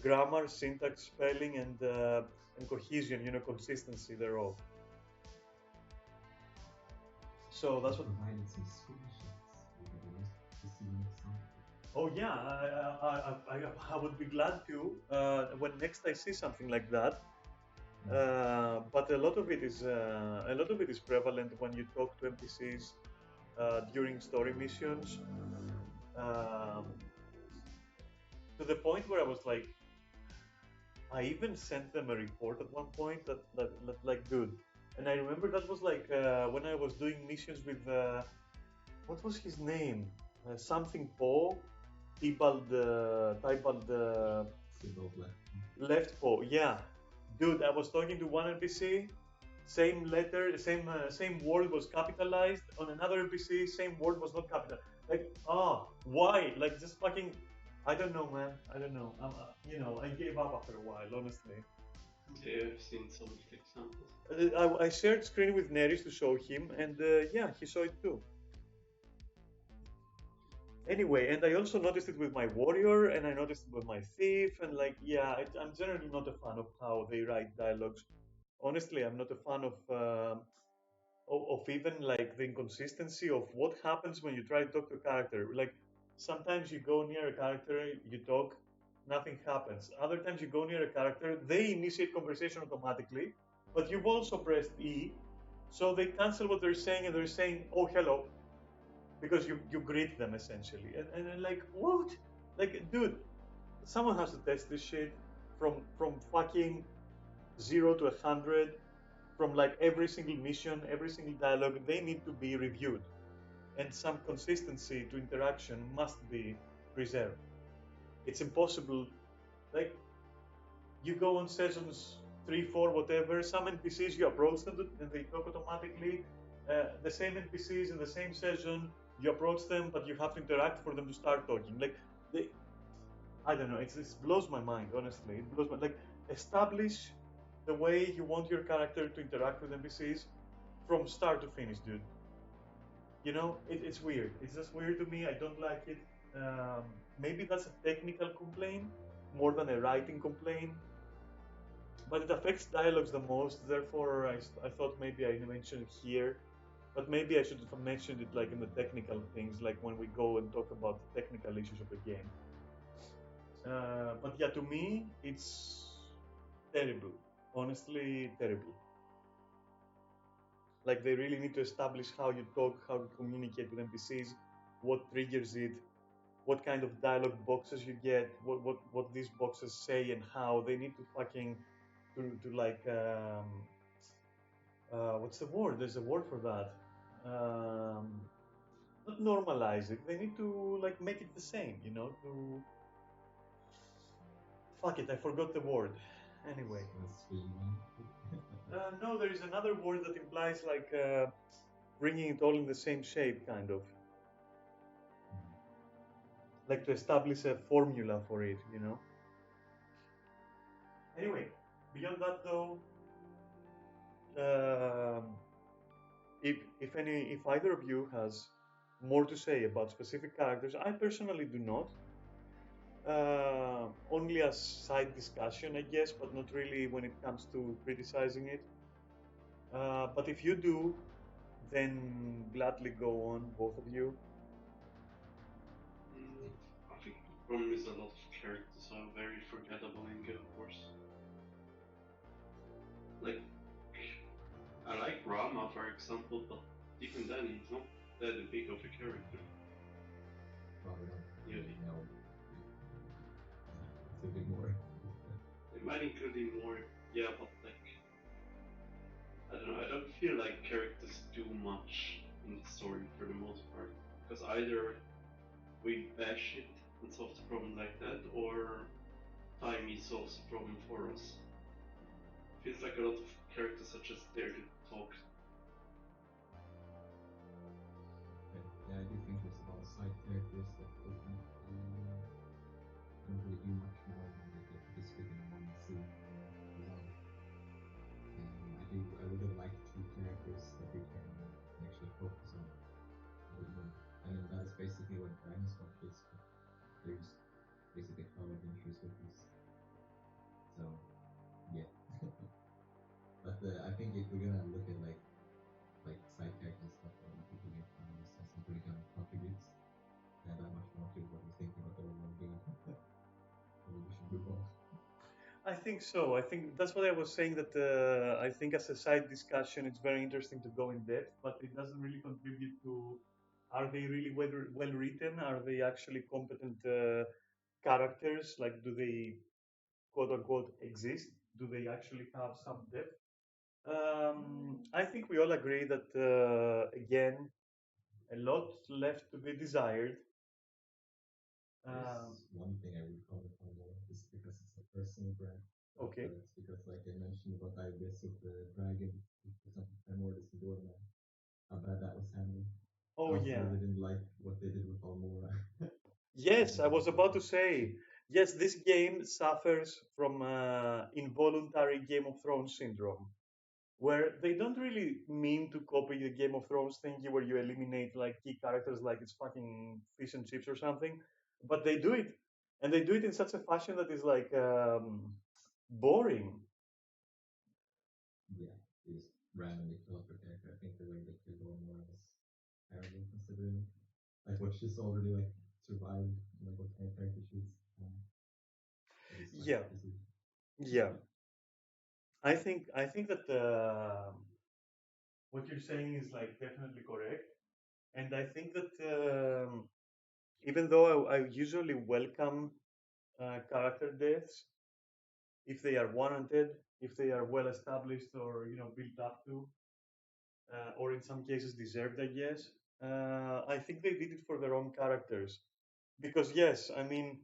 Speaker 1: grammar, syntax, spelling, and cohesion. You know, consistency thereof. So that's what.
Speaker 3: Provided some screenshots. To see an example.
Speaker 1: Oh yeah, I would be glad to when next I see something like that. But a lot of it is prevalent when you talk to NPCs during story missions. Um, to the point where I was like, I even sent them a report at one point that like, dude. And I remember that was like when I was doing missions with what was his name? Something Poe, Tybalt
Speaker 3: Symbol left.
Speaker 1: left Poe. Yeah, dude. I was talking to one NPC. Same letter, same word was capitalized. On another NPC, same word was not capitalized. Like, why? Like, just fucking. I don't know, man. I don't know. I gave up after a while, honestly.
Speaker 2: Yeah, I've seen some of the examples.
Speaker 1: I shared screen with Neris to show him, and yeah, he saw it too. Anyway, and I also noticed it with my warrior, and I noticed it with my thief, and like, yeah, I'm generally not a fan of how they write dialogues. Honestly, I'm not a fan of even like the inconsistency of what happens when you try to talk to a character. Like sometimes you go near a character, you talk, nothing happens. Other times you go near a character, they initiate conversation automatically, but you've also pressed E, so they cancel what they're saying and they're saying, "Oh, hello," because you greet them essentially, and like what? Like, dude, someone has to test this shit from fucking 0 to 100, from like every single mission, every single dialogue, they need to be reviewed. And some consistency to interaction must be preserved. It's impossible. Like, you go on sessions 3, 4, whatever, some NPCs you approach them and they talk automatically. The same NPCs in the same session, you approach them, but you have to interact for them to start talking. Like, they, I don't know. It blows my mind, honestly. It blows my like establish the way you want your character to interact with NPCs from start to finish, dude. You know, it's weird. It's just weird to me. I don't like it. Maybe that's a technical complaint more than a writing complaint, but it affects dialogues the most. Therefore, I thought maybe I mentioned it here, but maybe I should have mentioned it like in the technical things, like when we go and talk about the technical issues of the game. But yeah, to me, it's terrible. Honestly, terrible. Like they really need to establish how you talk, how to communicate with NPCs, what triggers it, what kind of dialogue boxes you get, what these boxes say, and how they need to fucking to like what's the word? There's a word for that. Um, Not normalize it. They need to like make it the same. You know, to fuck it. I forgot the word. Anyway. No, there is another word that implies like bringing it all in the same shape, kind of. Like to establish a formula for it, you know? Anyway, beyond that though, um, if either of you has more to say about specific characters, I personally do not. Only as side discussion, I guess, but not really when it comes to criticizing it. But if you do, then gladly go on, both of you.
Speaker 2: I think the problem is a lot of characters are very forgettable in Guild Wars. Like, I like Rama, for example, but even then, he's not that big of a character.
Speaker 3: Yeah, no. It's a bit more.
Speaker 2: They might include him more, yeah, but like, I don't know, I don't feel like characters do much in the story for the most part. Because either we bash it and solve the problem like that, or Timey solves the problem for us. Feels like a lot of characters are just there to talk.
Speaker 3: Yeah, I do think there's a lot of side characters that don't really do much more than they get to be split in one scene.
Speaker 1: I think so. I think that's what I was saying. That I think as a side discussion, it's very interesting to go in depth, but it doesn't really contribute to. Are they really well written? Are they actually competent characters? Like, do they quote unquote exist? Do they actually have some depth? I think we all agree that again, a lot left to be desired.
Speaker 3: There's one thing I would call it more, just because it's a personal brand.
Speaker 1: Okay.
Speaker 3: But it's because, like I mentioned about IBS with the dragon, for example, Primordus and Doorman, how bad that was handled.
Speaker 1: Oh
Speaker 3: I also
Speaker 1: yeah.
Speaker 3: really didn't like what they did with Almora.
Speaker 1: Yes, I was about to say. Yes, this game suffers from involuntary Game of Thrones syndrome, where they don't really mean to copy the Game of Thrones thingy where you eliminate like key characters like it's fucking fish and chips or something, but they do it, and they do it in such a fashion that is like boring.
Speaker 3: Yeah, they just randomly kill off her character. I think the way they killed Almora was terrible, considering like what she's already like survived, like what kind of character she's. It is
Speaker 1: Yeah,
Speaker 3: like this is
Speaker 1: yeah. I think that what you're saying is like definitely correct, and I think that even though I usually welcome character deaths if they are warranted, if they are well established or built up to, or in some cases deserved, I guess. I think they did it for their own characters, because yes, I mean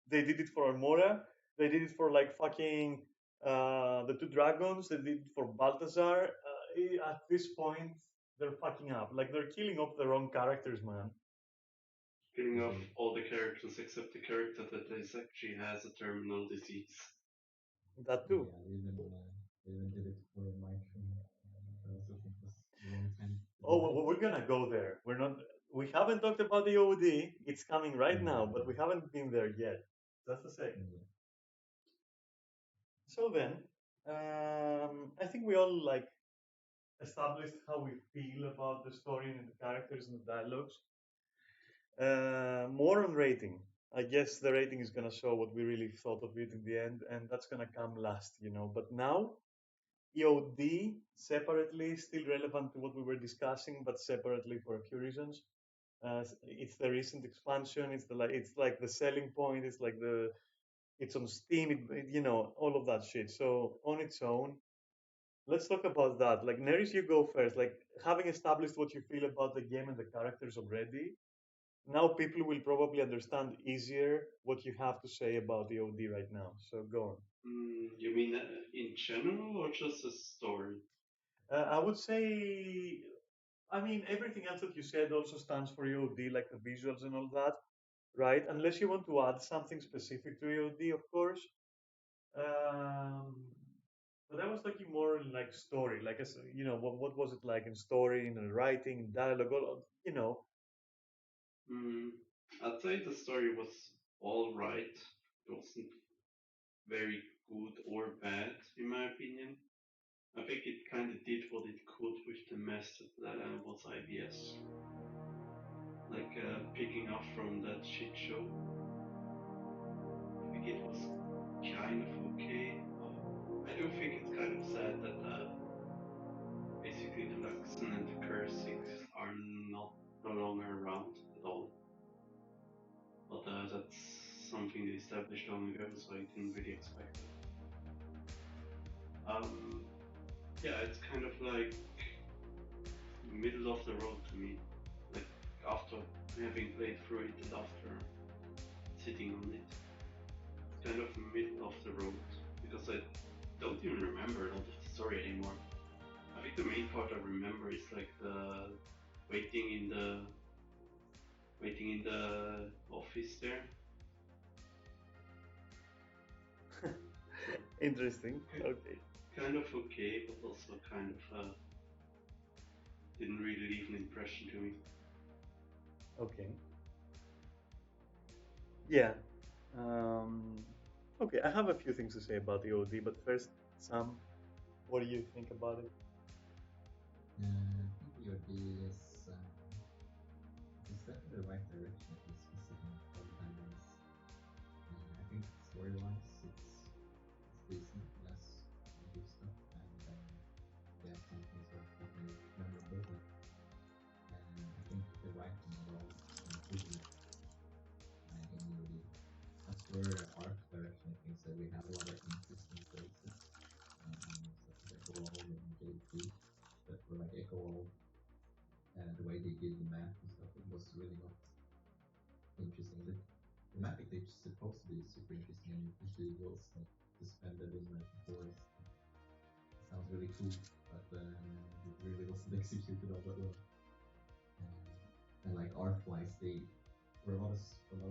Speaker 1: they did it for Almora, they did it for like fucking the two dragons, they did it for Balthazar. At this point, they're fucking up. Like they're killing off their own characters, man.
Speaker 2: Killing off all the characters except the character that is actually has a terminal disease.
Speaker 1: That too.
Speaker 3: yeah, they even did it for Mike. I also think was a long time.
Speaker 1: Oh, well, we're gonna go there. We're not. We haven't talked about the OD. It's coming right now, but we haven't been there yet. Just a second.
Speaker 3: Yeah.
Speaker 1: So then, I think we all like established how we feel about the story and the characters and the dialogues. More on rating. I guess the rating is gonna show what we really thought of it in the end, and that's gonna come last. But now, EOD separately, still relevant to what we were discussing, but separately for a few reasons. It's the recent expansion. It's like the selling point. It's on Steam. All of that shit. So on its own, let's talk about that. Like Neris, you go first. Like having established what you feel about the game and the characters already, now people will probably understand easier what you have to say about the OD right now. So go on.
Speaker 2: You mean in general or just a story?
Speaker 1: I would say, I mean, everything else that you said also stands for EOD, like the visuals and all that, right? Unless you want to add something specific to EOD, of course. Um, but I was talking more in like story, like what was it like in story, in writing, in dialogue,
Speaker 2: I'd say the story was all right. It wasn't very good or bad, in my opinion. I think it kind of did what it could with the mess that was IBS. Like picking up from that shit show. I think it was kind of okay. I do think it's kind of sad that basically the Luxon and the Cursix are no longer around at all. But that's something they established long ago, so I didn't really expect it. Yeah, it's kind of like middle of the road to me. Like after having played through it and after sitting on it, it's kind of middle of the road because I don't even remember a lot of the story anymore. I think the main part I remember is like the waiting in the office there.
Speaker 1: Interesting. Okay.
Speaker 2: Kind of okay, but also kind of didn't really leave an impression to me.
Speaker 1: Okay. Yeah. Um, okay, I have a few things to say about the OD, but first, Sam, what do you think about it?
Speaker 3: I think the OD is it's definitely the right direction, at least considering how the time is. I think story-wise, it's the for art direction things that we have a lot of inconsistent places, such as Echo Wall and JP. But for like Echo Wall, the way they did the map and stuff, it was really not interesting. The thematically it's supposed to be super interesting, and visuals like suspended in like the forest. It sounds really cool, but it really wasn't executed all that well. And like art-wise, they for a lot of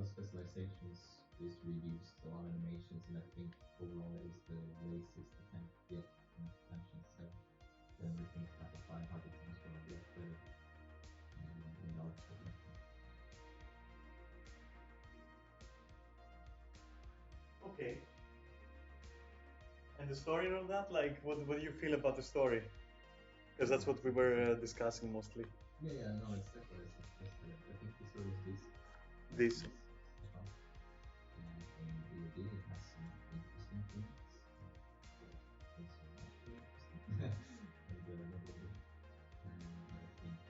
Speaker 3: specializations is reused a lot of animations, and I think overall it is the laziest attempt yet in expansion. So then we think that the 500 times will get better in art direction.
Speaker 1: Okay. And the story and all that, like, what do you feel about the story? Because that's what we were discussing mostly.
Speaker 3: Yeah, no, it's definitely a success. I think the story is decent.
Speaker 1: This.
Speaker 3: And the idea has some interesting things. Things are not very interesting. and I think they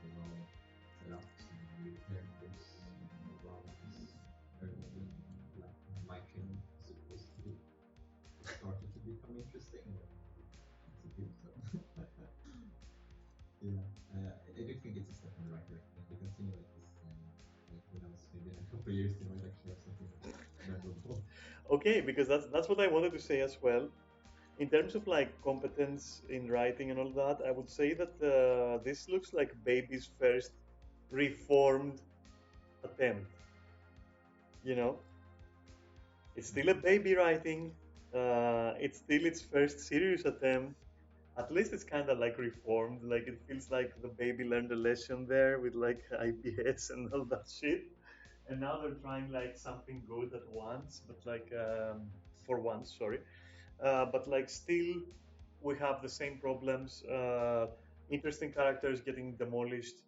Speaker 3: will set up some new characters and problems. Everything like my king is supposed to be started to become interesting. It's a good yeah, I do think it's a step in the right direction. If we continue like this, like who knows, maybe in a couple of years they might actually have something memorable.
Speaker 1: Okay, because that's what I wanted to say as well. In terms of like competence in writing and all that, I would say that this looks like Baby's first reformed attempt. You know, it's still a baby writing. It's still its first serious attempt. At least it's kind of like reformed. Like it feels like the baby learned a lesson there with like IPS and all that shit. And now they're trying like something good at once, but like for once, sorry. But like still, we have the same problems. Interesting characters getting demolished.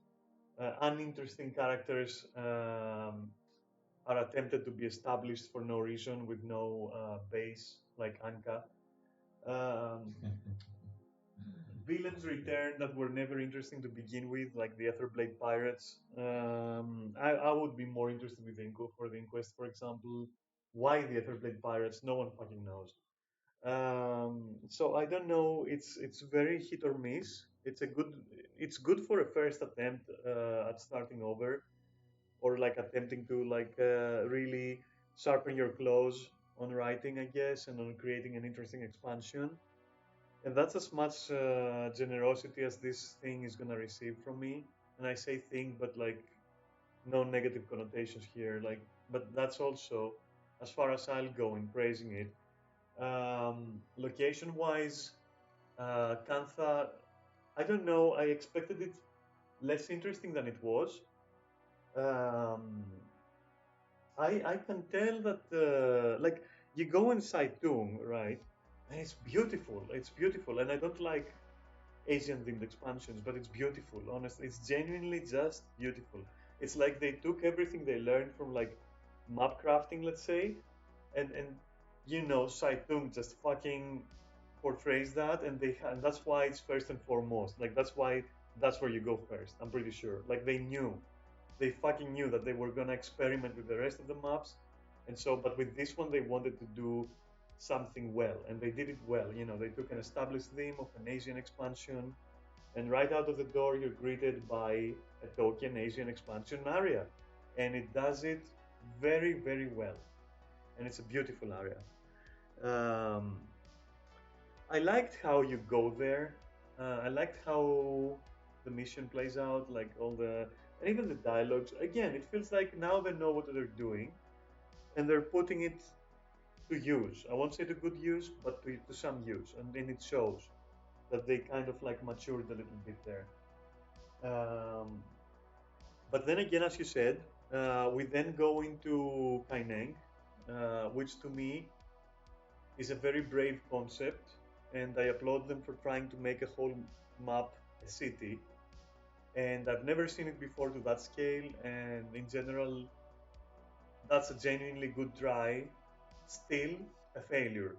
Speaker 1: Uninteresting characters are attempted to be established for no reason with no base, like Anka. Um, Villains return that were never interesting to begin with, like the Etherblade Pirates. I would be more interested with Inko for the Inquest, for example. Why the Etherblade Pirates? No one fucking knows. So I don't know. It's very hit or miss. It's good for a first attempt at starting over, or like attempting to like really sharpen your claws on writing, I guess, and on creating an interesting expansion. And that's as much generosity as this thing is gonna receive from me. And I say thing, but like no negative connotations here. Like, but that's also as far as I'll go in praising it. Location-wise, Kantha, I don't know. I expected it less interesting than it was. Um, I can tell that like you go inside Tung, right? And it's beautiful. It's beautiful, and I don't like Asian themed expansions, but it's beautiful. Honestly, it's genuinely just beautiful. It's like they took everything they learned from like map crafting, let's say, and you know, Saitung just fucking portrays that, and that's why it's first and foremost. Like that's where you go first. I'm pretty sure. Like they fucking knew that they were gonna experiment with the rest of the maps, and so but with this one they wanted to do something well, and they did it well. You know, they took an established theme of an Asian expansion, and right out of the door you're greeted by a Tolkien Asian expansion area, and it does it very very well, and it's a beautiful area. Um, I liked how you go there. I liked how the mission plays out, like all the and even the dialogues. Again, it feels like now they know what they're doing, and they're putting it to use. I won't say to good use, but to some use, and then it shows that they kind of like matured a little bit there. Um, but then again, as you said, we then go into Kaineng, which to me is a very brave concept, and I applaud them for trying to make a whole map a city. And I've never seen it before to that scale, and in general, that's a genuinely good try. Still, a failure.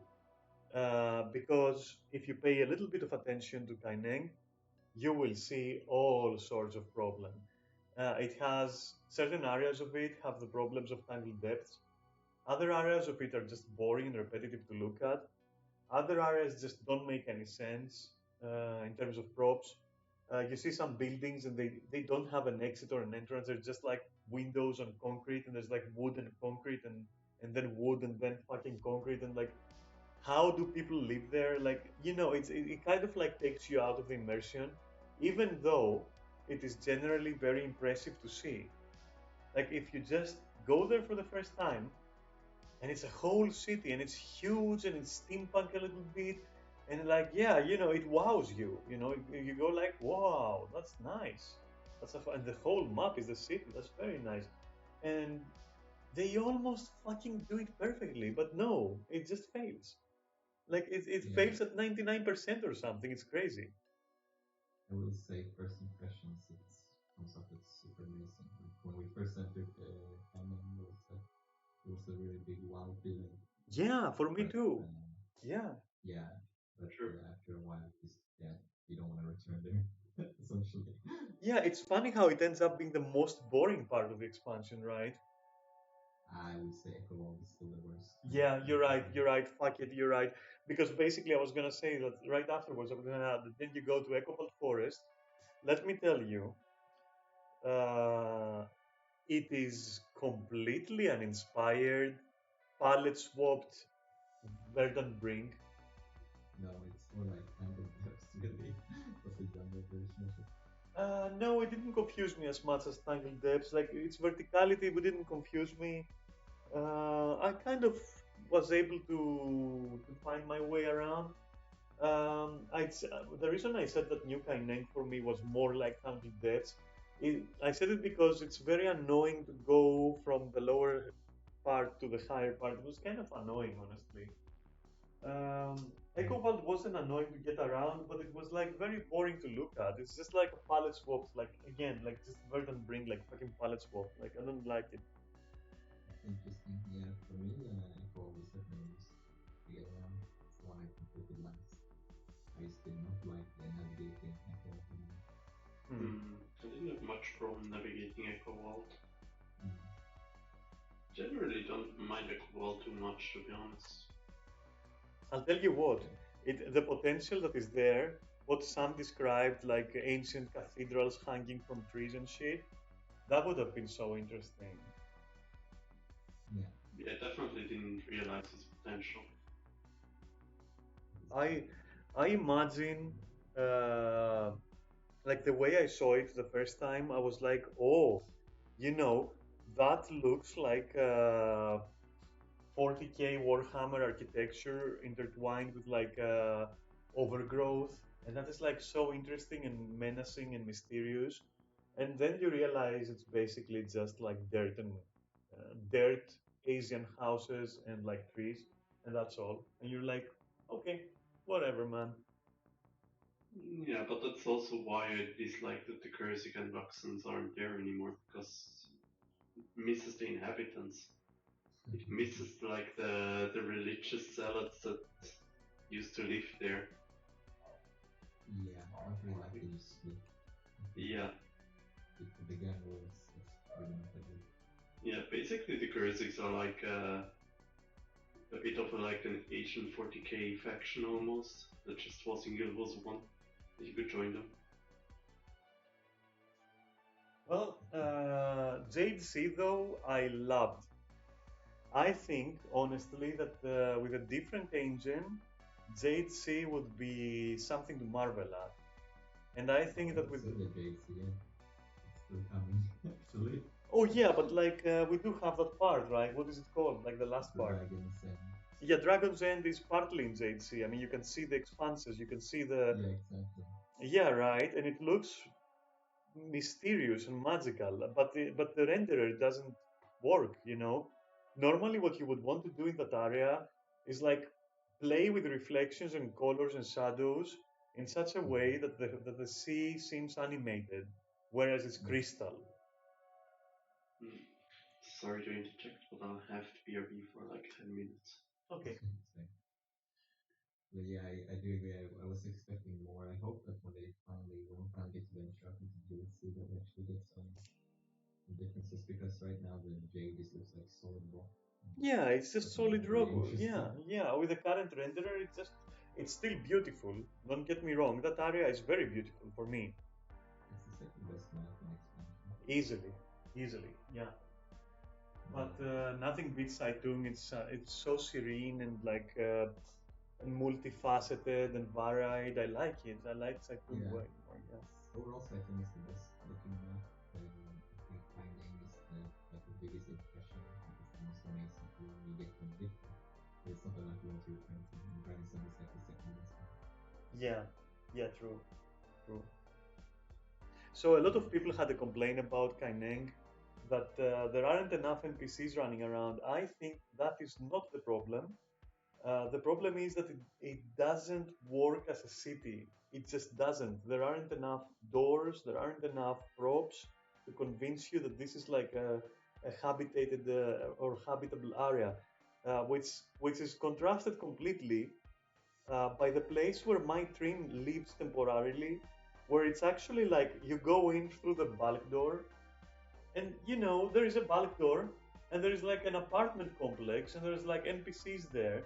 Speaker 1: Because if you pay a little bit of attention to Kaineng, you will see all sorts of problems. It has certain areas of it have the problems of tangled depths, Other areas of it are just boring and repetitive to look at. Other areas just don't make any sense in terms of props. You see some buildings and they don't have an exit or an entrance. They're just like windows on concrete, and there's like wood and concrete and then wood and then fucking concrete, and like how do people live there? Like, it kind of like takes you out of the immersion, even though it is generally very impressive to see. Like if you just go there for the first time, and it's a whole city and it's huge and it's steampunk a little bit, and like, yeah, it wows you. You go like, wow, that's nice. And the whole map is the city. That's very nice. And they almost fucking do it perfectly, but no, it just fails. Like it
Speaker 3: Yeah,
Speaker 1: fails at 99% or something. It's crazy.
Speaker 3: I will say first impressions, it comes up as super amazing. Like when we first entered the canon, it was a really big wow feeling.
Speaker 1: Yeah, for me
Speaker 3: But
Speaker 1: too. Yeah.
Speaker 3: yeah, but
Speaker 2: Sure.
Speaker 3: after a while, just you don't want to return there, essentially.
Speaker 1: Yeah, it's funny how it ends up being the most boring part of the expansion, right?
Speaker 3: I would say Echo World is still the worst.
Speaker 1: Yeah, you're right. You're right. Fuck it, you're right. Because basically, I was gonna say that right afterwards. I was gonna add that then you go to Ecopal Forest. Let me tell you, uh, it is completely uninspired, palette swapped, Verdant Brink.
Speaker 3: No, it's more like Tangled Depths, really, but the younger version of it.
Speaker 1: No, it didn't confuse me as much as Tangled Depths. Like its verticality, but didn't confuse me. I kind of was able to find my way around. The reason I said that New Kainen for me was more like Tangled Depths. I said it because it's very annoying to go from the lower part to the higher part. It was kind of annoying, honestly. Echo Vault wasn't annoying to get around, but it was like very boring to look at. It's just like a palette swap, like again, like just Verdant Bring, like fucking palette swap. Like I don't like it.
Speaker 3: That's interesting. Yeah, for me, Echo World is definitely most to get around. It's the one I completed last. I used to not like navigating Echo World.
Speaker 2: I didn't have much problem navigating Echo Vault.
Speaker 3: Mm.
Speaker 2: Generally, don't mind Echo Vault too much, to be honest.
Speaker 1: I'll tell you what, the potential that is there, what Sam described, like ancient cathedrals hanging from trees and shit, that would have been so interesting.
Speaker 3: Yeah.
Speaker 2: Yeah, definitely didn't realize its potential.
Speaker 1: I I imagine, like the way I saw it the first time, I was like, oh, that looks like 40K Warhammer architecture intertwined with like overgrowth, and that is like so interesting and menacing and mysterious. And then you realize it's basically just like dirt, Asian houses and like trees, and that's all. And you're like, okay, whatever, man.
Speaker 2: Yeah, but that's also why I dislike that the Kurzik and Luxons aren't there anymore, because it misses the inhabitants. It misses like the religious zealots that used to live there.
Speaker 3: Yeah, not really like they used to be.
Speaker 2: Yeah,
Speaker 3: The gang was pretty much like it.
Speaker 2: yeah. Basically, the Kurziks are like a bit of like an Asian 40k faction almost. That just was in Guild Wars 1. That you could join them.
Speaker 1: Well, Jade C though, I loved. I think honestly that with a different engine, Jade C would be something to marvel at. And I think that with
Speaker 3: Still the JC, yeah. It's still coming, actually.
Speaker 1: oh yeah, but like we do have that part, right? What is it called? Like the last
Speaker 3: The
Speaker 1: part.
Speaker 3: dragons and
Speaker 1: Yeah, Dragon's End is partly in Jade C. I mean, you can see the expanses, you can see the
Speaker 3: yeah, exactly.
Speaker 1: yeah, right, and it looks mysterious and magical, but the renderer doesn't work. Normally what you would want to do in that area is like play with reflections and colors and shadows in such a way that the sea seems animated, whereas it's
Speaker 3: Yeah.
Speaker 1: crystal.
Speaker 2: Sorry to interject, but I'll have to BRB for like 10 minutes.
Speaker 1: Okay.
Speaker 3: But yeah, I do agree. I was expecting more. I hope that when we finally get to venture out into DLC, that we actually get some differences, because right now the Jade just looks like solid rock.
Speaker 1: Yeah, it's just
Speaker 3: That's
Speaker 1: solid
Speaker 3: very
Speaker 1: rock.
Speaker 3: interesting.
Speaker 1: Yeah. With the current renderer, it's still beautiful. Don't get me wrong. That area is very beautiful for me.
Speaker 3: It's the second best map in expansion.
Speaker 1: Easily. Yeah. But nothing beats Saitung. It's so serene and like multifaceted and varied. I like it. I like Saitung
Speaker 3: Yeah.
Speaker 1: way more. Yeah.
Speaker 3: Overall, I think it's the best looking map. I think finding is like the biggest impression. It's the most amazing feeling you get from it. But it's not the map you want to return to. And Grandison is like the second best map.
Speaker 1: Yeah. True. So a lot of people had a complaint about Kaineng that there aren't enough NPCs running around. I think that is not the problem. The problem is that it doesn't work as a city. It just doesn't. There aren't enough doors, there aren't enough props to convince you that this is like a habitated or habitable area, which is contrasted completely by the place where my train lives temporarily, where it's actually like you go in through the bulk door, and there is a bulk door, and there is like an apartment complex, and there's like NPCs there,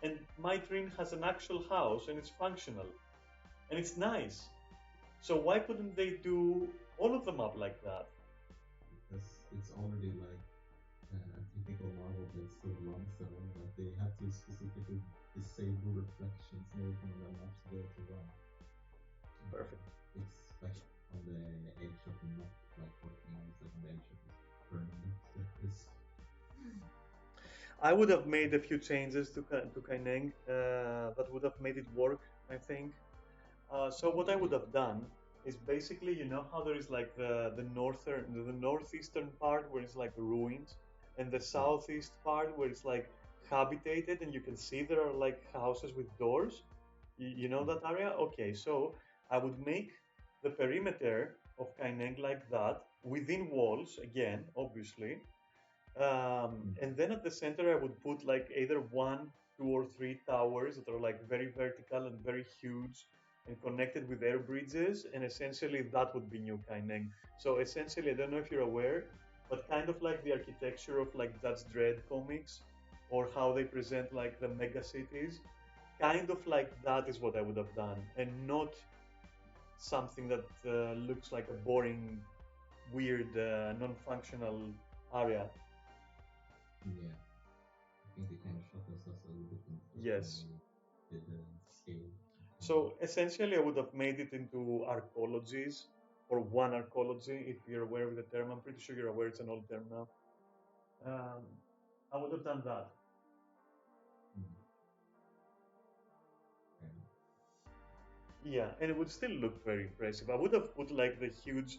Speaker 1: and my train has an actual house, and it's functional, and it's nice. So why couldn't they do all of them up like that?
Speaker 3: Because it's already like a typical Marvel that still runs, so like they have to specifically disable reflections in order for the maps to be able to run.
Speaker 1: Perfect.
Speaker 3: It's like on the edge of the map, like working on it's like on the edge of this burning surface.
Speaker 1: I would have made a few changes to Kaineng that would have made it work, I think. So what I would have done is basically, how there is like the northeastern part where it's like ruins, and the southeast part where it's like habitated, and you can see there are like houses with doors. You know that area? Okay, so I would make the perimeter of Kaineng like that within walls again, obviously, and then at the center, I would put like either one, two, or three towers that are like very vertical and very huge and connected with air bridges. And essentially, that would be New Kaineng. So essentially, I don't know if you're aware, but kind of like the architecture of like Judge Dredd comics or how they present like the mega cities, kind of like that is what I would have done, and not something that looks like a boring, weird, non-functional area.
Speaker 3: Yeah, I think they kind of shot themselves a little bit in the foot when
Speaker 1: Yes.
Speaker 3: they did the scale.
Speaker 1: So essentially, I would have made it into arcologies or one arcology, if you're aware of the term. I'm pretty sure you're aware it's an old term now. Um, I would have done that. Yeah, and it would still look very impressive. I would have put like the huge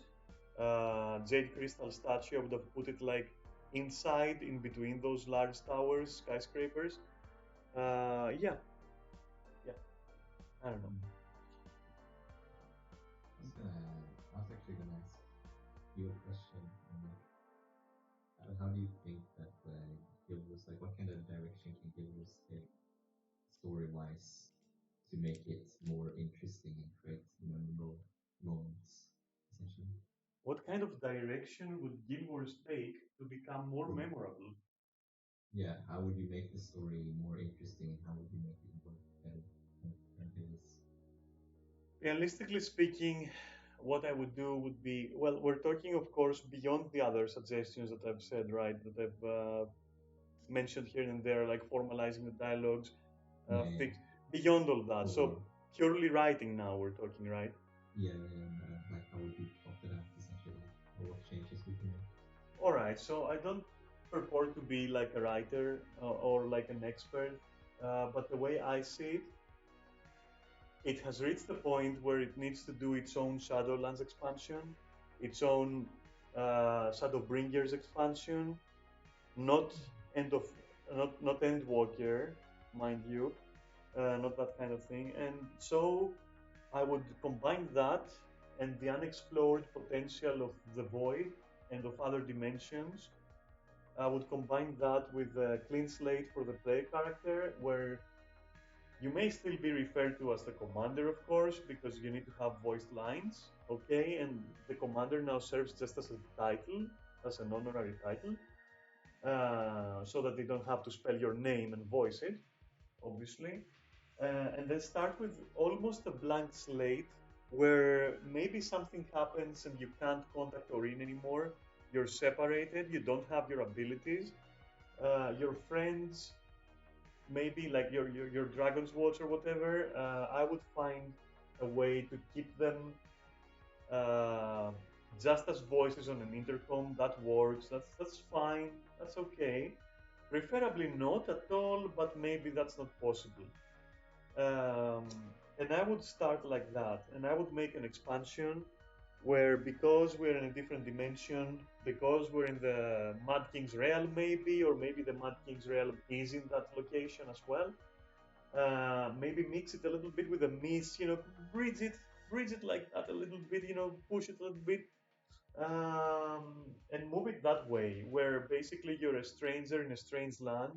Speaker 1: jade crystal statue. I would have put it like inside, in between those large towers, skyscrapers. Yeah, I don't know.
Speaker 3: I was actually gonna ask you a question. How do you think that Guild Wars, like, what kind of direction can Guild Wars take story-wise to make it more interesting and create memorable moments, essentially?
Speaker 1: What kind of direction would Guild Wars take to become more memorable?
Speaker 3: Yeah, how would you make the story more interesting and how would you make it work better than it is?
Speaker 1: Realistically speaking, what I would do would be, well, we're talking, of course, beyond the other suggestions that I've said, right? That I've mentioned here and there, like formalizing the dialogues,
Speaker 3: Yeah.
Speaker 1: fix beyond all that. So
Speaker 3: Or,
Speaker 1: purely writing now, we're talking, right?
Speaker 3: yeah, and like how would you plot it out, essentially? Or what changes would you make?
Speaker 1: All right. So I don't purport to be like a writer or like an expert, but the way I see it, it has reached the point where it needs to do its own Shadowlands expansion, its own Shadowbringers expansion, not end of not Endwalker, mind you, not that kind of thing. And so I would combine that and the unexplored potential of the void and of other dimensions. I would combine that with a clean slate for the player character, where you may still be referred to as the commander, of course, because you need to have voiced lines, okay? And the commander now serves just as a title, as an honorary title. so that they don't have to spell your name and voice it, obviously. And then start with almost a blank slate where maybe something happens and you can't contact Orin anymore. You're separated, you don't have your abilities. Your friends, maybe like your Dragon's Watch or whatever, I would find a way to keep them uh, just as voices on an intercom. That works. That's fine. That's okay. Preferably not at all, but maybe that's not possible. Um, and I would start like that, and I would make an expansion where, because we're in a different dimension, because we're in the Mad King's realm, maybe, or maybe the Mad King's realm is in that location as well. Maybe mix it a little bit with a mist, bridge it like that a little bit, push it a little bit, and move it that way, where basically you're a stranger in a strange land,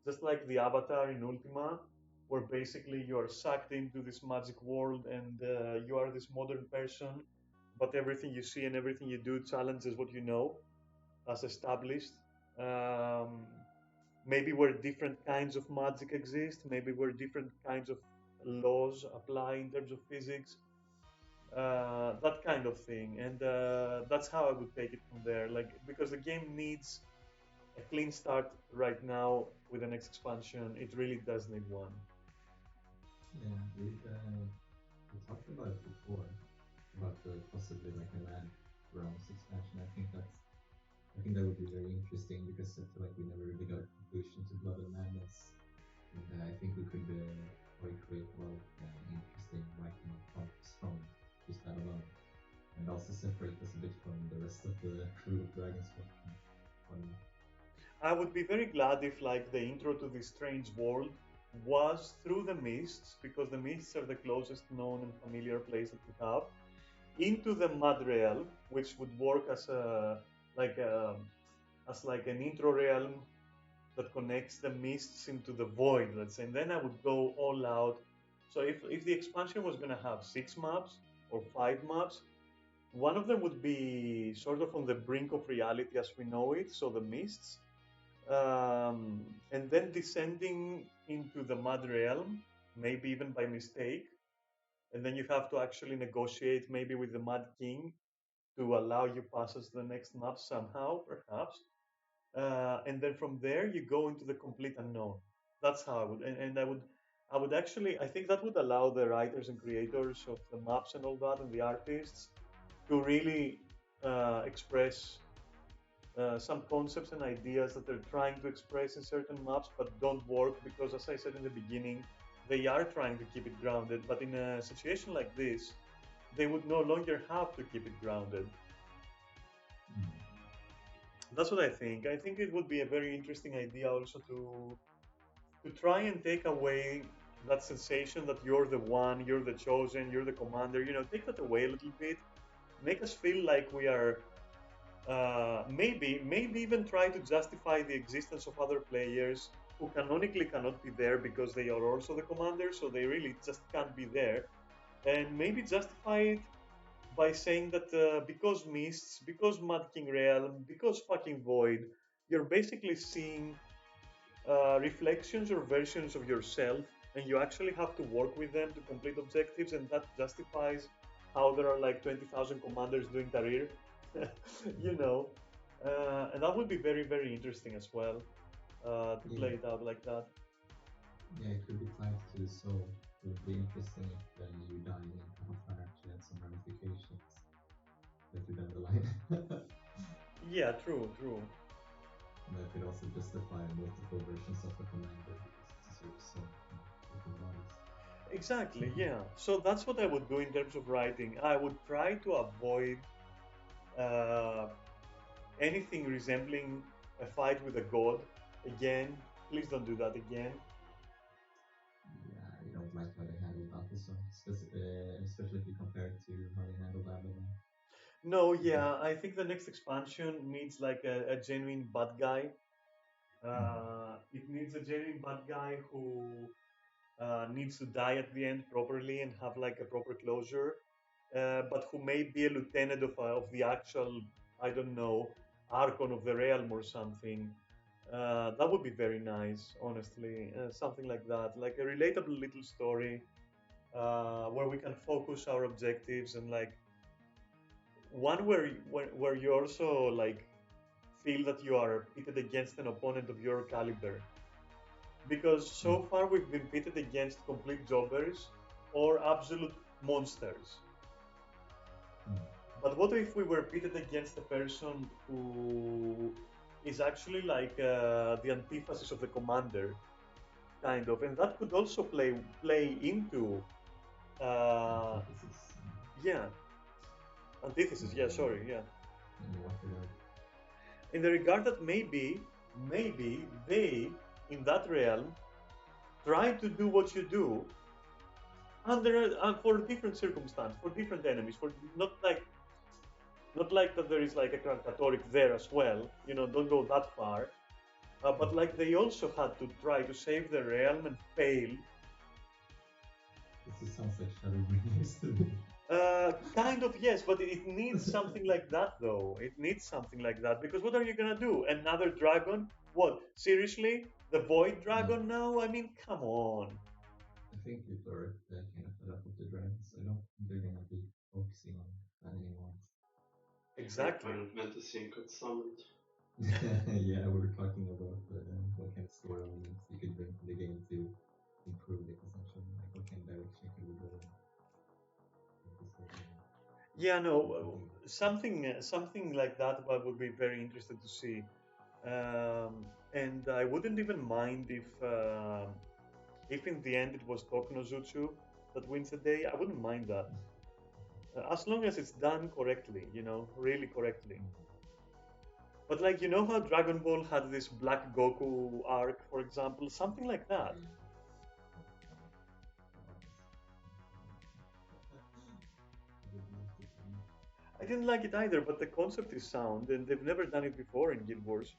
Speaker 1: just like the Avatar in Ultima, where basically you are sucked into this magic world and you are this modern person, but everything you see and everything you do challenges what you know as established. Um, Maybe where different kinds of magic exist, maybe where different kinds of laws apply in terms of physics, that kind of thing. And that's how I would take it from there. Like, because the game needs a clean start right now with the next expansion. It really does need one.
Speaker 3: Yeah, we talked about it before, about possibly like a Mad Realms expansion. I think that would be very interesting because I feel like we never really got a conclusion to Blood and Madness, and I think we could probably create a lot of interesting writing parts from just that alone, and also separate us a bit from the rest of the crew of Dragon's Watch.
Speaker 1: I would be very glad if, like, the intro to this strange world was through the mists, because the mists are the closest known and familiar place that we have, into the Mud Realm, which would work as like a as like an intro realm that connects the mists into the void, let's say. And then I would go all out. So if the expansion was going to have 6 maps or 5 maps, one of them would be sort of on the brink of reality as we know it, so the mists, and then descending into the Mud Realm, maybe even by mistake. And then you have to actually negotiate maybe with the Mad King to allow you passage the next map somehow, perhaps. And then from there you go into the complete unknown. That's how I would, and I would actually, I think that would allow the writers and creators of the maps and all that, and the artists, to really express some concepts and ideas that they're trying to express in certain maps, but don't work because, as I said in the beginning, they are trying to keep it grounded. But in a situation like this, they would no longer have to keep it grounded. That's what I think. I think it would be a very interesting idea also to try and take away that sensation that you're the one, you're the chosen, you're the commander. Take that away a little bit. Make us feel like we are. Maybe even try to justify the existence of other players who canonically cannot be there because they are also the commander, so they really just can't be there. And maybe justify it by saying that because mists, because Mud King Realm, because fucking Void, you're basically seeing reflections or versions of yourself, and you actually have to work with them to complete objectives, and that justifies how there are like 20,000 commanders doing career, you know. And that would be very, very interesting as well to play it out like that.
Speaker 3: Yeah, it could be tied to the soul. It would be interesting if you die in Hellfire actually had some ramifications later down the line.
Speaker 1: Yeah, true, true.
Speaker 3: And that could also justify multiple versions of the commander because it's a sort of soul different bodies.
Speaker 1: Exactly, yeah. So that's what I would do in terms of writing. I would try to avoid uh, anything resembling a fight with a god again. Please don't do that again.
Speaker 3: Yeah, you don't like how they handled Alpha, especially if you compare it to how they handled Abaddon.
Speaker 1: No, yeah, I think the next expansion needs like a genuine bad guy. It needs a genuine bad guy who needs to die at the end properly and have like a proper closure, but who may be a lieutenant of the actual, I don't know, Archon of the realm or something. That would be very nice, honestly. Something like that, like a relatable little story where we can focus our objectives and like one where you also like feel that you are pitted against an opponent of your caliber. Because so far we've been pitted against complete jobbers or absolute monsters. But what if we were pitted against a person who is actually like the antithesis of the commander, kind of, and that could also play into
Speaker 3: Antithesis.
Speaker 1: yeah, antithesis. Yeah, sorry, yeah.
Speaker 3: In what regard?
Speaker 1: In the regard that maybe they in that realm try to do what you do under for different circumstance, for different enemies, for not like that there is like a Krakatorik there as well. You know, don't go that far. But like they also had to try to save the realm and fail.
Speaker 3: This sounds like Shadowbringers used to be.
Speaker 1: Kind of yes, but it needs something like that though. It needs something like that because what are you gonna do? Another dragon? What? Seriously? The Void Dragon now? I mean, come on.
Speaker 3: I think people are kind of fed up with the dragons. I don't think they're gonna be focusing on that anymore.
Speaker 1: Exactly.
Speaker 2: Final Fantasy got summoned.
Speaker 3: Yeah, we were talking about what kind of story elements you could bring to the game to improve the consumption. Like what kind of direction could we go in?
Speaker 1: Yeah, no, something like that. I would be very interested to see, and I wouldn't even mind if in the end it was Tokunozutsu that wins the day. I wouldn't mind that, as long as it's done correctly, you know, really correctly. But like you know how Dragon Ball had this Black Goku arc, for example, something like that. I didn't like it either, but the concept is sound, and they've never done it before in Guild Wars.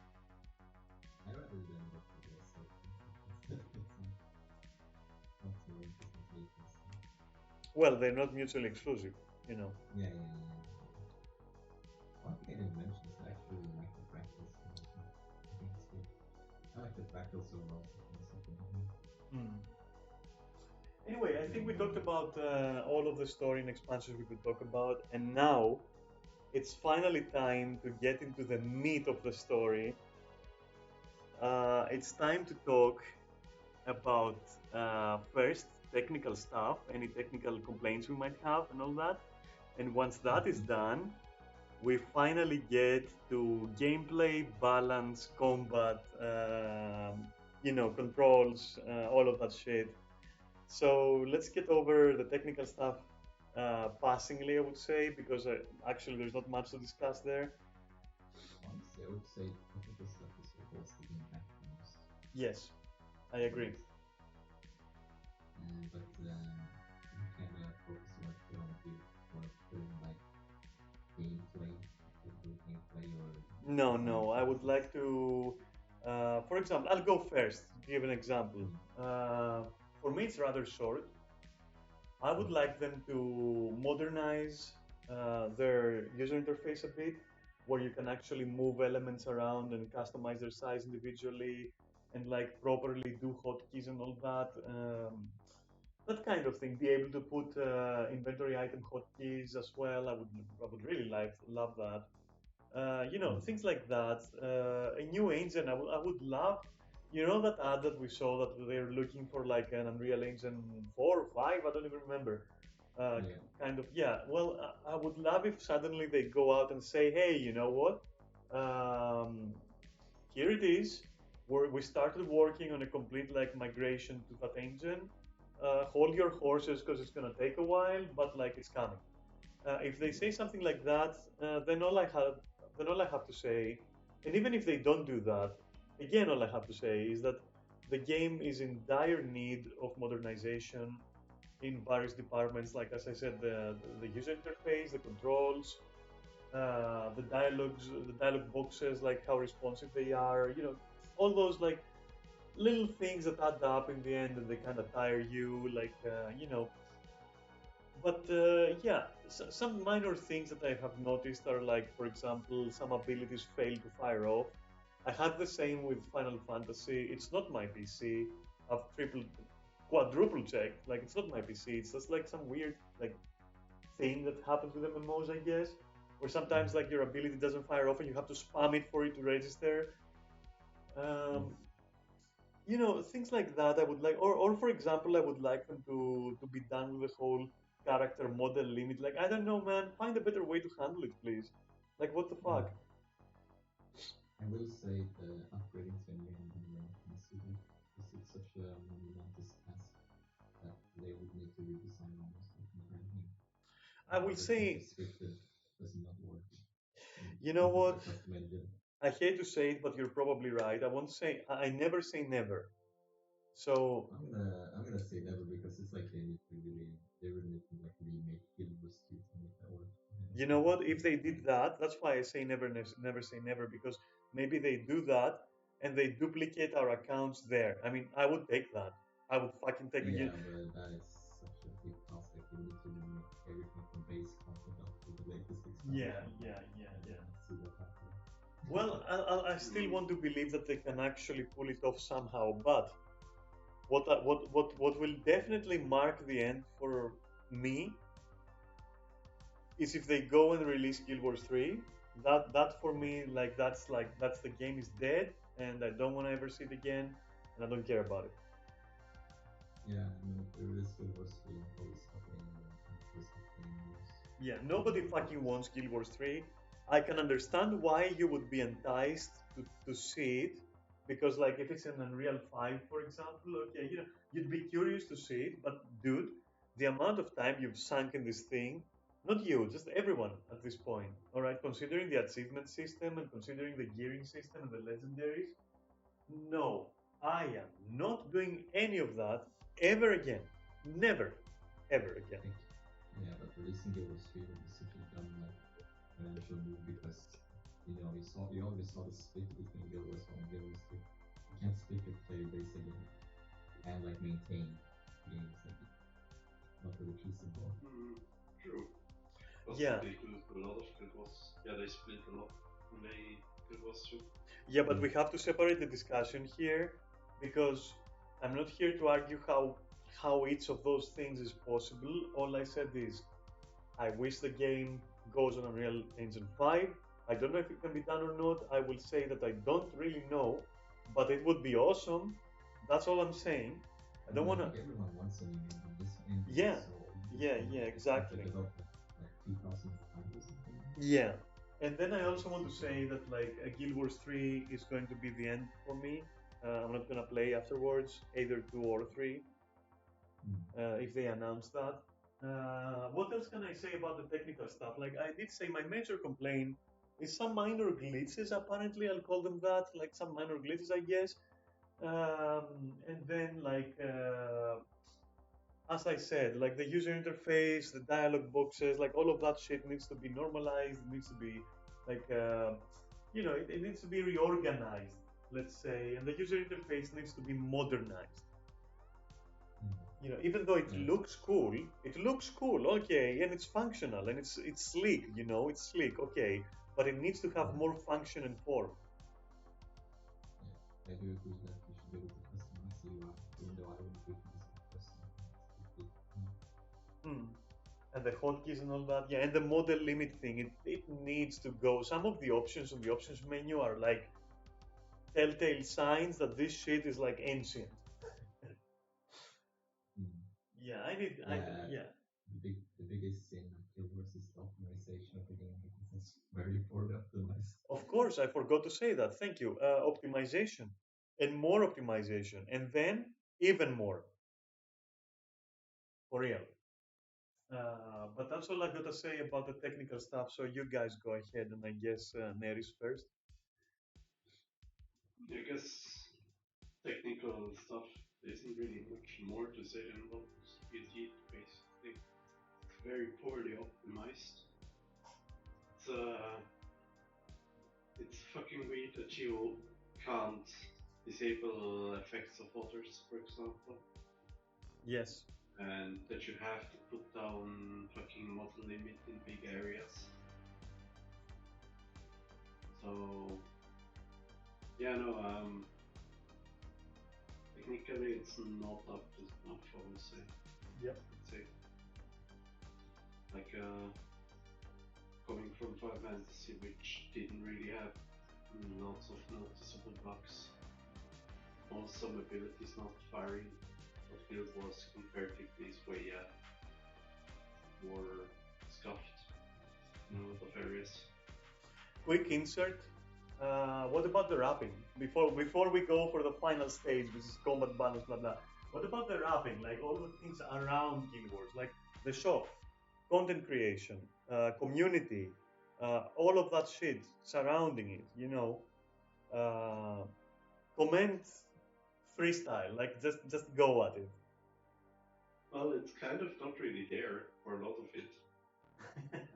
Speaker 3: I rather than what you guys said. Not so interesting.
Speaker 1: Well, they're not mutually exclusive, you know.
Speaker 3: Yeah. One thing I didn't mention is I actually really like the fractals. I think it's good. I like the fractals so well.
Speaker 1: Anyway, I think we talked about all of the story and expansions we could talk about, and now it's finally time to get into the meat of the story. It's time to talk about first technical stuff, any technical complaints we might have, and all that. And once that is done, we finally get to gameplay, balance, combat, controls, all of that shit. So let's get over the technical stuff passingly, I would say, because actually there's not much to discuss there.
Speaker 3: Honestly, I would say technical stuff is what holds the game back the most.
Speaker 1: Yes, I agree.
Speaker 3: But you kind of focus on what you want to do, or doing like gameplay, or
Speaker 1: No, I would like to, for example, I'll go first to give an example. For me, it's rather short. I would like them to modernize their user interface a bit, where you can actually move elements around and customize their size individually, and like properly do hotkeys and all that. That kind of thing. Be able to put inventory item hotkeys as well. I would really love that. Things like that. A new engine. I would love. You know that ad that we saw that they're looking for like an Unreal Engine 4 or 5. I don't even remember. Kind of. Yeah. Well, I would love if suddenly they go out and say, hey, you know what? Here it is. We started working on a complete like migration to that engine. Hold your horses because it's gonna take a while, but like it's coming. If they say something like that, then all I have to say, and even if they don't do that, again, all I have to say is that the game is in dire need of modernization in various departments. Like as I said, the user interface, the controls, the dialogue boxes, like how responsive they are. You know, all those like little things that add up in the end and they kind of tire you. Like but yeah, some minor things that I have noticed are like, for example, some abilities fail to fire off. I had the same with Final Fantasy. It's not my PC. I've quadruple checked. Like it's not my PC. It's just like some weird like thing that happens with MMOs, I guess. Or sometimes like your ability doesn't fire off and you have to spam it for it to register. Um, you know, things like that I would like, or for example, I would like them to be done with the whole character model limit. Like, I don't know, man, find a better way to handle it, please. Like, what the fuck?
Speaker 3: I will say the upgrading to a new engine consider because it's such a monumentous task that they would need to redesign almost the entire game.
Speaker 1: I will say,
Speaker 3: scripted does not work.
Speaker 1: you know what?
Speaker 3: Custom engine.
Speaker 1: I hate to say it, but you're probably right. I won't say, I never say never. So
Speaker 3: I'm gonna say never because it's like they really need to like remake Guild Wars 2 to make that work.
Speaker 1: you know what? If they did that, that's why I say never, never say never, because maybe they do that and they duplicate our accounts there. I mean, I would take that. I would fucking take
Speaker 3: Yeah,
Speaker 1: it.
Speaker 3: but that is such a big task. Like you need to remake everything from base content up to the latest expansion.
Speaker 1: Yeah.
Speaker 3: See what happens.
Speaker 1: Well, I still want to believe that they can actually pull it off somehow, but what will definitely mark the end for me is if they go and release Guild Wars 3. That for me, that's the game is dead, and I don't want to ever see it again, and I don't care about it.
Speaker 3: Yeah, no, there is Guild Wars 3 and always happening
Speaker 1: Yeah, nobody fucking wants Guild Wars 3. I can understand why you would be enticed to see it, because like if it's an Unreal 5, for example, okay, you know, you'd be curious to see it, but dude, the amount of time you've sunk in this thing, not you, just everyone at this point, all right, considering the achievement system and considering the gearing system and the legendaries, no, I am not doing any of that ever again. Never, ever again.
Speaker 3: Yeah, but releasing Guild Wars 3 would be such a dumb like financial move because you always saw the split between Guild Wars 1 and Guild Wars 2. You can't split your player base again and like maintain games like not really feasible.
Speaker 2: True.
Speaker 1: Yeah.
Speaker 2: They do a lot of Guild Wars. Yeah, they split a lot when they Guild Wars 2.
Speaker 1: Yeah, but we have to separate the discussion here because I'm not here to argue how each of those things is possible. All I said is I wish the game goes on Unreal Engine 5. I don't know if it can be done or not. I will say that I don't really know, but it would be awesome. That's all I'm saying. I don't want to.
Speaker 3: Everyone wants a new game. This engine
Speaker 1: Yeah,
Speaker 3: is so old.
Speaker 1: yeah, exactly.
Speaker 3: Developed like 2005 or something.
Speaker 1: Yeah, and then I also want to say that like Guild Wars 3 is going to be the end for me. I'm not gonna play afterwards, either 2 or 3, if they announce that. What else can I say about the technical stuff? Like I did say, my major complaint is some minor glitches. Apparently, I'll call them that, like some minor glitches, I guess. And then like as I said, like the user interface, the dialogue boxes, like all of that shit needs to be normalized. It needs to be like, you know, it needs to be reorganized, let's say, and the user interface needs to be modernized. You know, even though it looks cool, okay, and it's functional and it's sleek, you know, it's sleek, okay, but it needs to have more function and form.
Speaker 3: Yeah, I do agree that you should be able to customize the UI, even though I wouldn't be
Speaker 1: And the hotkeys and all that, yeah, and the model limit thing, it needs to go. Some of the options on the options menu are like telltale signs that this shit is like ancient. Yeah,
Speaker 3: The biggest sin of Guild Wars is the optimization of the game because it's very poorly optimized.
Speaker 1: Of course, I forgot to say that. Thank you. Optimization and more optimization, and then even more. For real. But that's all I got to say about the technical stuff. So you guys go ahead, and I guess Neris first.
Speaker 2: I guess technical stuff isn't really much more to say than what you did, basically. It's very poorly optimized. It's fucking weird that you can't disable effects of others, for example.
Speaker 1: Yes.
Speaker 2: And that you have to put down fucking model limit in big areas. So Yeah, no, technically it's not up to snuff, I would say.
Speaker 1: Yep.
Speaker 2: I'd say. Like, coming from Final Fantasy, which didn't really have lots of noticeable bugs, or some abilities not firing, what Guild Wars comparatively is way more scuffed in a lot of areas.
Speaker 1: Quick insert. What about the wrapping? Before we go for the final stage, which is combat balance, blah blah. What about the wrapping? Like all the things around Guild Wars, like the shop, content creation, community, all of that shit surrounding it. You know, comment freestyle, like just go at it.
Speaker 2: Well, it's kind of not really there for a lot of it.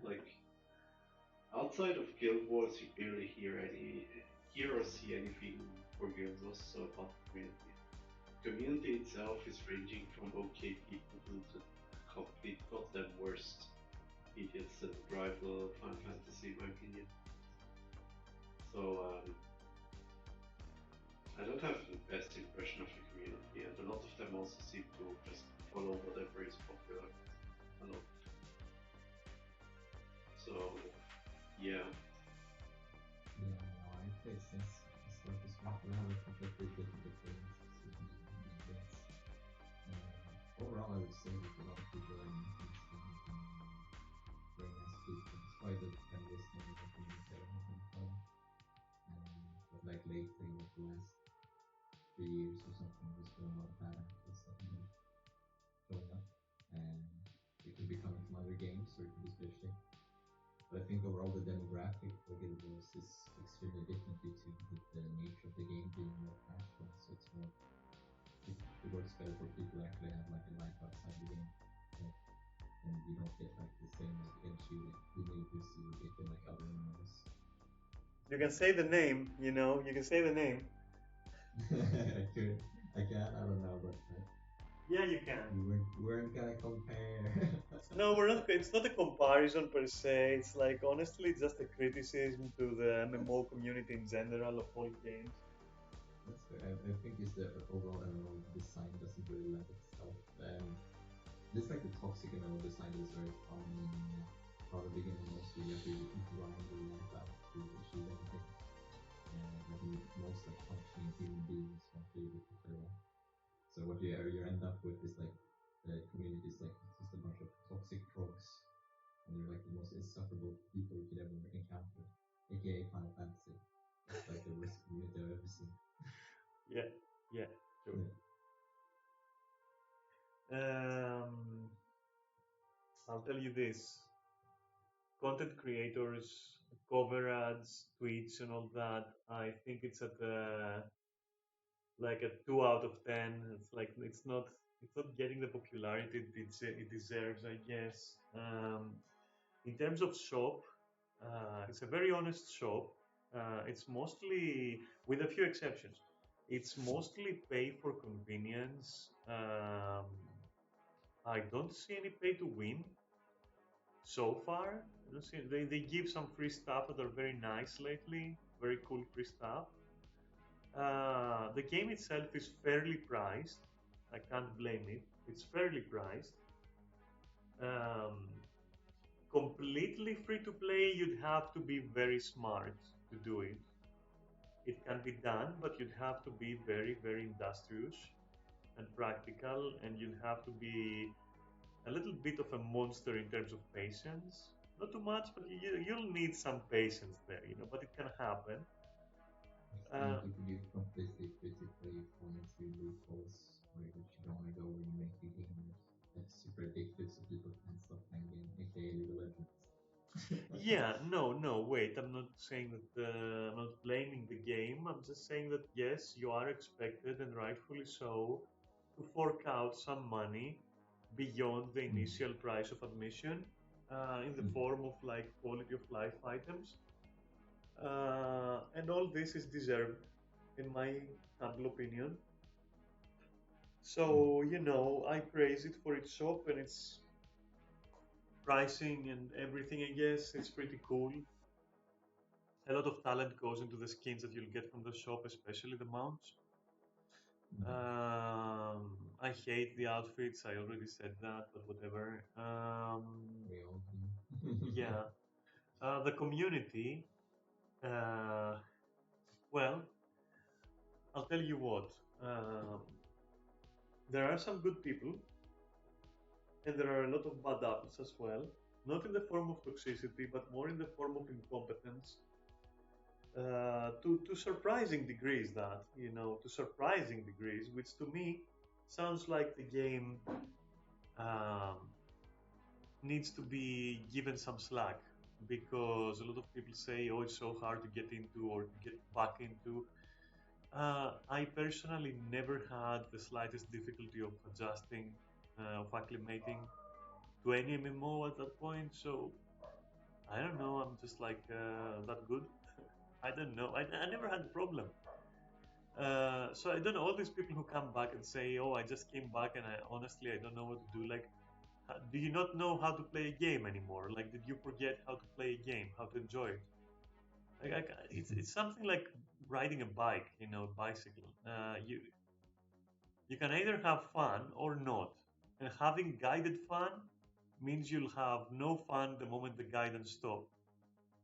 Speaker 2: Like, outside of Guild Wars, you barely hear or see anything for Guild Wars about the community. Community itself is ranging from okay people to the complete goddamn worst idiots that rival Final Fantasy, in my opinion. So, I don't have the best impression of the community, and a lot of them also seem to just follow whatever is popular a lot. So, yeah.
Speaker 3: Yeah, no, I play since the start as well. We have a completely different experiences with the games. Overall, I would say that a lot of people are making stuff very nice people. It's quite the kind of listening and communicating and fun. But like lately, like the last 3 years or something, there's been a lot of bad actors that have been showing up. And it could be coming from other games or it could be especially. But I think overall the demographic for Guild Wars is extremely different due to the nature of the game being more casual. So it's more, it works better for people who actually have like a life outside the game. Right? And you don't get like the same energy like the neighbors you get in like other MMOs.
Speaker 1: You can say the name, you know. You can say the name.
Speaker 3: I can, I don't know, but
Speaker 1: Yeah, you can.
Speaker 3: we weren't gonna compare.
Speaker 1: No, we're not. It's not a comparison per se. It's like honestly just a criticism to the MMO community in general of all games.
Speaker 3: That's fair. I think it's the overall MMO design doesn't really lend itself. Just like the toxic MMO design is very common in probably beginning most you have to grind your life out to achieve anything. Like most like functioning human beings want to be able. So what you end up with is like the community is like just a bunch of toxic frogs, and they're like the most insufferable people you could ever encounter, aka Final Fantasy. It's like the worst community I've ever seen.
Speaker 1: Yeah, yeah, sure. I'll tell you this: content creators, cover ads, tweets, and all that. I think it's at like a 2 out of 10. It's like it's not getting the popularity it deserves, I guess. In terms of shop, it's a very honest shop. It's mostly, with a few exceptions, it's mostly pay for convenience. I don't see any pay to win so far. I don't see, they give some free stuff that are very nice lately, very cool free stuff. The game itself is fairly priced. I can't blame it. It's fairly priced. Um, Completely free to play, you'd have to be very smart to do it. It can be done, but you'd have to be very, very industrious and practical, and you'd have to be a little bit of a monster in terms of patience. Not too much, but you'll need some patience there, you know, but it can happen.
Speaker 3: I think you could use completely free to play for into loopholes where you don't want to go and make the game that's super addictive so people can't stop playing game, aka League of Legends.
Speaker 1: Yeah, no, wait. I'm not saying that I'm not blaming the game. I'm just saying that yes, you are expected, and rightfully so, to fork out some money beyond the initial price of admission in the form of like quality of life items. And all this is deserved, in my humble opinion. So, you know, I praise it for its shop and its pricing and everything, I guess. It's pretty cool. A lot of talent goes into the skins that you'll get from the shop, especially the mounts. I hate the outfits. I already said that, but whatever.
Speaker 3: We all do.
Speaker 1: Yeah. The community. Uh, well, I'll tell you what. There are some good people, and there are a lot of bad apples as well. Not in the form of toxicity, but more in the form of incompetence. To surprising degrees, to surprising degrees, which to me sounds like the game um, needs to be given some slack, because a lot of people say, oh, it's so hard to get into or to get back into. I personally never had the slightest difficulty of adjusting, of acclimating to any MMO at that point. So I don't know. I'm just like that good. I don't know. I never had a problem. So I don't know. All these people who come back and say, "Oh, I just came back and I honestly I don't know what to do." Like, do you not know how to play a game anymore? Like, did you forget how to play a game, how to enjoy it? It's something like riding a bike, bicycle. You can either have fun or not, and having guided fun means you'll have no fun the moment the guidance stops.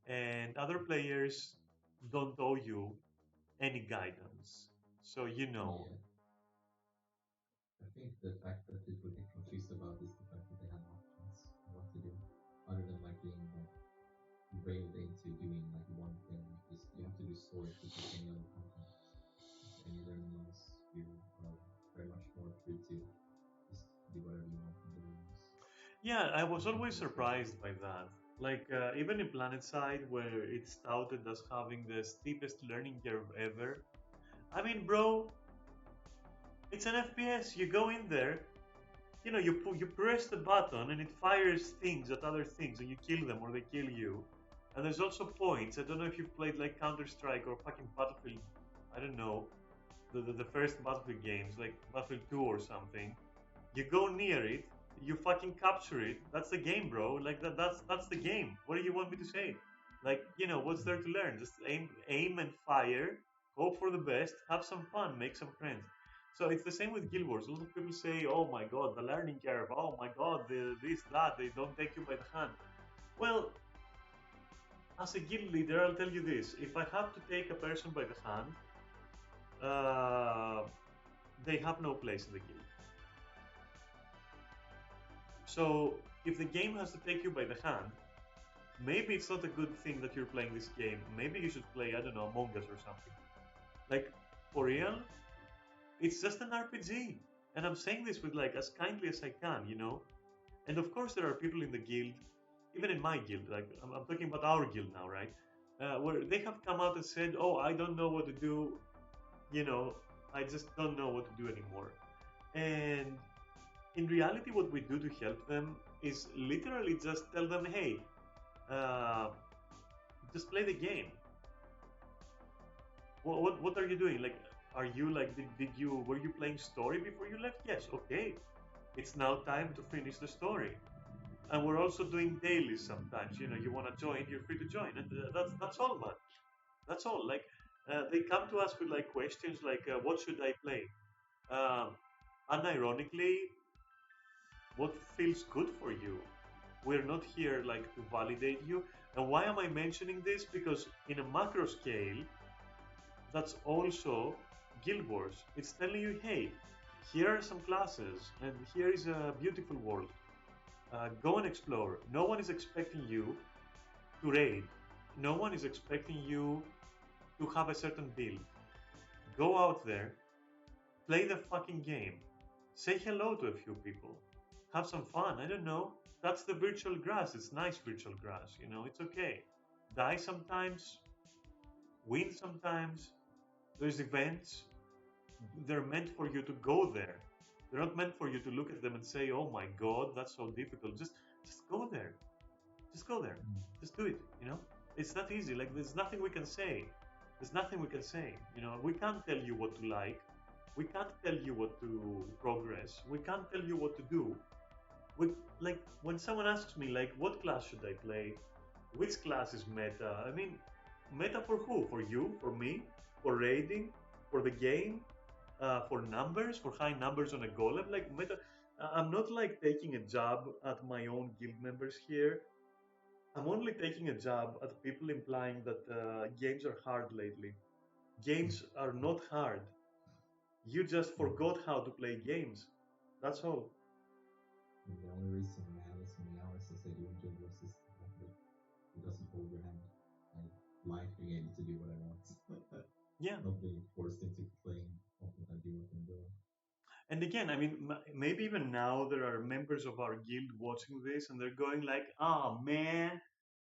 Speaker 1: And other players don't owe you any guidance, so you know.
Speaker 3: Yeah. I think the fact that people get confused about is the fact that they have options on what to do, other than like being like railed into doing like one thing. Like this, you have to do story just like any other content. Like any other MMOs, you are very much more free to just do whatever you want in the rooms.
Speaker 1: Yeah, I was always surprised by that. Like, even in PlanetSide, where it's touted as having the steepest learning curve ever. I mean, bro, it's an FPS. You go in there, you press the button and it fires things at other things, and you kill them or they kill you. And there's also points. I don't know if you've played like Counter Strike or fucking Battlefield. I don't know the first Battlefield games, like Battlefield 2 or something. You go near it, you fucking capture it. That's the game, bro. Like that's the game. What do you want me to say? Like, what's there to learn? Just aim and fire, hope for the best, have some fun, make some friends. So it's the same with Guild Wars. A lot of people say, "Oh my God, the learning curve. Oh my God, this that. They don't take you by the hand." Well, as a guild leader, I'll tell you this: if I have to take a person by the hand, uh, they have no place in the guild. So if the game has to take you by the hand, maybe it's not a good thing that you're playing this game. Maybe you should play, I don't know, Among Us or something. Like, for real, it's just an RPG. And I'm saying this with like as kindly as I can. And of course there are people in the guild, even in my guild, like I'm talking about our guild now, right? Where they have come out and said, "Oh, I don't know what to do, I just don't know what to do anymore." And in reality, what we do to help them is literally just tell them, "Hey, uh, just play the game. What are you doing? Like, are you like were you playing story before you left? Yes, okay. It's now time to finish the story." And we're also doing dailies sometimes. You want to join, you're free to join, and that's all, man. That's all. Like, they come to us with like questions like, "What should I play?" Um, Unironically, what feels good for you. We're not here like to validate you. And why am I mentioning this? Because in a macro scale, that's also Guild Wars. It's telling you, hey, here are some classes, and here is a beautiful world. Go and explore. No one is expecting you to raid. No one is expecting you to have a certain build. Go out there, play the fucking game, say hello to a few people, have some fun. I don't know. That's the virtual grass. It's nice virtual grass. It's okay. Die sometimes, win sometimes. There's events. They're meant for you to go there. They're not meant for you to look at them and say, "Oh my God, that's so difficult." Just go there. Just go there. Just do it. It's not easy. Like, there's nothing we can say. There's nothing we can say. We can't tell you what to like. We can't tell you what to progress. We can't tell you what to do. Like, when someone asks me, like, what class should I play? Which class is meta? I mean, Meta for who? For you? For me? For raiding? For the game? For numbers? For high numbers on a golem? Like meta. I'm not like taking a jab at my own guild members here. I'm only taking a jab at people implying that games are hard lately. Games are not hard. You just forgot how to play games. That's all.
Speaker 3: And the only reason I have so many hours as I do in Guild Wars is that it doesn't hold your hand. I like being able to do what I want.
Speaker 1: Yeah.
Speaker 3: Not being forced into playing what I do what I'm doing.
Speaker 1: And again, I mean, maybe even now there are members of our guild watching this and they're going like, "Oh man,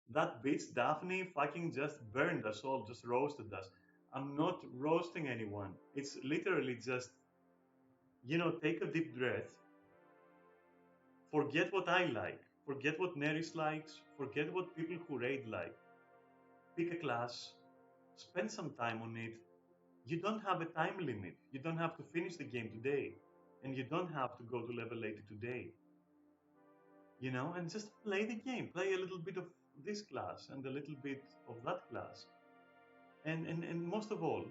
Speaker 1: that bitch Daphne fucking just burned us all, just roasted us." I'm not roasting anyone. It's literally just, take a deep breath. Forget what I like. Forget what Neris likes. Forget what people who raid like. Pick a class. Spend some time on it. You don't have a time limit. You don't have to finish the game today. And you don't have to go to level 80 today. And just play the game. Play a little bit of this class and a little bit of that class. And most of all,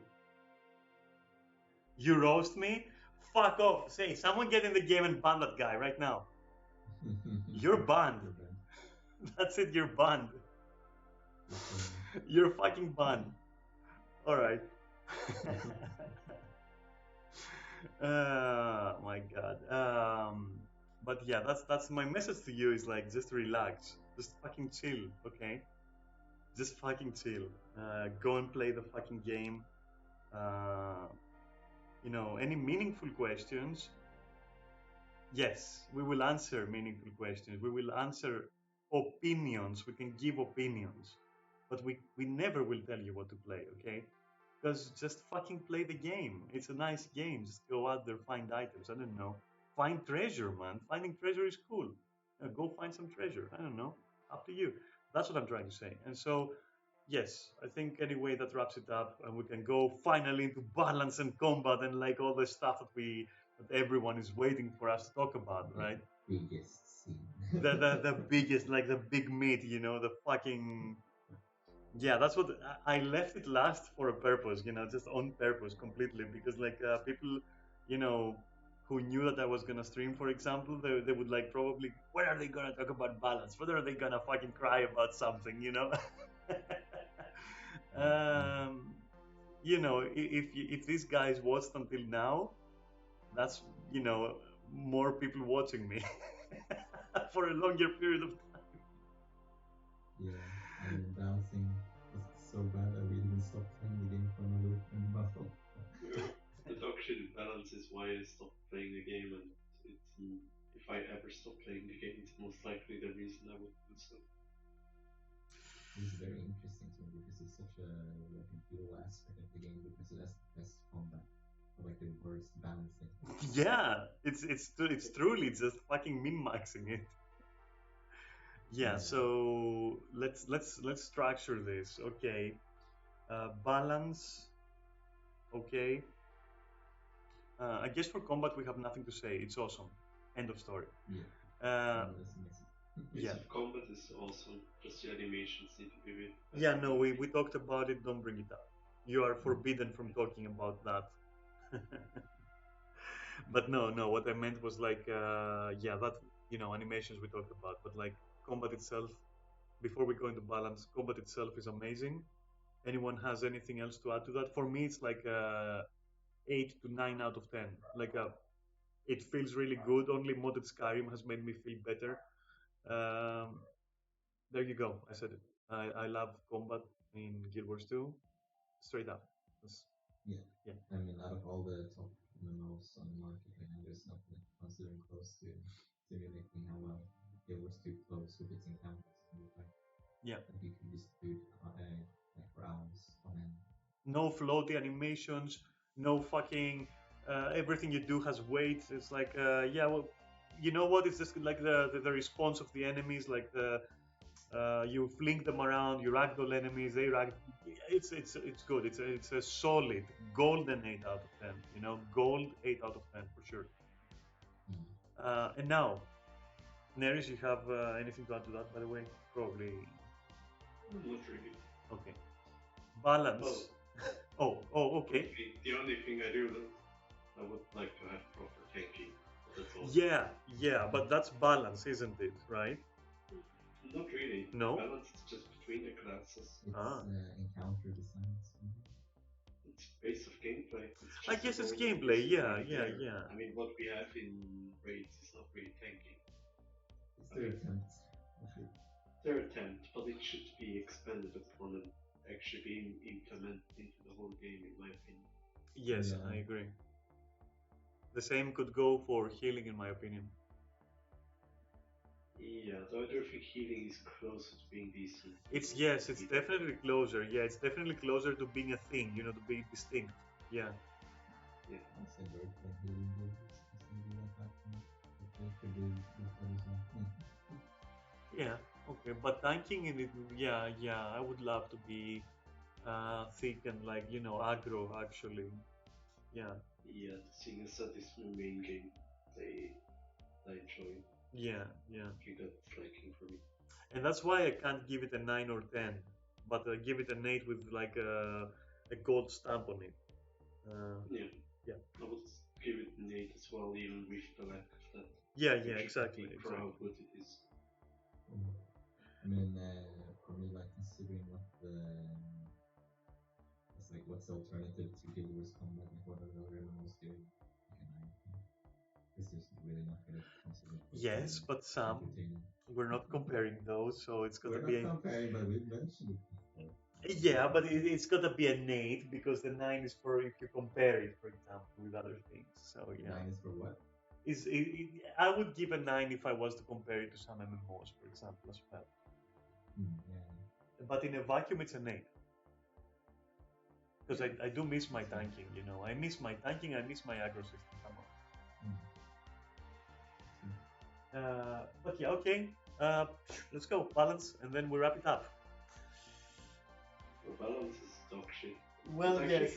Speaker 1: you roast me? Fuck off. Say, someone get in the game and ban that guy right now. You're banned. That's it, you're banned. You're fucking banned. Alright. My god. But yeah, that's my message to you is like just relax. Just fucking chill, okay? Just fucking chill. Go and play the fucking game. Any meaningful questions? Yes, we will answer meaningful questions. We will answer opinions. We can give opinions. But we never will tell you what to play, okay? Because just fucking play the game. It's a nice game. Just go out there, find items. I don't know. Find treasure, man. Finding treasure is cool. Go find some treasure. I don't know. Up to you. That's what I'm trying to say. And so, yes, I think anyway that wraps it up, and we can go finally into balance and combat and like all the stuff that everyone is waiting for us to talk about, right?
Speaker 3: Biggest scene.
Speaker 1: the biggest, like the big meat, the fucking. Yeah, that's what I left it last for a purpose, just on purpose completely because like people, who knew that I was gonna stream, for example, they would like probably, when are they gonna talk about balance? When are they gonna fucking cry about something, if these guys watched until now, that's more people watching me for a longer period of time.
Speaker 3: Yeah, I mean balancing was so bad that we didn't stop playing the game for another battle.
Speaker 2: But actually, balance is why I stopped playing the game, and if I ever stop playing the game, it's most likely the reason I would do so.
Speaker 3: It's very interesting to me because it's such a dual aspect of the game because it has the best combat, but like the worst balancing.
Speaker 1: Yeah, it's truly just fucking min-maxing it. Yeah, so let's structure this. Okay, balance. Okay. I guess for combat we have nothing to say. It's awesome. End of story.
Speaker 3: Yeah.
Speaker 1: Yeah.
Speaker 2: Combat is awesome. Just the animations need to be with.
Speaker 1: Yeah, no, we talked about it. Don't bring it up. You are forbidden from talking about that. But no, what I meant was like, that animations we talked about, but like combat itself. Before we go into balance, combat itself is amazing. Anyone has anything else to add to that? For me, it's like 8 to 9 out of 10. Like it feels really good. Only modded Skyrim has made me feel better. There you go. I said it. I love combat in Guild Wars 2. Straight up.
Speaker 3: Yeah. I mean, out of all the top MMOs on the market right now, there's nothing considering close to simulating how well Guild Wars 2 flows with its encounters.
Speaker 1: Yeah.
Speaker 3: That you can just do like for hours on end.
Speaker 1: No floaty animations. No fucking. Everything you do has weight. It's like, you know what? It's just like the response of the enemies, like you fling them around, you ragdoll enemies, they rag. It's good. It's a solid golden 8 out of 10. Gold 8 out of 10 for sure. And now, Neris, you have anything to add to that? By the way, probably.
Speaker 2: Not really.
Speaker 1: Okay. balance. Okay.
Speaker 2: The only thing I do that I would like to have proper tanking. That's all.
Speaker 1: Yeah, but that's balance, isn't it? Right?
Speaker 2: Not really.
Speaker 1: No?
Speaker 2: Balance is just between the classes.
Speaker 3: It's encounter designs.
Speaker 2: It's base of gameplay. It's
Speaker 1: I
Speaker 2: just
Speaker 1: guess it's
Speaker 2: roll and
Speaker 1: gameplay.
Speaker 2: use
Speaker 1: Yeah,
Speaker 2: right
Speaker 1: yeah,
Speaker 2: there.
Speaker 1: yeah.
Speaker 2: I mean, what we have in raids is not really tanking.
Speaker 3: It's their attempt.
Speaker 2: Their attempt, but it should be expanded upon and actually being implemented into the whole game, in my opinion.
Speaker 1: Yes,
Speaker 3: Yeah.
Speaker 1: I agree. The same could go for healing, in my opinion.
Speaker 2: Yeah, though I do think healing is closer to being decent.
Speaker 1: It's definitely closer. Yeah, it's definitely closer to being a thing, to being distinct. Yeah.
Speaker 2: Yeah.
Speaker 3: Also very healing builders, something like that. They could do
Speaker 1: Yeah. Okay, but tanking in it, yeah, I would love to be thick and aggro actually. Yeah.
Speaker 2: Yeah, seeing as that is my main game, I enjoy.
Speaker 1: Yeah.
Speaker 2: I think that's liking for me.
Speaker 1: And that's why I can't give it a 9 or 10, but I give it an 8 with like a gold stamp on it.
Speaker 2: Yeah.
Speaker 1: Yeah.
Speaker 2: I would give it an 8 as well, even with the lack of that.
Speaker 1: Yeah, exactly.
Speaker 2: For how good it is.
Speaker 3: I mean, for me, like considering it's like what's the alternative to Guild Wars Combat? Like what are the other MMOs doing? This is really not going to consider.
Speaker 1: Yes, but some we're not comparing those, so it's got to be.
Speaker 3: We're not comparing, but we mentioned it before.
Speaker 1: Yeah, but it's got to be an 8 because the 9 is for if you compare it, for example, with other things. So yeah.
Speaker 3: 9 is for what?
Speaker 1: I would give a 9 if I was to compare it to some MMOs, for example, as well.
Speaker 3: Yeah.
Speaker 1: But in a vacuum, it's an 8. Because I do miss my tanking, I miss my tanking, I miss my aggro system. Come on. But yeah, okay. Let's go. Balance, and then we wrap it up.
Speaker 2: The balance is dog shit.
Speaker 1: Well, yes.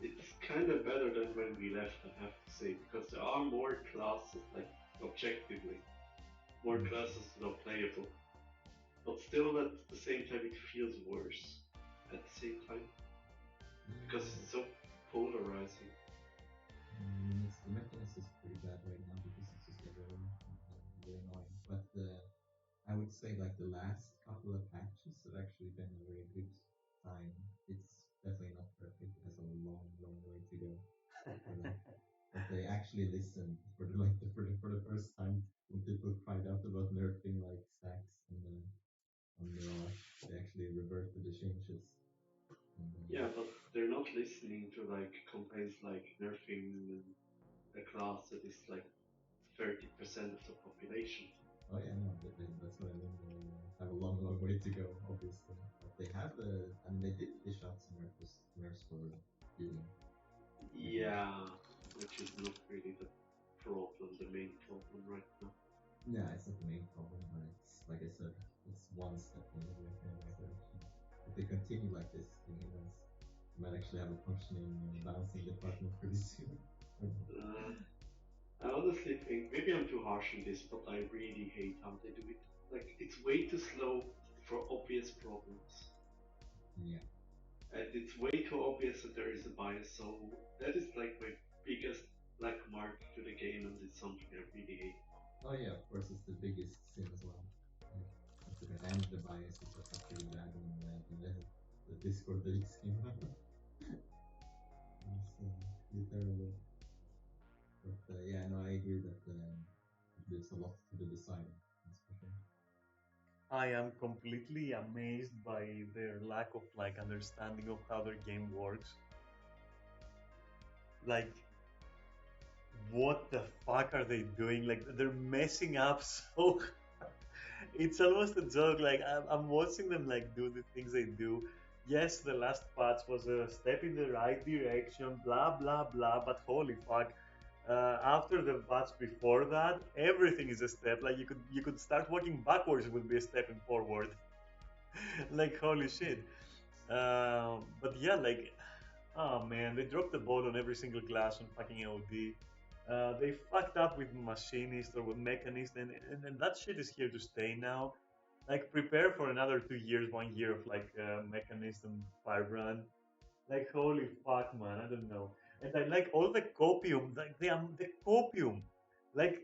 Speaker 2: It's kind of better than when we left, I have to say, because there are more classes, like objectively, more classes that are playable. But still, at the same time, it feels worse. At the same time, because it's so polarizing.
Speaker 3: The mechanism is pretty bad right now because it's just everywhere, very annoying. But I would say like the last couple of patches have actually been a very good time. It's definitely not perfect. It has a long way to go. But they actually listened for the first time when people cried out about nerfing like stacks on Mirage. They actually reverted the changes.
Speaker 2: Yeah, but they're not listening to like complaints like nerfing a class that is like 30% of the population.
Speaker 3: Oh yeah, no, that's what I mean. They have a long way to go, obviously. But they have they did dish out some nerfs for healing.
Speaker 2: Yeah, which is not really the main problem right now.
Speaker 3: Yeah, it's not the main problem, but it's like I said, it's one step in the right direction. If they continue like this, we might actually have a functioning balancing department pretty soon.
Speaker 2: I honestly think maybe I'm too harsh on this, but I really hate how they do it. Like it's way too slow for obvious problems.
Speaker 3: Yeah.
Speaker 2: And it's way too obvious that there is a bias. So that is like my biggest black mark to the game, and it's something I really hate.
Speaker 3: Oh yeah, of course it's the biggest sin as well. And the bias is pretty bad in the Discord leaks came out. It's pretty terrible. But yeah, no, I agree that there's a lot to be decided. That's for sure.
Speaker 1: I am completely amazed by their lack of understanding of how their game works. Like, what the fuck are they doing? Like, they're messing up so. It's almost a joke. Like, I'm watching them do the things they do. Yes, the last patch was a step in the right direction. Blah blah blah. But holy fuck. After the patch before that, everything is a step. Like you could start walking backwards, it would be a stepping forward. Like holy shit. But yeah, oh man, they dropped the ball on every single class on fucking OD. They fucked up with Machinist or with Mechanist, and that shit is here to stay now. Like prepare for another 2 years, 1 year of like Mechanist and Firebrand. Like holy fuck, man, I don't know. And I like all the copium, like the copium. Like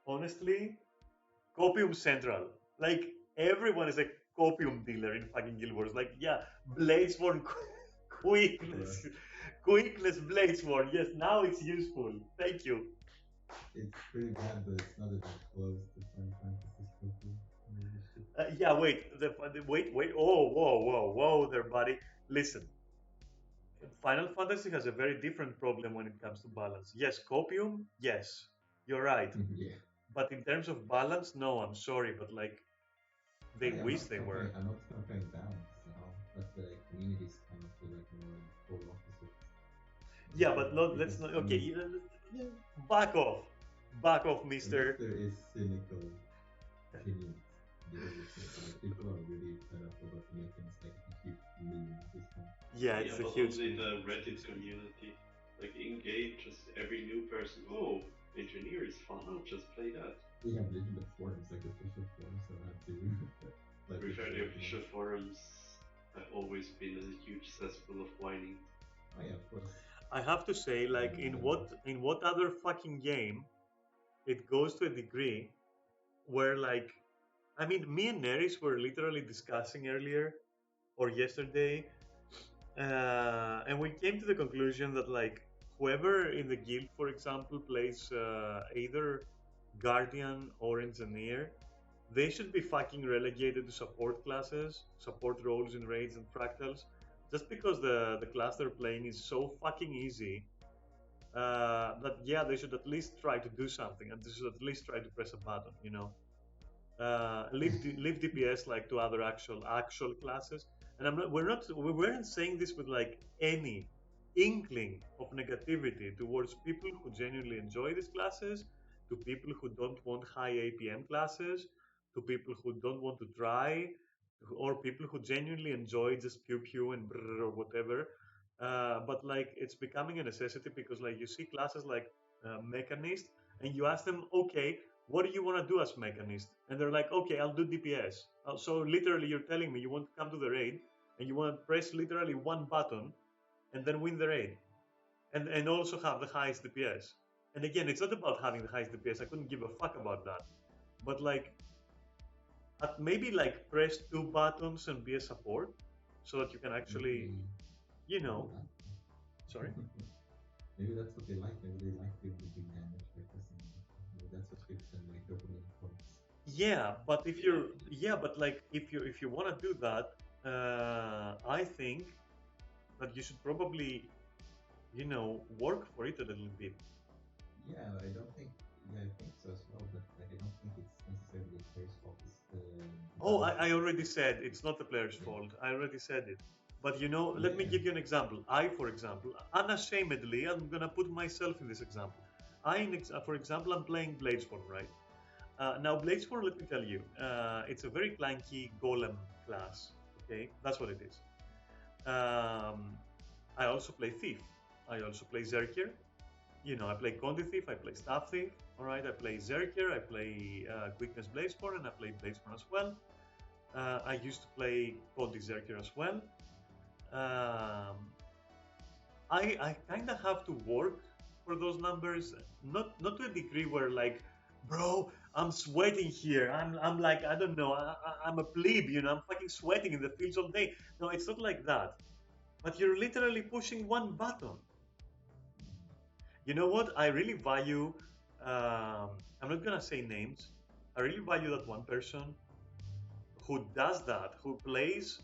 Speaker 1: honestly, copium central. Like everyone is a copium dealer in fucking Guild Wars. Like yeah, Bladesworn quickness, quickness Bladesworn. Yes, now it's useful. Thank you.
Speaker 3: It's pretty bad, but it's not that close to Final Fantasy's copy.
Speaker 1: Yeah, wait, wait. Oh, whoa there, buddy. Listen, Final Fantasy has a very different problem when it comes to balance. Yes, copium. Yes, you're right.
Speaker 3: Yeah.
Speaker 1: But in terms of balance, no, I'm sorry, but like they wish they were.
Speaker 3: I'm not comparing balance, but the communities kind of feel like more polar opposites.
Speaker 1: Yeah, but let's not. Okay, back off, Mister.
Speaker 3: There is cynical opinions. People are really fed up about the mechanics, like a huge meme this time.
Speaker 1: Yeah, it's a
Speaker 2: but
Speaker 1: huge.
Speaker 2: only the Reddit community, like in-game, just every new person. Oh, engineer is fun. I'll just play that.
Speaker 3: We have legitimate forums, like official forums, so I have to.
Speaker 2: To be fair, the official forums have always been a huge cesspool of whining.
Speaker 3: Oh yeah, of course.
Speaker 1: I have to say, like, in what other fucking game, it goes to a degree where, like, I mean, me and Neris were literally discussing earlier or yesterday, and we came to the conclusion that, like, whoever in the guild, for example, plays either Guardian or Engineer, they should be fucking relegated to support classes, support roles in raids and fractals, just because the class they're playing is so fucking easy that yeah, they should at least try to do something, and they should at least try to press a button, you know. Leave DPS like to other actual classes, and we weren't saying this with like any inkling of negativity towards people who genuinely enjoy these classes, to people who don't want high APM classes, to people who don't want to try, or people who genuinely enjoy just pew pew and brrr or whatever. But like it's becoming a necessity because like you see classes like Mechanist, and you ask them, okay, what do you want to do as Mechanist? And they're like, okay, I'll do DPS. So literally, you're telling me you want to come to the raid and you want to press literally one button and then win the raid, and also have the highest DPS. And again, it's not about having the highest DPS. I couldn't give a fuck about that. But like, maybe like press two buttons and be a support, so that you can actually, you know, sorry.
Speaker 3: Maybe that's what they like. Maybe they like doing the big damage by pressing. Maybe that's what gives them like dopamine points.
Speaker 1: Yeah, but if you want to do that, I think that you should probably, work for it a little bit.
Speaker 3: Yeah, I don't think. Yeah, I think so as well. But like, I don't think it's necessarily the player's fault.
Speaker 1: Oh, I already said it's not the player's fault. I already said it. But let me give you an example. For example, unashamedly, I'm gonna put myself in this example. For example, I'm playing Bladesworn, right? Now, Bladesworn, let me tell you, it's a very clunky golem class. Okay, that's what it is. I also play Thief. I also play Zerker. I play Condi Thief. I play Staff Thief. All right, I play Zerker. I play Quickness Bladesworn, and I play Bladesworn as well. I used to play Condi Zerker as well. I kind of have to work for those numbers, not to a degree where like, bro, I'm sweating here. I'm like, I don't know, I'm a plebe, I'm fucking sweating in the fields all day. No, it's not like that. But you're literally pushing one button. You know what? I really value. I'm not gonna say names. I really value that one person who does that, who plays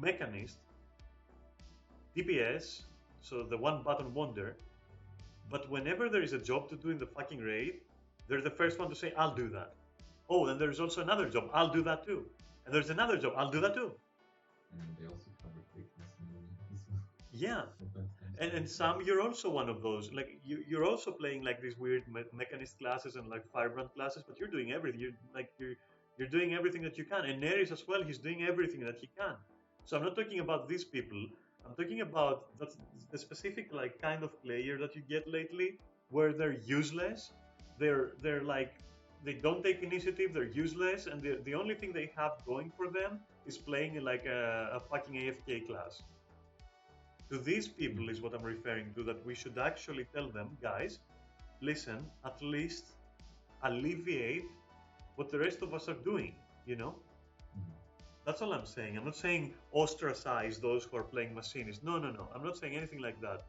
Speaker 1: Mechanist, DPS, so the one button wonder. But whenever there is a job to do in the fucking raid, they're the first one to say, I'll do that. Oh, and there's also another job, I'll do that too. And there's another job, I'll do that too.
Speaker 3: And they also cover quickness as well.
Speaker 1: Yeah. And Sam, you're also one of those. Like you're also playing like these weird Mechanist classes and like Firebrand classes, but you're doing everything. You're doing everything that you can. And Neris as well, he's doing everything that he can. So I'm not talking about these people. I'm talking about the specific like kind of player that you get lately, where they're useless. They're like they don't take initiative, they're useless, and the only thing they have going for them is playing like a fucking AFK class. To these people is what I'm referring to, that we should actually tell them, guys, listen, at least alleviate what the rest of us are doing, you know? That's all I'm saying. I'm not saying ostracize those who are playing machinists. No, no, no. I'm not saying anything like that.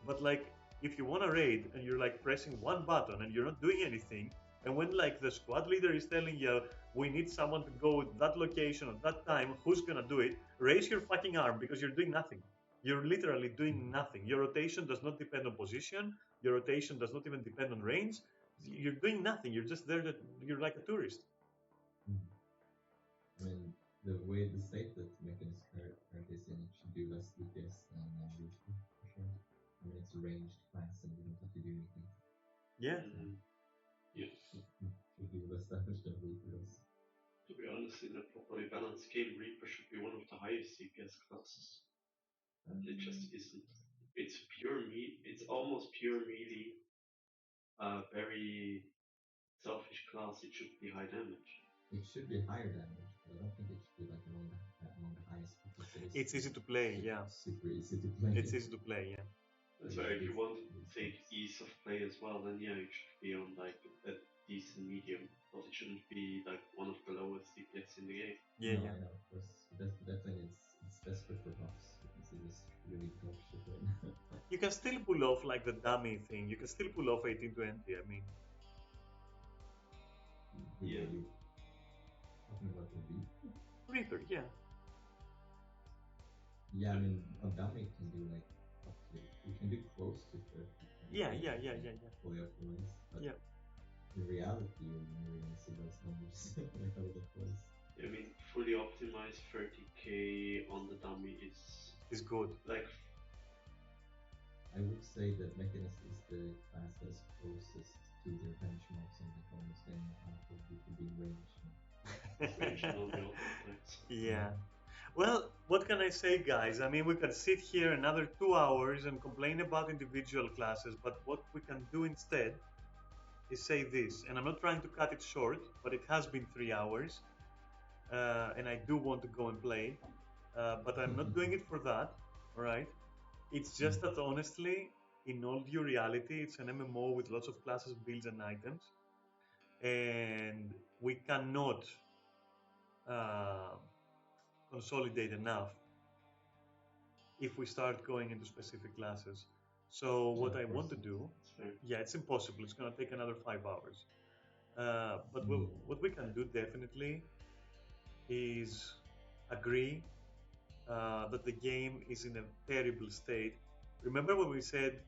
Speaker 1: But like, if you want to raid and you're like pressing one button and you're not doing anything, and when like the squad leader is telling you, we need someone to go at that location at that time, who's gonna do it? Raise your fucking arm because you're doing nothing. You're literally doing nothing. Your rotation does not depend on position. Your rotation does not even depend on range. You're doing nothing. You're just there. You're like a tourist.
Speaker 3: I mean, the way the state that Mechanist currently is in, it should do less DPS than Reaper, for sure. I mean, it's a ranged class and you don't have to do anything.
Speaker 1: Yeah.
Speaker 2: Yeah.
Speaker 3: Should do less damage than Reaper does.
Speaker 2: To be honest, in a properly balanced game, Reaper should be one of the highest DPS classes. It just isn't. It's pure meat. It's almost pure melee. Very selfish class. It should be high damage.
Speaker 3: It should be higher damage, but I don't think it should be like among the highest because
Speaker 1: it's easy to play. Yeah.
Speaker 3: Super easy to play.
Speaker 1: It's easy to play. Yeah.
Speaker 2: That's why if you want to take ease of play as well, then yeah, it should be on like a decent medium, but it shouldn't be like one of the lowest DPS in the game.
Speaker 1: Yeah,
Speaker 3: no,
Speaker 1: yeah.
Speaker 3: I know, of course. Definitely, it's desperate for buffs because it is really dog shit right now.
Speaker 1: You can still pull off like the dummy thing. You can still pull off 1820. I mean,
Speaker 2: Yeah.
Speaker 3: Talking about the
Speaker 1: Reaper, yeah.
Speaker 3: Yeah, I mean, on dummy it can do like up to, you can do close to 30.
Speaker 1: Yeah.
Speaker 3: Fully optimized. But
Speaker 1: Yeah.
Speaker 3: in reality, you're never gonna see those numbers like how it was.
Speaker 2: I mean, fully optimized 30k on the dummy is
Speaker 1: good.
Speaker 2: Like,
Speaker 3: I would say that Mechanist is the class that's closest to their benchmarks and like almost any half of it could be range.
Speaker 1: Yeah. Well, what can I say, guys? I mean, we can sit here another 2 hours and complain about individual classes, but what we can do instead is say this, and I'm not trying to cut it short, but it has been 3 hours, and I do want to go and play, but I'm not doing it for that, right? It's just that honestly, in all due reality, it's an MMO with lots of classes, builds, and items, and we cannot consolidate enough if we start going into specific classes. So what I want to do, yeah, it's impossible. It's going to take another 5 hours. But what we can do definitely is agree that the game is in a terrible state. Remember when we said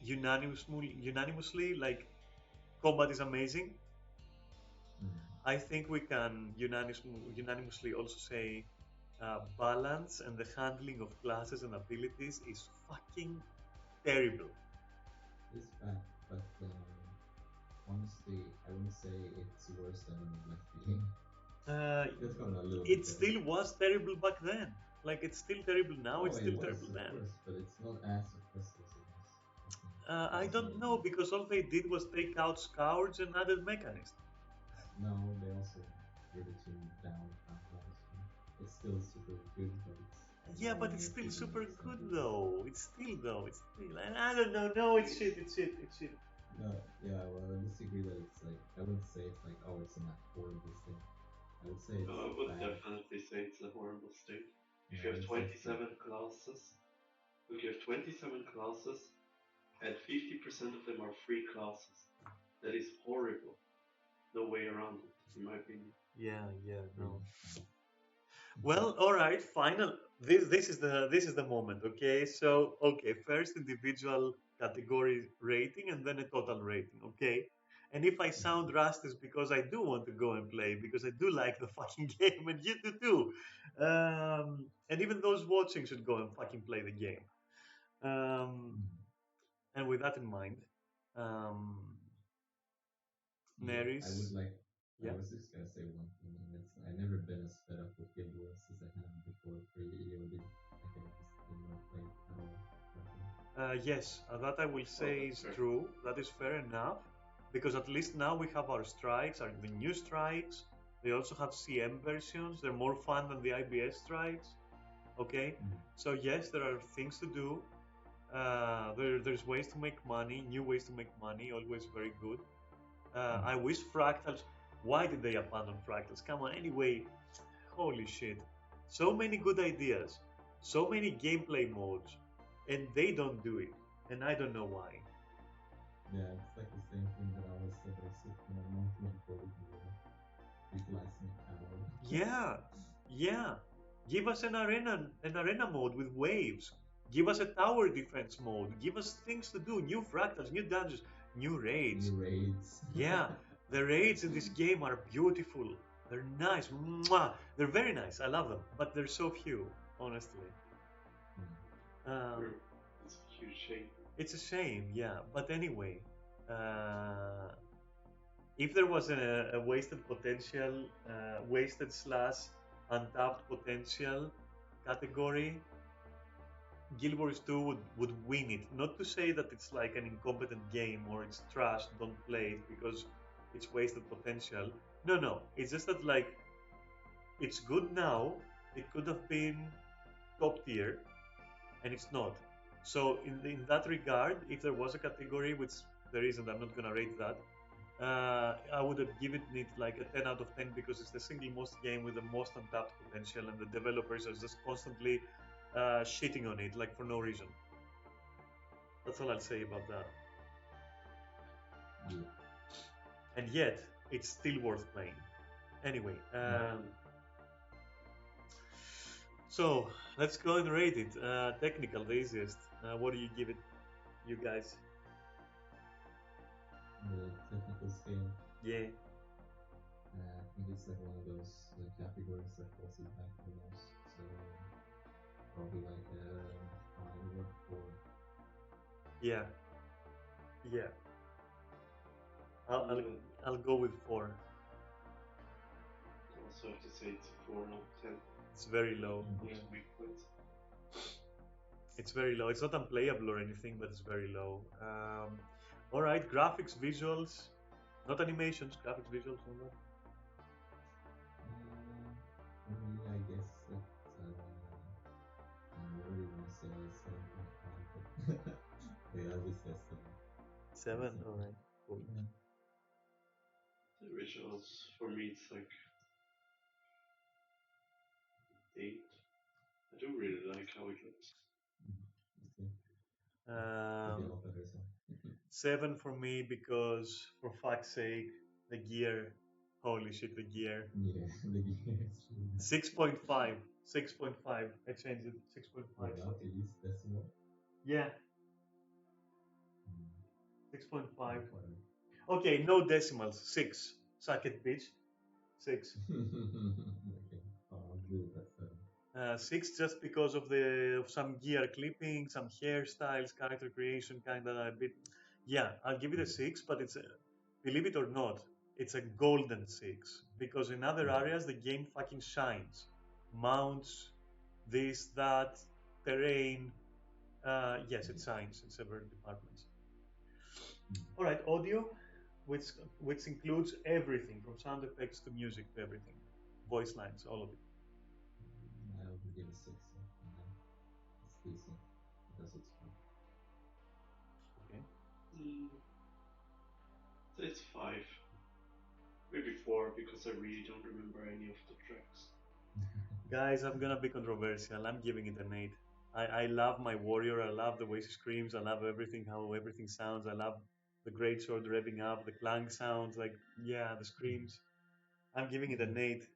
Speaker 1: unanimously, like, combat is amazing? I think we can unanimously also say balance and the handling of classes and abilities is fucking terrible.
Speaker 3: It's bad, but honestly, I wouldn't say it's worse than when we left the game. It's gone a little bit
Speaker 1: It still was terrible back then. Like, it's still terrible now. It's still terrible then.
Speaker 3: Of course, but it's not as oppressive as it was.
Speaker 1: I don't know, because all they did was take out Scourge and added Mechanist.
Speaker 3: No, they also really tuned down Outlaws. It's still super good, but it's...
Speaker 1: Yeah, but it's still super good though. It's still, I don't know. No, it's shit.
Speaker 3: No, yeah, well, I disagree that it's like, I wouldn't say it's like, oh, it's a horrible thing. I would say it's
Speaker 2: I would
Speaker 3: bad.
Speaker 2: definitely say it's a horrible state. If you have 27 classes, and 50% of them are free classes, that is horrible. No way around it, in my opinion.
Speaker 1: Yeah, no. Well, all right, final. This is the moment. Okay, so first individual category rating and then a total rating. Okay, and if I sound rusty, it's because I do want to go and play, because I do like the fucking game, and you do too. And even those watching should go and fucking play the game. And with that in mind, Neris.
Speaker 3: I would like.
Speaker 1: Yeah.
Speaker 3: I was just gonna say one thing. I've never been as fed up with Guild Wars as I have before pre-EOD. I think this game not played at all.
Speaker 1: Yes, that I will say is true. That is fair enough, because at least now we have our strikes, the new strikes. They also have CM versions. They're more fun than the IBS strikes. Okay, so yes, there are things to do. There's ways to make money, new ways to make money, always very good. I wish Fractals. Why did they abandon Fractals? Come on, anyway. Holy shit. So many good ideas, so many gameplay modes, and they don't do it. And I don't know why.
Speaker 3: Yeah, it's like the same thing that I always said about system and monthly gold utilizing power.
Speaker 1: Yeah. Give us an arena mode with waves. Give us a tower defense mode. Give us things to do, new fractals, new dungeons, new raids.
Speaker 3: New raids.
Speaker 1: Yeah, the raids in this game are beautiful. They're nice. Mwah! They're very nice. I love them, but they're so few, honestly.
Speaker 2: It's a huge shame.
Speaker 1: It's a shame, yeah. But anyway, if there was a wasted potential, wasted slash untapped potential category, Guild Wars 2 would win it. Not to say that it's like an incompetent game or it's trash, don't play it because it's wasted potential. No. It's just that like it's good now. It could have been top tier, and it's not. So in that regard, if there was a category, which there isn't, I'm not gonna rate that. I would have given it like a 10 out of 10 because it's the single most game with the most untapped potential, and the developers are just constantly shitting on it, like for no reason. That's all I'll say about that.
Speaker 3: Yeah.
Speaker 1: And yet, it's still worth playing. Anyway, so let's go and rate it. Technical, the easiest. What do you give it, you guys?
Speaker 3: The technical scale.
Speaker 1: Yeah.
Speaker 3: I think it's like one of those categories that falls it back the most. So probably like a 5 or 4.
Speaker 1: Yeah. I'll go with 4.
Speaker 2: I also have to say it's a 4 out of 10.
Speaker 1: It's very low.
Speaker 2: Most weak points.
Speaker 1: It's very low. It's not unplayable or anything, but it's very low. All right, graphics, visuals, not animations, graphics, visuals, all that.
Speaker 3: For me, I guess it's I really want to say 7.5, but yeah, I'll just say 7.
Speaker 1: 7. All right, cool.
Speaker 3: Yeah.
Speaker 2: The visuals, for me, it's like 8. I do really like how it looks.
Speaker 3: Okay.
Speaker 1: 7 for me because, for fuck's sake, the gear. Holy shit, the gear.
Speaker 3: Yeah, the gear is
Speaker 1: 6.5. 6.5. I changed it. 6.5.
Speaker 3: Without the use decimal.
Speaker 1: Yeah. 6.5. Okay, no decimals. 6. Suck it, bitch. 6.
Speaker 3: Okay, I'll agree with that.
Speaker 1: 6 just because of some gear clipping, some hairstyles, character creation, kind of a bit. Yeah, I'll give it a 6, but it's believe it or not, it's a golden 6 because in other areas the game fucking shines. Mounts, this, that, terrain. Yes, it shines in several departments. All right, audio, which includes everything from sound effects to music to everything, voice lines, all of it.
Speaker 3: I would give it 6. It's decent because it's fun.
Speaker 1: Okay.
Speaker 2: It's 5. Maybe 4 because I really don't remember any of the tracks.
Speaker 1: Guys, I'm gonna be controversial. I'm giving it an 8. I love my warrior. I love the way she screams. I love everything, how everything sounds. I love the great sword revving up, the clang sounds, like, yeah, the screams. I'm giving it an 8.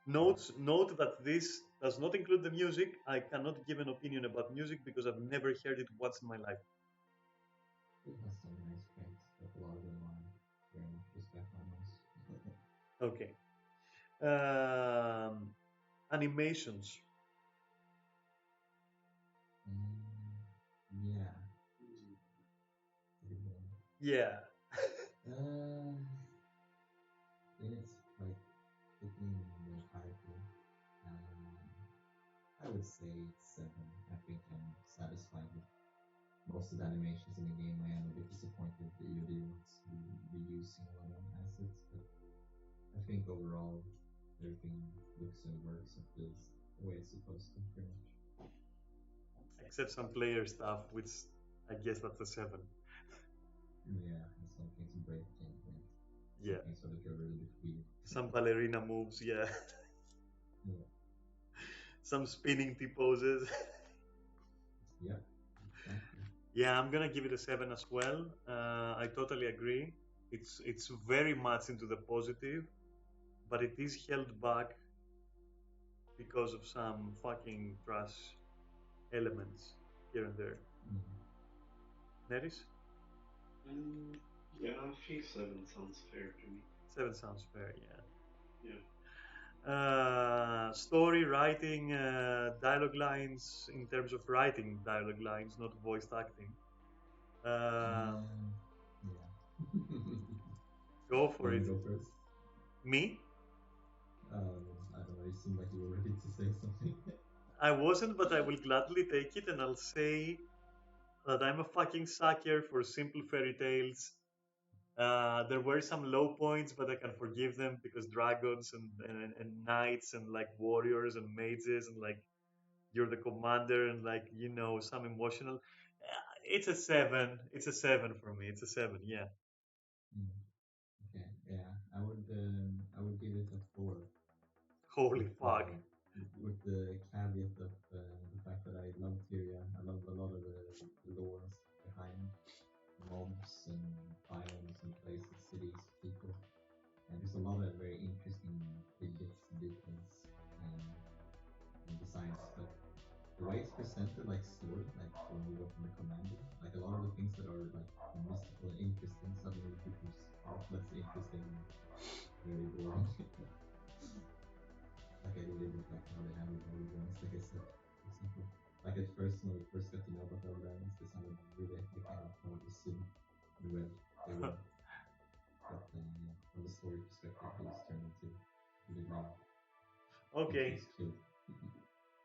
Speaker 1: Note that this does not include the music. I cannot give an opinion about music because I've never heard it once in my life.
Speaker 3: It has some nice tracks, but a lot of them are very much just background noise.
Speaker 1: Okay. Animations.
Speaker 3: Yeah.
Speaker 1: Yeah.
Speaker 3: It's like picking the character. I would say it's 7. I think I'm satisfied with most of the animations in the game. I am a bit disappointed that you didn't reusing a lot of assets, but I think overall everything looks and works the way it's supposed to, pretty much.
Speaker 1: Except some player stuff, which I guess that's a 7.
Speaker 3: Yeah, and some things break and
Speaker 1: Yeah.
Speaker 3: some things look a little bit weird.
Speaker 1: Some ballerina moves, yeah.
Speaker 3: Yeah.
Speaker 1: Some spinning T poses.
Speaker 3: Yeah, exactly.
Speaker 1: Yeah, I'm gonna give it a 7 as well. I totally agree. It's very much into the positive, but it is held back because of some fucking trash elements here and there. Neris?
Speaker 2: Yeah, I think 7 sounds fair to me.
Speaker 1: 7 sounds fair, yeah.
Speaker 2: Yeah.
Speaker 1: Story, writing, dialogue lines, in terms of writing dialogue lines, not voice acting.
Speaker 3: Yeah.
Speaker 1: Go for
Speaker 3: You
Speaker 1: it.
Speaker 3: go first.
Speaker 1: Me?
Speaker 3: I don't know, you seem like you were ready to say something.
Speaker 1: I wasn't, but I will gladly take it, and I'll say that I'm a fucking sucker for simple fairy tales. There were some low points, but I can forgive them because dragons and knights and like warriors and mages and like you're the commander and like some emotional. It's a 7. It's a 7 for me. It's a 7. Yeah.
Speaker 3: Okay. Yeah, I would give it a 4.
Speaker 1: Holy fuck.
Speaker 3: With the caveat of the fact that I love Tyria, I love a lot of the lore behind mobs and biomes and places, cities, people. And there's a lot of very interesting tidbits, details, and designs. But the way it's presented, like story, like when we go from the commander, like a lot of the things that are like mystical and interesting suddenly becomes far less interesting and very boring. Like I really didn't like how they handled all the dragons. Like I said, for example, like at first when we first got to know about all the dragons, they sounded really epic and I thought as soon when they were. But yeah, from the story perspective, they just turned into really lame.
Speaker 1: Okay.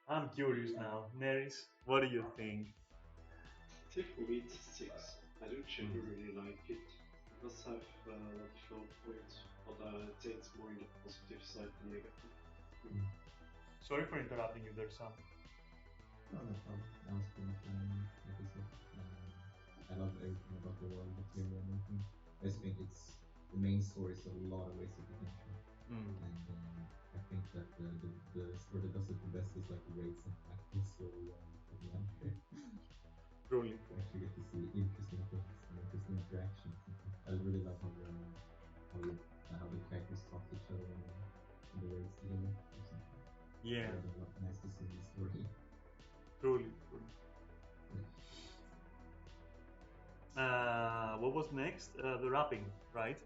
Speaker 1: I'm curious now. Neris, what do you think?
Speaker 2: I think for me it's 6. I don't generally like it. It does have a lot of low points, but I'd say it's more in the positive side than negative.
Speaker 1: Sorry for interrupting you there, Sam.
Speaker 3: No, no problem. That was pretty much like I said. I love everything about the world, material, and everything. I just think it's the main story is a lot of wasted potential. And I think that the story that does it the best is like the raids and tactical story at the end.
Speaker 1: Truly.
Speaker 3: I actually get to see interesting things and interesting interactions. I really love how the characters talk to each other in the raids together.
Speaker 1: Yeah.
Speaker 3: Nice to see the story.
Speaker 1: Truly. What was next? The wrapping, right?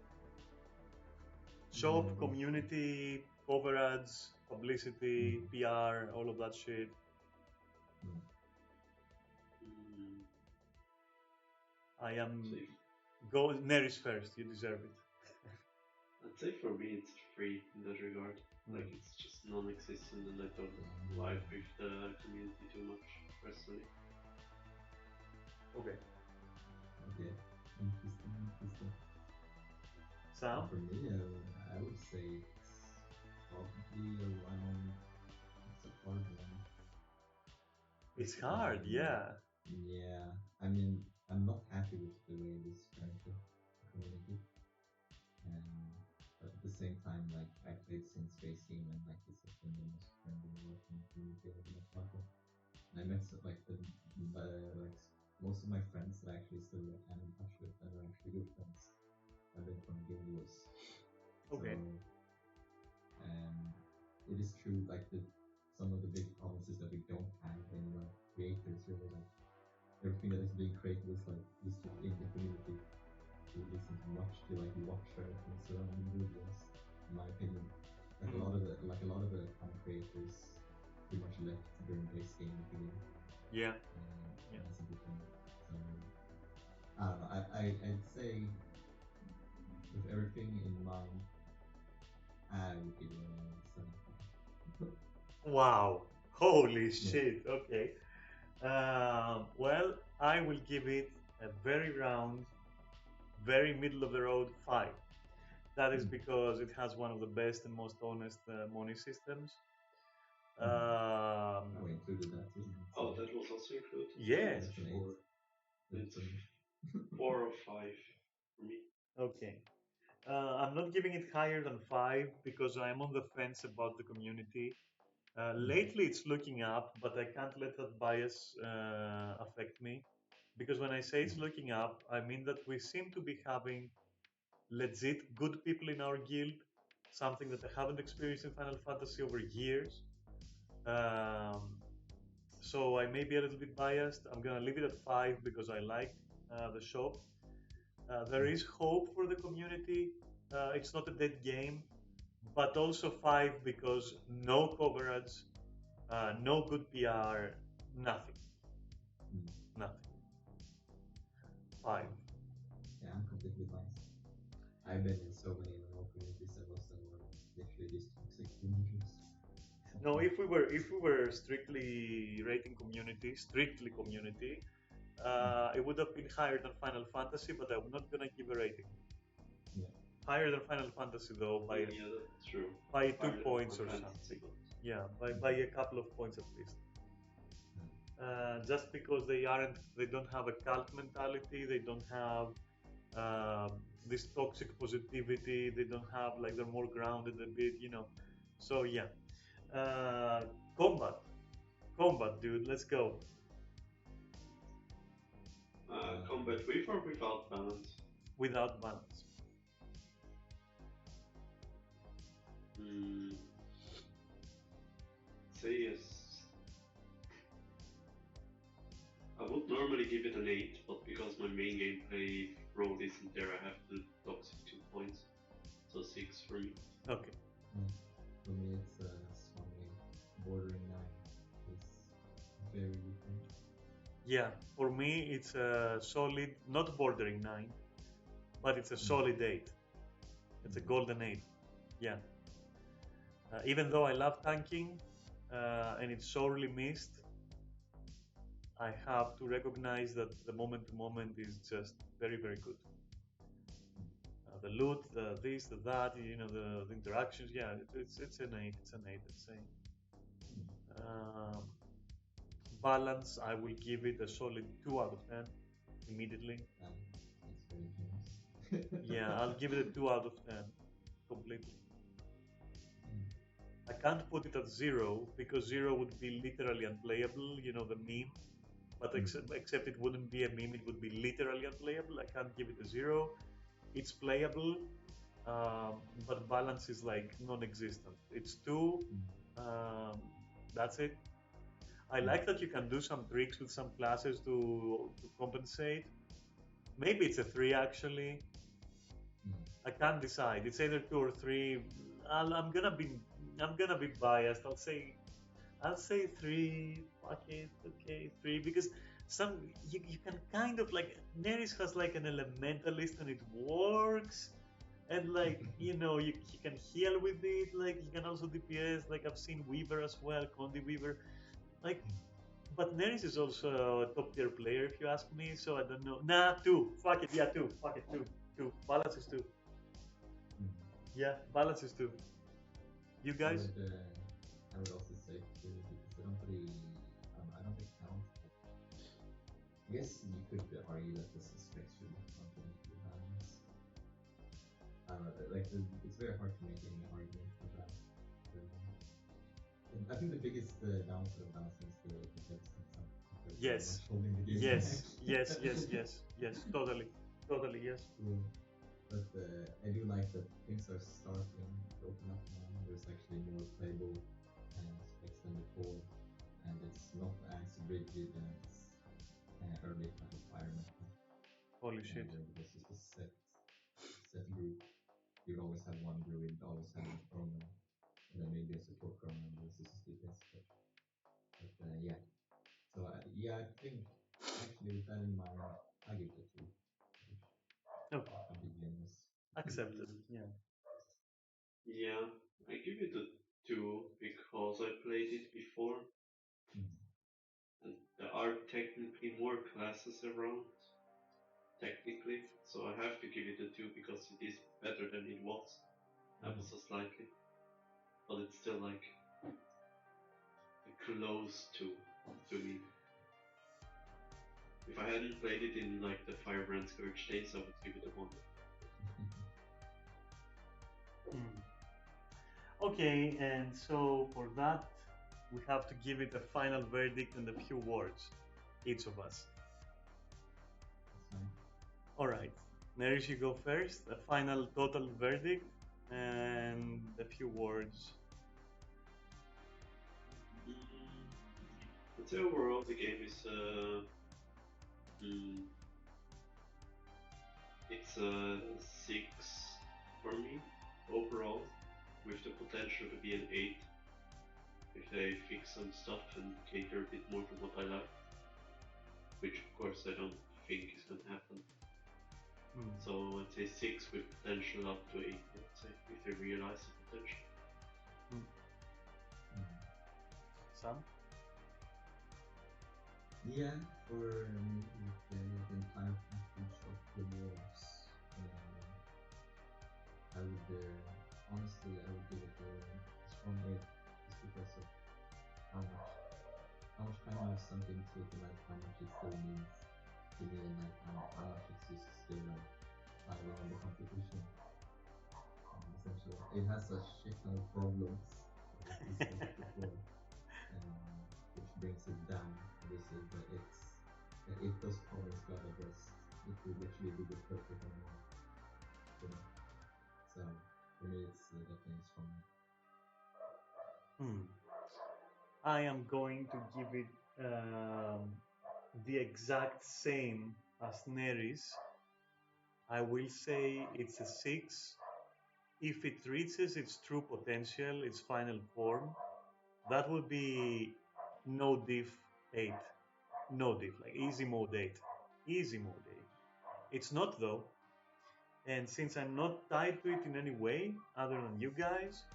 Speaker 1: Shop, community, cover ads, publicity, PR, all of that shit. I am. Go Neris first. You deserve it.
Speaker 2: I'd say for me it's 3 in that regard. Like it's just non-existent and I don't vibe with the community too much personally.
Speaker 1: Okay.
Speaker 3: Interesting.
Speaker 1: Sam?
Speaker 3: For me, I would say it's probably around. It's a hard one.
Speaker 1: It's hard, yeah.
Speaker 3: Yeah, I mean, I'm not happy with the way it is currently communicated. But at the same time, like I played since Facing and like this has been the most friendly working community I've been a part of. And I met like most of my friends that I actually still am in touch with and are actually good friends have been from Guild Wars.
Speaker 1: Okay.
Speaker 3: So, it is true, like some of the big problems is that we don't have any like creators really, like everything that is being created is like just in the community. We listen to much to like watch everything surrounding Guild Wars, in my opinion. Like a lot of the content creators pretty much left during base game of the game.
Speaker 1: Yeah.
Speaker 3: That's a good thing. So I don't know. I'd say with everything in mind, I would give it a 7.
Speaker 1: Wow. Holy shit. Okay. Well, I will give it a very round, very middle of the road 5. That is because it has one of the best and most honest money systems.
Speaker 3: Oh, we included that too.
Speaker 2: Oh, that was also included?
Speaker 1: Yes.
Speaker 3: That's an
Speaker 2: Four.
Speaker 3: 8.
Speaker 2: It's 4 or 5 for me.
Speaker 1: Okay. I'm not giving it higher than 5 because I'm on the fence about the community. Lately, it's looking up, but I can't let that bias affect me. Because when I say it's looking up, I mean that we seem to be having legit good people in our guild, something that I haven't experienced in Final Fantasy over years. Um, so I may be a little bit biased. I'm gonna leave it at 5 because I like the shop. There is hope for the community. It's not a dead game, but also 5 because no coverage, no good PR, nothing. Nothing. 5.
Speaker 3: Yeah, I'm completely biased. I've been in so many MMO communities and most of them were literally just toxic teenagers.
Speaker 1: No, if we were strictly rating community, it would have been higher than Final Fantasy, but I'm not gonna give a rating.
Speaker 3: Yeah.
Speaker 1: Higher than Final Fantasy though by
Speaker 2: Yeah, that's true.
Speaker 1: by 2
Speaker 2: Higher than
Speaker 1: points or
Speaker 2: Final
Speaker 1: something.
Speaker 2: Fantasy,
Speaker 1: Yeah, by a couple of points at least. Just because they don't have a cult mentality, they don't have this toxic positivity, they don't have like they're more grounded a bit, you know. So yeah, combat, dude, let's go.
Speaker 2: Combat with or without balance?
Speaker 1: Without balance.
Speaker 2: Say yes. I would normally give it an 8, but because my main gameplay road isn't there, I have to toxic 2 points. So 6 for me.
Speaker 1: Okay.
Speaker 3: For me, it's strongly bordering 9. It's very different.
Speaker 1: Yeah, for me it's a solid, not bordering 9, but it's a solid 8. It's a golden 8. Yeah. Even though I love tanking and it's sorely missed, I have to recognize that the moment to moment is just very, very good. The loot, the this, the that, you know, the interactions. Yeah, it's an 8. It's an 8. Let's say. Balance, I will give it a solid 2 out of 10 immediately.
Speaker 3: That's very generous.
Speaker 1: Yeah, I'll give it a 2 out of 10 completely. I can't put it at 0 because 0 would be literally unplayable, you know, the meme. But except it wouldn't be a meme, it would be literally unplayable. I can't give it a 0. It's playable, but balance is like non-existent. It's 2. That's it. I like that you can do some tricks with some classes to compensate. Maybe it's a 3 actually. I can't decide. It's either 2 or 3. I'm gonna be biased. I'll say 3. Fuck it. Okay, 3 because you can kind of like Neris has like an elementalist and it works. And like you know you can heal with it. Like you can also DPS. Like I've seen Weaver as well, Condi Weaver. Like, but Neris is also a top tier player if you ask me. So I don't know. Nah, 2. Fuck it. Yeah, 2. Fuck it. 2. 2. Balance is 2. Yeah, balance is 2. You guys?
Speaker 3: I would also say 2 because I don't really, I don't think count. I guess you could argue that this is extremely confidently balanced. I don't know, like it's very hard to make any argument for that. I think the biggest downside of balancing is the defense itself.
Speaker 1: Yes.
Speaker 3: Holding the game
Speaker 1: Yes.
Speaker 3: back.
Speaker 1: Yes. Totally. Yes.
Speaker 3: Yeah. But I do like that things are starting to open up now. There's actually more playable aspects than before, and it's not as rigid as early kind of fire meta.
Speaker 1: Holy shit.
Speaker 3: This is a set group. You always have one druid, always have a chrono, and then maybe a support chrono and this is DPS. But yeah. So I think actually with that in mind, I give it a 2.
Speaker 1: Okay.
Speaker 3: I'll be generous.
Speaker 1: Accepted. Yeah.
Speaker 2: Yeah, I give it a 2 because I played it before. And there are technically more classes around, technically, so I have to give it a 2 because it is better than it was, ever so slightly. But it's still like close to me. If I hadn't played it in like the Firebrand Scourge days, I would give it a 1.
Speaker 1: Okay, and so for that, we have to give it a final verdict and a few words, each of us.
Speaker 3: That's fine.
Speaker 1: All right, Neris, you go first. A final total verdict and a few words.
Speaker 2: I'd say overall the game is it's a 6 for me overall, with the potential to be an 8 if they fix some stuff and cater a bit more to what I like, which of course I don't think is going to happen. So I'd say 6 with potential up to 8, I'd say, if they realize the potential.
Speaker 1: Sam?
Speaker 3: Yeah, for me, the entire package of the wars, I would honestly I would give it a strong 8, just because of how much time I've sunk into it, and like how much it still means to me, and like how much it's used to still like high on the competition. Essentially, it has a shit ton of problems, like we discussed before, which brings it down, obviously, but it's like if those problems got addressed, it would literally be the perfect MMO. You know? So for me, it's definitely strong.
Speaker 1: I am going to give it the exact same as Neris. I will say it's a 6. If it reaches its true potential, its final form, that would be no diff 8. No diff, like easy mode 8. Easy mode 8. It's not though. And since I'm not tied to it in any way, other than you guys,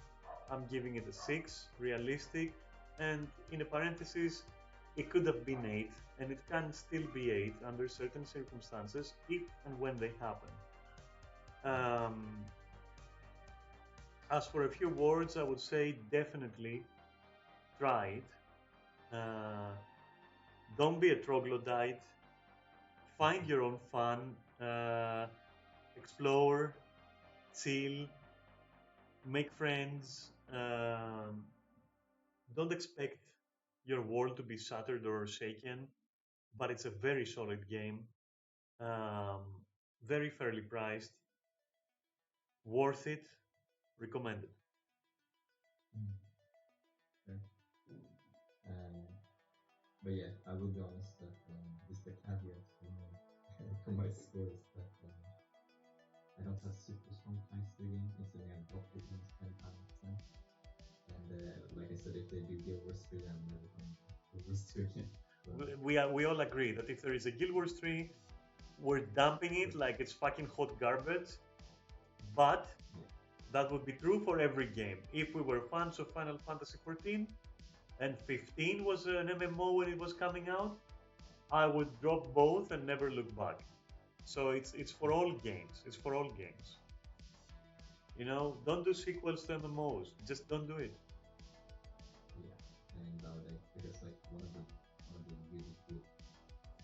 Speaker 1: I'm giving it a 6, realistic, and in a parenthesis, it could have been 8, and it can still be 8 under certain circumstances, if and when they happen. As for a few words, I would say definitely try it. Don't be a troglodyte. Find your own fun. Explore, chill, make friends. Don't expect your world to be shattered or shaken, but it's a very solid game. Um, very fairly priced. Worth it. Recommended.
Speaker 3: Okay. But yeah, I will be honest that just a caveat for my score is that I don't have super strong ties to the game, considering I've dropped it almost 10 times now. And like I said, if they do Guild Wars 3, I'm never going to Guild Wars 2 again.
Speaker 1: We all agree that if there is a Guild Wars 3, we're dumping it like it's fucking hot garbage. But that would be true for every game. If we were fans of Final Fantasy 14 and 15 was an MMO when it was coming out, I would drop both and never look back. So it's for all games. It's for all games. You know, don't do sequels to MMOs. Just don't do it.
Speaker 3: Yeah, and validate, because like one of the really good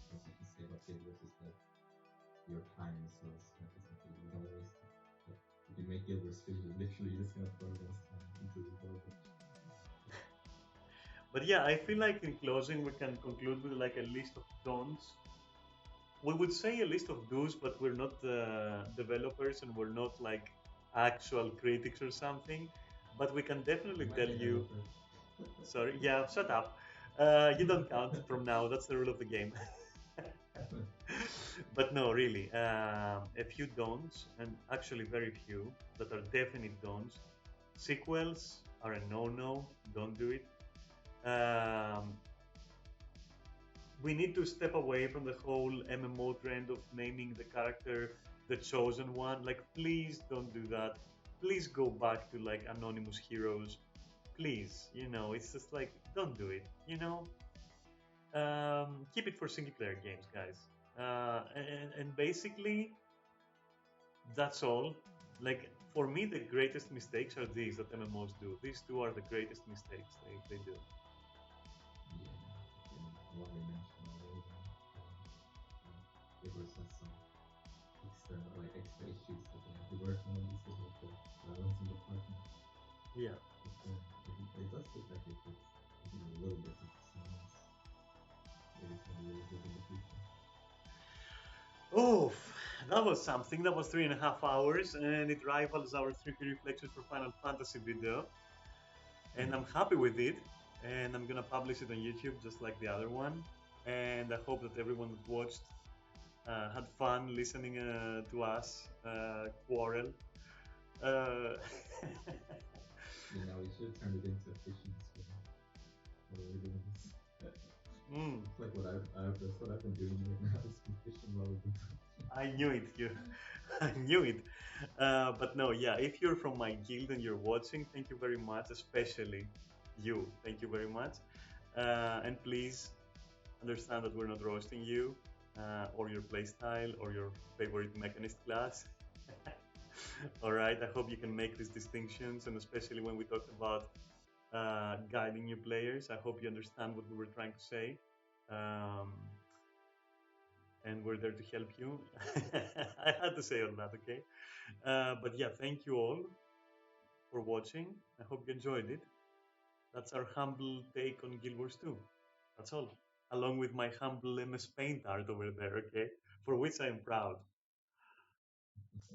Speaker 3: things you can say about Guild Wars is that your time is well spent. Essentially, you don't waste it. But if you make Guild Wars 2, you're literally just gonna throw this time into the garbage.
Speaker 1: But yeah, I feel like in closing we can conclude with like a list of don'ts. We would say a list of do's, but we're not developers and we're not like actual critics or something. But we can definitely
Speaker 3: My
Speaker 1: tell you.
Speaker 3: developer.
Speaker 1: Sorry, yeah, shut up. You don't count from now. That's the rule of the game. But no, really, a few don'ts, and actually very few that are definite don'ts. Sequels are a no-no. Don't do it. We need to step away from the whole MMO trend of naming the character the chosen one. Like, please don't do that. Please go back to like anonymous heroes. Please, you know, it's just like don't do it. You know. Keep it for single player games, guys. And basically, that's all. Like, for me, the greatest mistakes are these that MMOs do. These two are the greatest mistakes they do.
Speaker 3: Yeah, and what I mentioned already, it was just some extra issues that they have to work on. This is like the balancing the partner.
Speaker 1: Yeah.
Speaker 3: It does look like it was a little bit of performance. Maybe it's gonna be really good in the future.
Speaker 1: Oh, that was something. That was 3.5 hours, and it rivals our 3P Reflections for Final Fantasy video. And I'm happy with it. And I'm gonna publish it on YouTube just like the other one. And I hope that everyone that watched had fun listening to us quarrel.
Speaker 3: You know, we should turn it into a fishing spin. What are we doing this? It's like that's what I've been doing right now. Is fishing while we've been talking.
Speaker 1: I knew it, I knew it. But no, yeah, if you're from my guild and you're watching, thank you very much, especially you. Thank you very much. And please understand that we're not roasting you or your playstyle or your favorite mechanist class. All right, I hope you can make these distinctions, and especially when we talk about guiding new players, I hope you understand what we were trying to say. And we're there to help you. I had to say all that, okay? But yeah, thank you all for watching. I hope you enjoyed it. That's our humble take on Guild Wars 2. That's all. Along with my humble MS Paint art over there, okay? For which I am proud.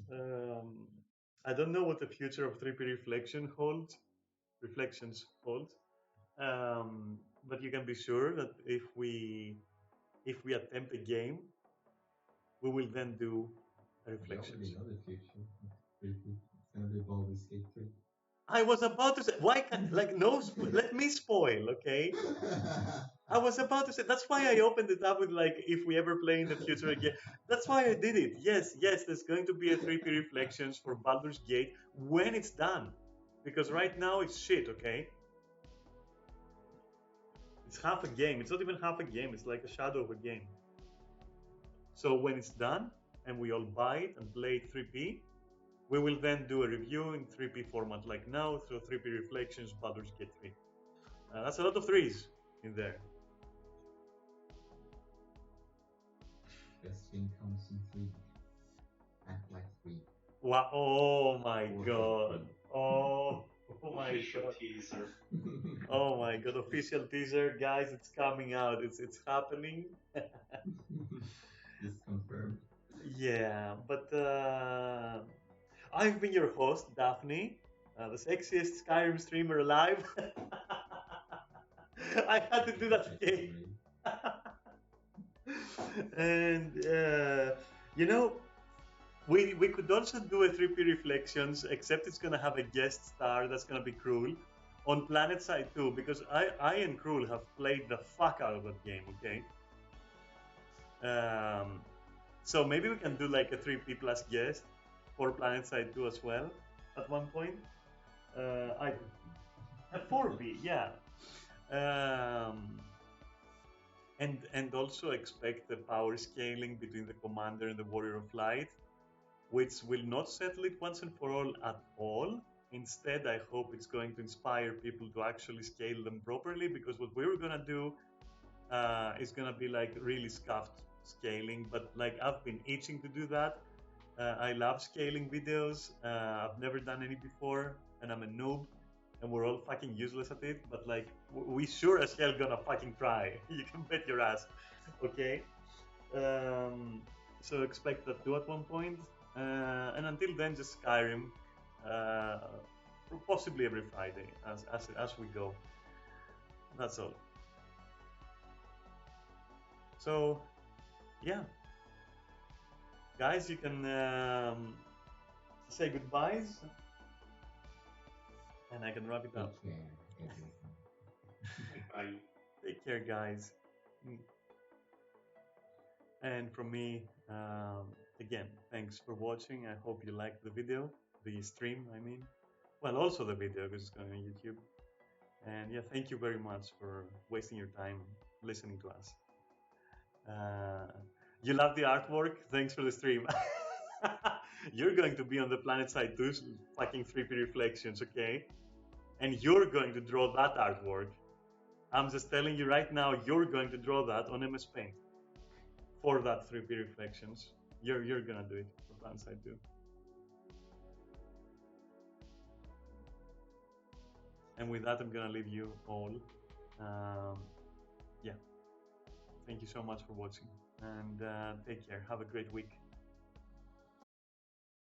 Speaker 1: I don't know what the future of 3P Reflections holds. But you can be sure that if we attempt a game, we will then do a reflections.
Speaker 3: We already know the future. It's gonna be Baldur's Gate 3.
Speaker 1: I was about to say, why can't, like, no, let me spoil, okay? I was about to say, that's why I opened it up with, like, if we ever play in the future again. That's why I did it. Yes, there's going to be a 3P Reflections for Baldur's Gate when it's done. Because right now it's shit, okay? It's half a game. It's not even half a game. It's like a shadow of a game. So when it's done and we all buy it and play it 3P, we will then do a review in 3P format like now through 3P Reflections Baldur's Gate 3. That's a lot of threes in there.
Speaker 3: Best thing comes in 3. Act like 3.
Speaker 1: Wow! Oh my god! Oh my god!
Speaker 2: Teaser.
Speaker 1: Oh my god! Official teaser, guys! It's coming out. It's happening.
Speaker 3: It's confirmed.
Speaker 1: Yeah, but I've been your host, Daphne, the sexiest Skyrim streamer alive. I had to do that again. And you know, we could also do a 3P Reflections, except it's gonna have a guest star that's gonna be Cruel on Planet Side 2, because I and Cruel have played the fuck out of that game. Okay. So maybe we can do like a 3P plus guest for Planet Side 2 as well at one point. A 4P, yeah. And also expect the power scaling between the Commander and the Warrior of Light, which will not settle it once and for all at all. Instead, I hope it's going to inspire people to actually scale them properly, because what we were gonna do is gonna be like really scuffed scaling, but like I've been itching to do that. I love scaling videos. I've never done any before, and I'm a noob, and we're all fucking useless at it. But like, we sure as hell gonna fucking try. You can bet your ass. Okay. So expect that too at one point. And until then, just Skyrim, possibly every Friday as we go. That's all. So, yeah, guys, you can say goodbyes, and I can wrap it up.
Speaker 2: Bye.
Speaker 1: Take care, guys. And from me, again, thanks for watching. I hope you liked the video, the stream, I mean. Well, also the video, because it's going on YouTube. And yeah, thank you very much for wasting your time listening to us. You love the artwork? Thanks for the stream. You're going to be on the planet side too, fucking 3P reflections, okay? And you're going to draw that artwork. I'm just telling you right now, you're going to draw that on MS Paint for that 3P reflections. You're gonna do it for planet side too. And with that, I'm gonna leave you all. Yeah. Thank you so much for watching, and take care. Have a great week.